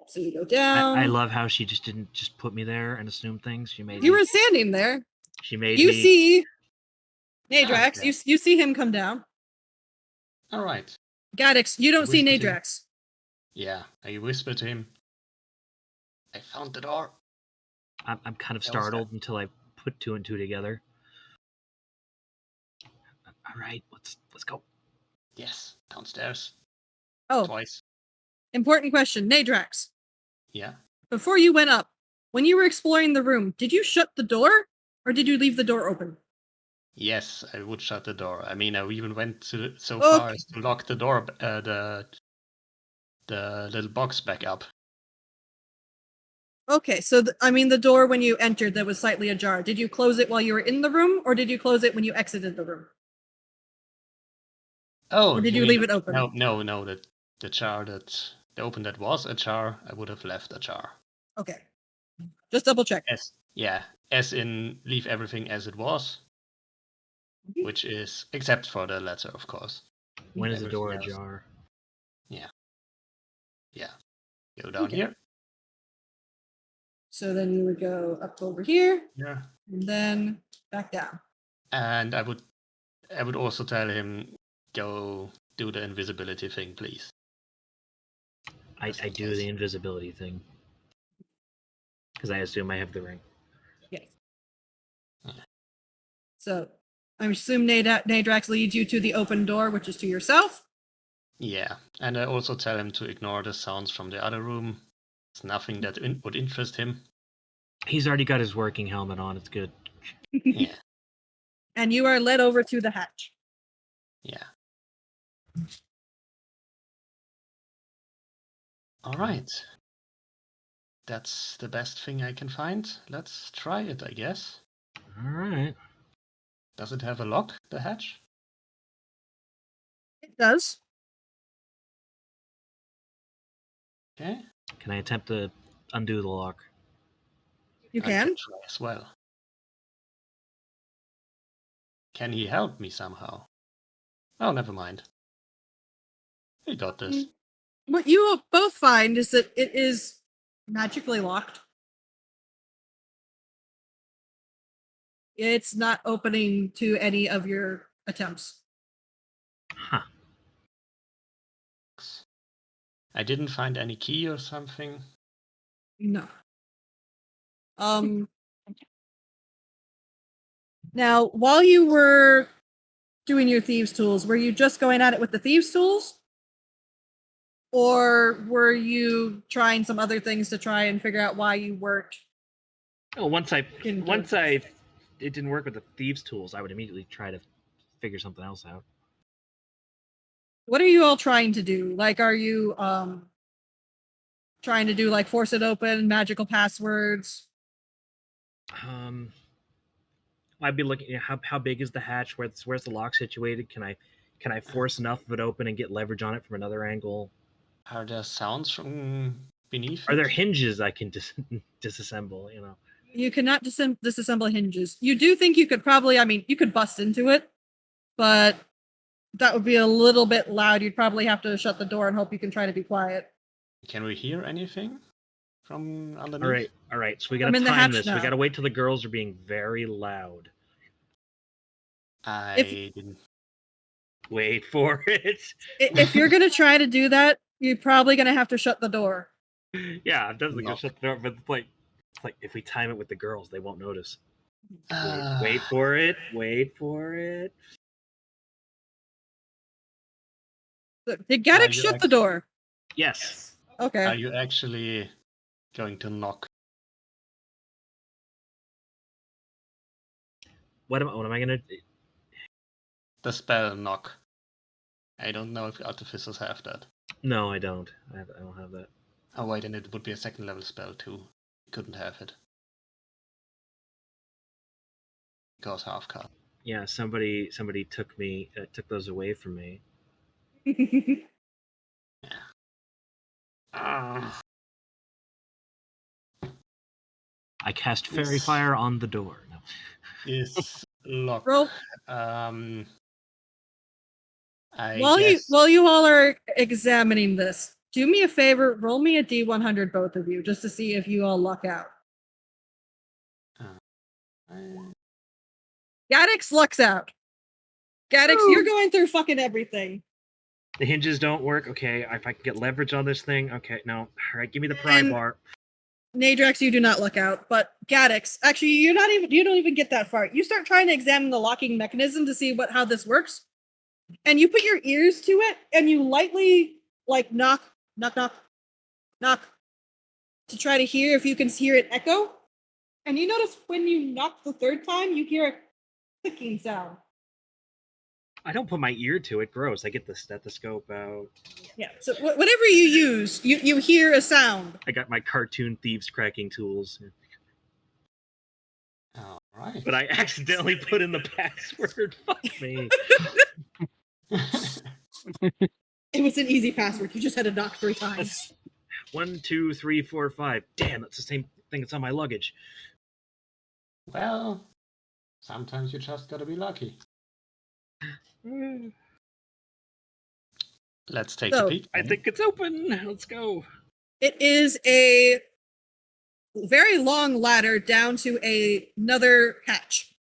Speaker 2: So you go down.
Speaker 3: I love how she just didn't just put me there and assume things. She made
Speaker 2: You
Speaker 3: me...
Speaker 2: were standing there.
Speaker 3: She made
Speaker 2: You
Speaker 3: me...
Speaker 2: see Nadrax.
Speaker 6: Okay.
Speaker 2: You see him come down.
Speaker 6: All right.
Speaker 2: Gaddix, you don't see
Speaker 6: Whisper to him.
Speaker 2: Nadrax.
Speaker 6: Yeah, I whisper to him. I found the door.
Speaker 3: I'm kind of
Speaker 6: That was
Speaker 3: startled until I put two and two together. All right, let's go.
Speaker 6: Yes, downstairs.
Speaker 2: Oh,
Speaker 6: Twice.
Speaker 2: important question. Nadrax,
Speaker 6: Yeah.
Speaker 2: before you went up, when you were exploring the room, did you shut the door or did you leave the door open?
Speaker 6: Yes, I would shut the door. I mean, I even went so
Speaker 2: Okay.
Speaker 6: far as to lock the door, the little box back up.
Speaker 2: Okay, so the door when you entered that was slightly ajar. Did you close it while you were in the room, or did you close it when you exited the room?
Speaker 6: Oh,
Speaker 2: Or did you
Speaker 6: mean
Speaker 2: leave it open?
Speaker 6: No. The jar that the open that was a jar, I would have left a jar.
Speaker 2: Okay, just double check.
Speaker 6: As in leave everything as it was,
Speaker 2: Mhm.
Speaker 6: which is except for the letter, of course.
Speaker 3: When is the door
Speaker 6: Everything else.
Speaker 3: ajar?
Speaker 6: Yeah. Go down
Speaker 2: Okay.
Speaker 6: here.
Speaker 2: So then you would go up over here
Speaker 6: Yeah.
Speaker 2: and then back down.
Speaker 6: And I would also tell him go do the invisibility thing, please.
Speaker 3: I do the invisibility thing because I assume I have the ring.
Speaker 2: Yes.
Speaker 6: Yeah.
Speaker 2: So I'm assuming Nadrax leads you to the open door, which is to your south.
Speaker 6: Yeah, and I also tell him to ignore the sounds from the other room. It's nothing that would interest him.
Speaker 3: He's already got his working helmet on. It's good.
Speaker 6: Yeah,
Speaker 2: And you are led over to the hatch.
Speaker 6: yeah. All right. That's the best thing I can find. Let's try it, I guess.
Speaker 3: All right.
Speaker 6: Does it have a lock, the hatch?
Speaker 2: It does.
Speaker 6: Okay.
Speaker 3: Can I attempt to undo the lock?
Speaker 2: You
Speaker 6: I
Speaker 2: can.
Speaker 6: try as well. Can he help me somehow? Oh, never mind. We got this.
Speaker 2: What you will both find is that it is magically locked. It's not opening to any of your attempts.
Speaker 3: Huh.
Speaker 6: I didn't find any key or something.
Speaker 2: No. Now, while you were doing your thieves' tools, were you just going at it with the thieves' tools? Or were you trying some other things to try and figure out why you weren't?
Speaker 3: Oh, once it didn't work with the thieves' tools, I would immediately try to figure something else out.
Speaker 2: What are you all trying to do? Like, are you Trying to do like force it open, magical passwords.
Speaker 3: I'd be looking. How big is the hatch? Where's the lock situated? Can I force enough of it open and get leverage on it from another angle?
Speaker 6: Are there sounds from beneath
Speaker 3: Are
Speaker 6: it?
Speaker 3: there hinges I can disassemble?
Speaker 2: You cannot disassemble hinges. You do think you could probably, I mean, you could bust into it, but that would be a little bit loud. You'd probably have to shut the door and hope you can try to be quiet.
Speaker 6: Can we hear anything from underneath?
Speaker 3: All right. So we
Speaker 2: I'm
Speaker 3: gotta
Speaker 2: in the
Speaker 3: time
Speaker 2: hatch
Speaker 3: this.
Speaker 2: now.
Speaker 3: We gotta wait till the girls are being very loud.
Speaker 6: I didn't.
Speaker 3: Wait for it.
Speaker 2: If you're gonna try to do that, you're probably gonna have to shut the door.
Speaker 3: Yeah, I'm definitely gonna
Speaker 6: Knock.
Speaker 3: shut the door. But it's like if we time it with the girls, they won't notice.
Speaker 6: Ah.
Speaker 3: Wait for it. Wait for it.
Speaker 2: Did
Speaker 6: Are
Speaker 2: Gaddock
Speaker 6: you
Speaker 2: shut the door?
Speaker 3: Yes.
Speaker 2: Okay.
Speaker 6: Are you actually going to knock?
Speaker 3: What am I gonna?
Speaker 6: The spell knock. I don't know if artificers have that.
Speaker 3: No, I don't. I don't have that.
Speaker 6: Oh wait, and it would be a second level spell too. You couldn't have it. Because half card.
Speaker 3: Yeah, somebody took those away from me.
Speaker 6: Ah.
Speaker 3: I cast fairy fire on the door. No.
Speaker 6: Is lock.
Speaker 2: Roll.
Speaker 6: I
Speaker 2: While
Speaker 6: guess.
Speaker 2: you all are examining this, do me a favor, roll me a D100, both of you, just to see if you all luck out. Gaddox lucks out. Gaddox, you're going through fucking everything.
Speaker 3: The hinges don't work. Okay, if I can get leverage on this thing. Okay, no. All right, give me the pry bar.
Speaker 2: Nadrax, you do not luck out, but Gaddox, actually, you don't even get that far. You start trying to examine the locking mechanism to see how this works, and you put your ears to it, and you lightly like knock to try to hear if you can hear it echo. And you notice when you knock the third time, you hear a clicking sound.
Speaker 3: I don't put my ear to it. Gross. I get the stethoscope out.
Speaker 2: Yeah. So whatever you use, you hear a sound.
Speaker 3: I got my cartoon thieves cracking tools.
Speaker 6: All right.
Speaker 3: But I accidentally put in the password. Fuck me.
Speaker 2: It was an easy password. You just had to knock 3 times.
Speaker 3: 1, 2, 3, 4, 5. Damn, that's the same thing that's on my luggage.
Speaker 6: Well, sometimes you just gotta be lucky. Let's take a peek.
Speaker 3: I think it's open. Let's go.
Speaker 2: It is a very long ladder down to another hatch.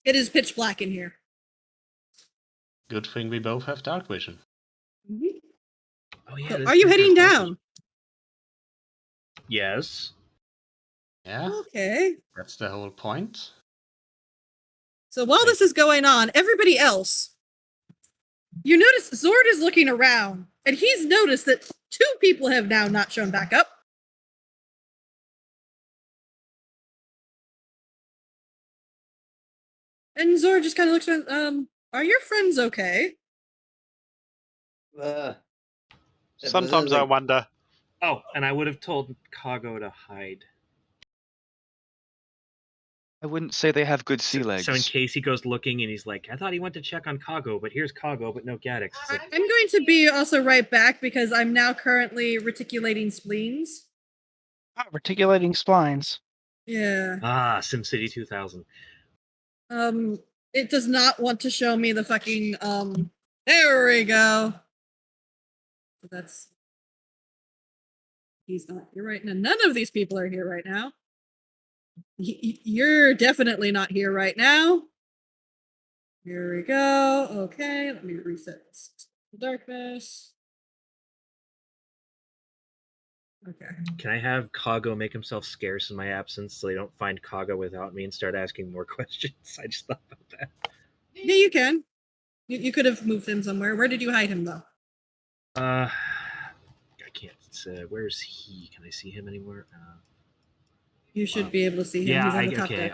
Speaker 2: It is pitch black in here.
Speaker 6: Good thing we both have dark vision.
Speaker 3: Oh yeah.
Speaker 2: So are you heading down?
Speaker 3: Yes.
Speaker 6: Yeah,
Speaker 2: Okay.
Speaker 6: that's the whole point.
Speaker 2: So while this is going on, everybody else, you notice Zord is looking around, and he's noticed that 2 people have now not shown back up. And Zord just kind of looks around, are your friends okay?
Speaker 8: Sometimes I wonder.
Speaker 3: Oh, and I would have told Kago to hide.
Speaker 7: I wouldn't say they have good sea legs.
Speaker 3: So in case he goes looking and he's like, I thought he went to check on Kago, but here's Kago, but no Gaddox. Like,
Speaker 2: I'm going to be also right back because I'm now currently reticulating spleens.
Speaker 5: Reticulating splines.
Speaker 2: Yeah.
Speaker 3: SimCity 2000.
Speaker 2: It does not want to show me the fucking, there we go. So that's, he's not here right now. None of these people are here right now. You're definitely not here right now. Here we go. Okay, let me reset this. Darkness. Okay.
Speaker 3: Can I have Kago make himself scarce in my absence so they don't find Kago without me and start asking more questions? I just thought about that.
Speaker 2: Yeah, you can. You could have moved him somewhere. Where did you hide him, though?
Speaker 3: I can't. Where's he? Can I see him anywhere?
Speaker 2: You should be able to see him.
Speaker 3: Yeah,
Speaker 2: He's on the top
Speaker 3: okay.
Speaker 2: deck.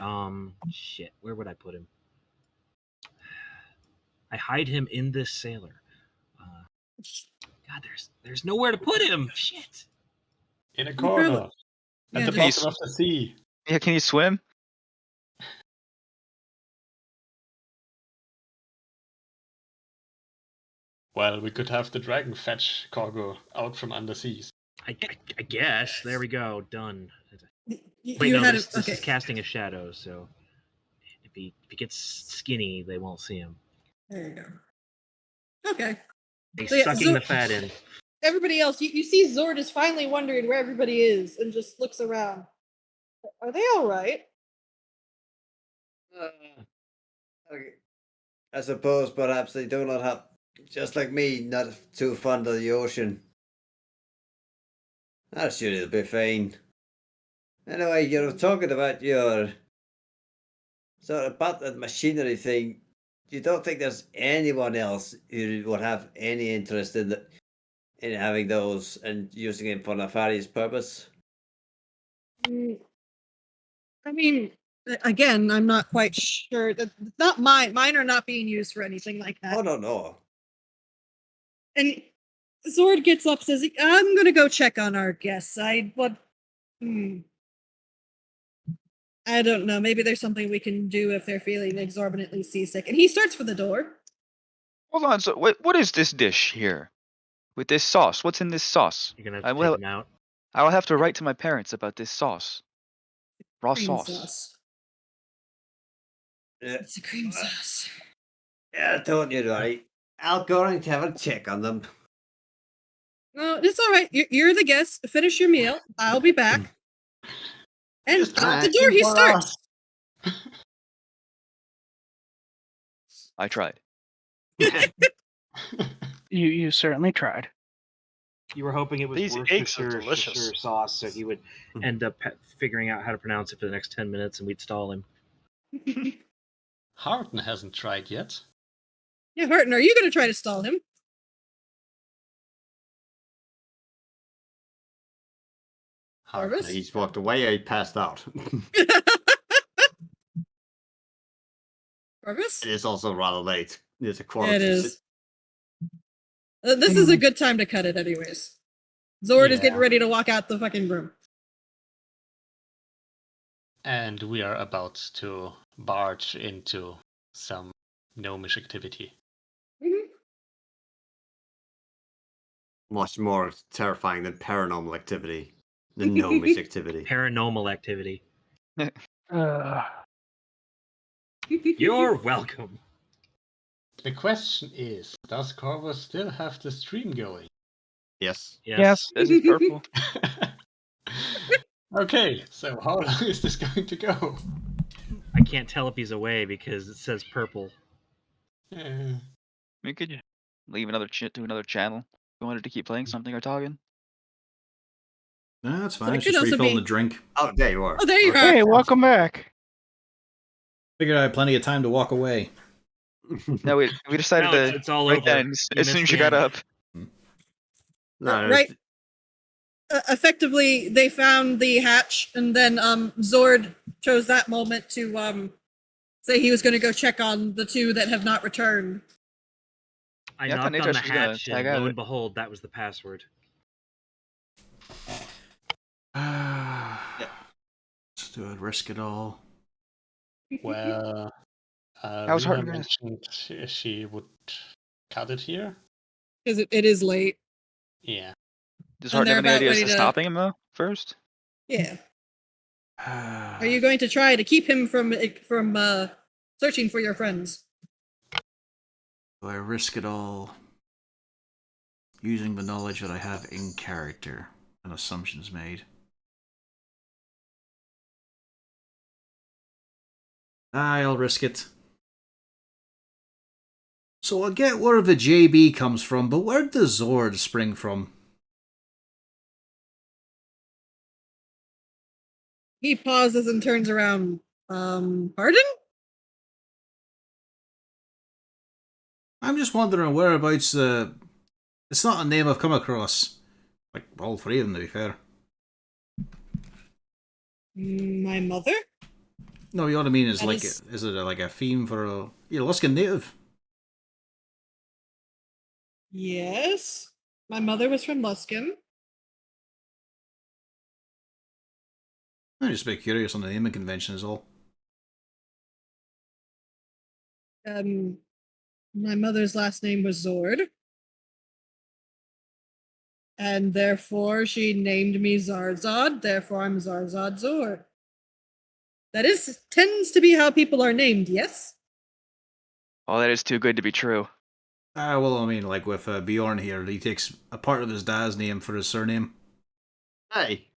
Speaker 3: Shit. Where would I put him? I hide him in this sailor. God God, there's nowhere to put him. Shit.
Speaker 6: In a
Speaker 2: You
Speaker 6: corner.
Speaker 2: barely-
Speaker 6: At
Speaker 2: Yeah,
Speaker 6: the
Speaker 2: just-
Speaker 6: bottom of the sea.
Speaker 7: Yeah, can you swim?
Speaker 6: Well, we could have the dragon fetch cargo out from underseas.
Speaker 3: I guess. There we go. Done.
Speaker 2: You
Speaker 3: Wait, no,
Speaker 2: had
Speaker 3: this
Speaker 2: okay.
Speaker 3: is casting a shadow, so if he gets skinny, they won't see him.
Speaker 2: There you go. Okay.
Speaker 3: He's
Speaker 2: So yeah,
Speaker 3: sucking the fat in.
Speaker 2: Everybody else, you see Zord is finally wondering where everybody is and just looks around. Are they all right?
Speaker 4: Okay. I suppose perhaps they do not have, just like me, not too fond of the ocean. I'm sure they'll be fine. Anyway, you're talking about your sort of about that machinery thing. You don't think there's anyone else who would have any interest in having those and using it for nefarious purpose?
Speaker 2: Mm, I mean, again, I'm not quite sure. That not mine. Mine are not being used for anything like that.
Speaker 4: Oh no.
Speaker 2: And Zord gets up, says, "I'm gonna go check on our guests. I don't know. Maybe there's something we can do if they're feeling exorbitantly seasick." And he starts for the door.
Speaker 7: Hold on. So what is this dish here? With this sauce? What's in this sauce?
Speaker 3: You're gonna have
Speaker 7: I
Speaker 3: to
Speaker 7: will.
Speaker 3: take him out.
Speaker 7: I will have to write to my parents about this sauce. Raw
Speaker 2: Cream
Speaker 7: sauce.
Speaker 2: sauce.
Speaker 4: Yeah,
Speaker 2: It's a cream sauce.
Speaker 4: I told you right. I'll go and have a check on them.
Speaker 2: No, it's all right. You're the guest. Finish your meal. I'll be back. And
Speaker 4: Just
Speaker 2: out the door
Speaker 4: asking
Speaker 2: he
Speaker 4: for
Speaker 2: starts.
Speaker 7: I tried.
Speaker 5: You certainly tried.
Speaker 3: You were hoping it was
Speaker 8: These eggs are
Speaker 3: Worcestershire
Speaker 8: delicious.
Speaker 3: sauce, so he would end up figuring out how to pronounce it for the next 10 minutes, and we'd stall him.
Speaker 6: Harton hasn't tried yet.
Speaker 2: Yeah, Horton, are you going to try to stall him?
Speaker 6: Harton.
Speaker 2: Jarvis?
Speaker 4: He's walked away or he passed out.
Speaker 2: Jarvis?
Speaker 4: It is also rather late. It's a quarter
Speaker 2: Yeah, it
Speaker 4: to
Speaker 2: is. This is a good time to cut it, anyways. Zord is getting
Speaker 6: Yeah.
Speaker 2: ready to walk out the fucking room.
Speaker 6: And we are about to barge into some gnomish activity.
Speaker 2: Mhm.
Speaker 4: Much more terrifying than paranormal activity. The gnomish activity.
Speaker 3: Paranormal activity.
Speaker 5: Uh,
Speaker 3: You're welcome.
Speaker 6: The question is, does Corvus still have the stream going?
Speaker 4: Yes.
Speaker 5: yes.
Speaker 7: This is purple.
Speaker 6: Okay, so how long is this going to go?
Speaker 3: I can't tell if he's away because it says purple.
Speaker 7: We could leave another to another channel. You wanted to keep playing something or talking?
Speaker 1: No, that's
Speaker 2: But
Speaker 1: fine.
Speaker 2: it
Speaker 1: It's
Speaker 2: could
Speaker 1: just
Speaker 2: also
Speaker 1: refilling
Speaker 2: be-
Speaker 1: the drink.
Speaker 4: Oh, there you are.
Speaker 2: Oh, there you
Speaker 4: Okay.
Speaker 2: are.
Speaker 5: Hey, welcome back.
Speaker 1: Figured I had plenty of time to walk away.
Speaker 7: No, we decided
Speaker 3: No,
Speaker 7: to
Speaker 3: it's all
Speaker 7: right
Speaker 3: over.
Speaker 7: then
Speaker 3: You
Speaker 7: as soon
Speaker 3: missed
Speaker 7: as you
Speaker 3: the
Speaker 7: got
Speaker 3: end.
Speaker 7: up.
Speaker 4: No,
Speaker 2: Right. Effectively, they found the hatch, and then Zord chose that moment to say he was going to go check on the two that have not returned.
Speaker 3: I
Speaker 7: Yeah, I thought
Speaker 3: knocked on the
Speaker 7: Natesh was gonna
Speaker 3: hatch,
Speaker 7: tag
Speaker 3: and
Speaker 7: out.
Speaker 3: lo and behold, that was the password.
Speaker 1: Do I risk it all?
Speaker 6: Well,
Speaker 7: How's
Speaker 6: Rena
Speaker 7: Harton gonna-
Speaker 6: mentioned she would cut it here.
Speaker 2: Because it is late.
Speaker 6: Yeah.
Speaker 7: Does
Speaker 2: And
Speaker 7: Harton
Speaker 2: they're
Speaker 7: have any
Speaker 2: about
Speaker 7: ideas
Speaker 2: ready
Speaker 7: to
Speaker 2: to-
Speaker 7: stopping him though? First,
Speaker 2: Yeah. Are you going to try to keep him from searching for your friends?
Speaker 1: Do I risk it all using the knowledge that I have in character and assumptions made? I'll risk it. So I get where the JB comes from, but where does Zord spring from?
Speaker 2: He pauses and turns around. Pardon?
Speaker 1: I'm just wondering whereabouts it's not a name I've come across. Like all three of them, to be fair.
Speaker 2: My mother?
Speaker 1: No, you know what I mean? Is
Speaker 2: That
Speaker 1: like
Speaker 2: is-
Speaker 1: is it like a theme for a Alaskan native?
Speaker 2: Yes. My mother was from Luskin.
Speaker 1: I'm just a bit curious on the naming convention is all.
Speaker 2: My mother's last name was Zord. And therefore she named me Zarzod, therefore I'm Zarzod Zord. That tends to be how people are named, yes?
Speaker 7: Oh, that is too good to be true.
Speaker 1: Well, I mean, like with Bjorn here, he takes a part of his dad's name for his surname.
Speaker 4: Hey,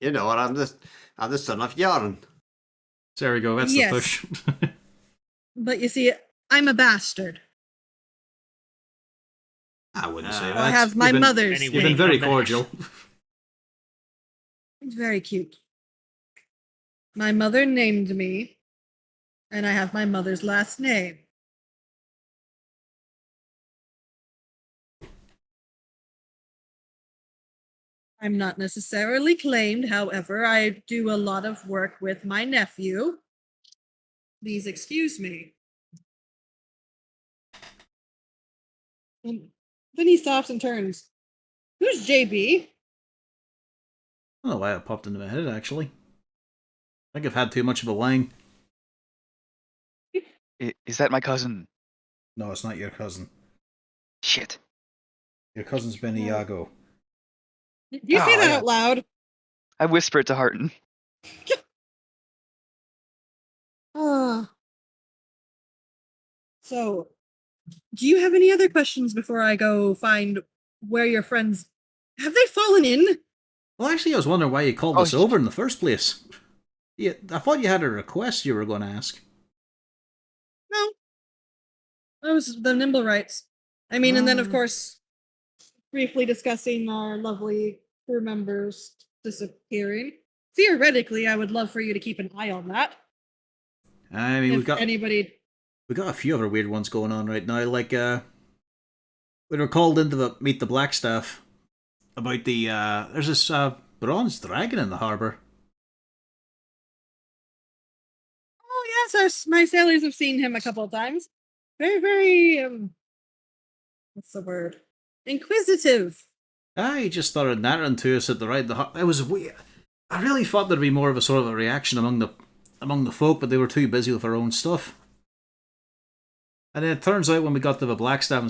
Speaker 4: you know what? I'm the son of Yarn.
Speaker 1: So there we go, that's
Speaker 2: Yes.
Speaker 1: the push.
Speaker 2: But you see, I'm a bastard.
Speaker 1: I wouldn't say
Speaker 4: I
Speaker 1: that.
Speaker 2: I have my
Speaker 1: You've been-
Speaker 2: mother's
Speaker 3: Anyway,
Speaker 1: You've been
Speaker 2: name.
Speaker 1: very
Speaker 3: come back.
Speaker 1: cordial.
Speaker 2: It's very cute. My mother named me, and I have my mother's last name. I'm not necessarily claimed, however, I do a lot of work with my nephew. Please excuse me. And then he stops and turns. Who's JB?
Speaker 1: I don't know why it popped into my head, actually. I think I've had too much of a wine.
Speaker 7: Is that my cousin?
Speaker 1: No, it's not your cousin.
Speaker 7: Shit.
Speaker 1: Your cousin's been Iago.
Speaker 2: Do you say
Speaker 7: Oh,
Speaker 2: that
Speaker 7: yeah.
Speaker 2: out loud?
Speaker 7: I whisper it to Harton.
Speaker 2: Ah. So, do you have any other questions before I go find where your friends have they fallen in?
Speaker 1: Well, actually, I was wondering why you called
Speaker 7: Oh,
Speaker 1: us over in the first place. Yeah, I thought you had a request you were going to ask.
Speaker 2: No. Those the nimble rights. I mean, and then of course, briefly discussing our lovely crew members disappearing. Theoretically, I would love for you to keep an eye on that.
Speaker 1: I mean,
Speaker 2: If anybody
Speaker 1: we got a few other weird ones going on right now. Like, we were called in to meet the Blackstaff about the there's this bronze dragon in the harbour.
Speaker 2: Oh yes, my sailors have seen him a couple of times. Very, very what's the word? Inquisitive.
Speaker 1: I just started nattering to us at the right. It was weird. I really thought there'd be more of a sort of a reaction among the folk, but they were too busy with their own stuff. And then it turns out when we got to the Blackstaff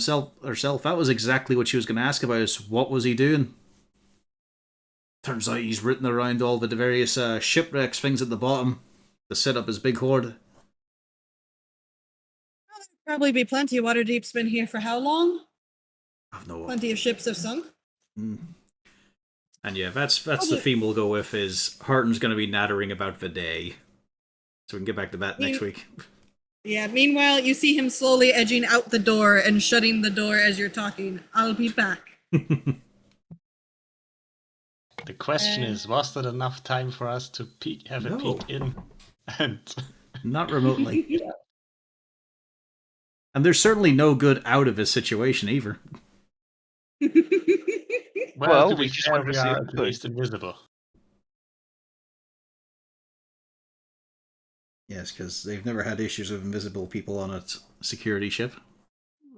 Speaker 1: herself, that was exactly what she was going to ask about. Is what was he doing? Turns out he's written around all the various shipwrecks, things at the bottom, to set up his big hoard.
Speaker 2: Probably be plenty. Waterdeep's been here for how long?
Speaker 1: I've no.
Speaker 2: Plenty of ships have sunk.
Speaker 1: Mm. And yeah, that's the theme we'll go with. Is Harton's going to be nattering about the day, so we can get back to that next week.
Speaker 2: Yeah, meanwhile, you see him slowly edging out the door and shutting the door as you're talking. I'll be back.
Speaker 6: The question is, was there enough time for us to have a peek in? And
Speaker 1: not remotely. And there's certainly no good out of his situation either.
Speaker 7: Well,
Speaker 6: to be
Speaker 7: we just
Speaker 6: fair,
Speaker 7: wanted to
Speaker 6: we
Speaker 7: see
Speaker 6: are
Speaker 7: if
Speaker 6: at
Speaker 7: we could.
Speaker 6: least invisible.
Speaker 1: Yes, because they've never had issues with invisible people on a security ship.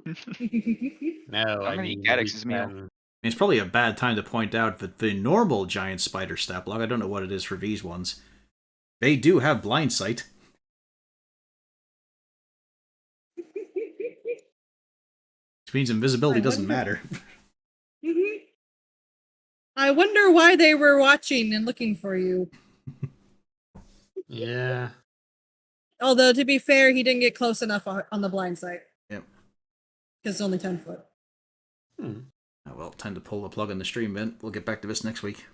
Speaker 6: No,
Speaker 7: How many Gaddix is meal?
Speaker 1: It's probably a bad time to point out that the normal giant spider stat block, I don't know what it is for these ones, they do have blind sight. Which means invisibility doesn't matter.
Speaker 2: I wonder why they were watching and looking for you.
Speaker 6: Yeah.
Speaker 2: Although, to be fair, he didn't get close enough on the blind sight.
Speaker 1: Yep.
Speaker 2: Because it's only 10 foot.
Speaker 1: Oh, well, time to pull the plug on the stream, Ben. We'll get back to this next week.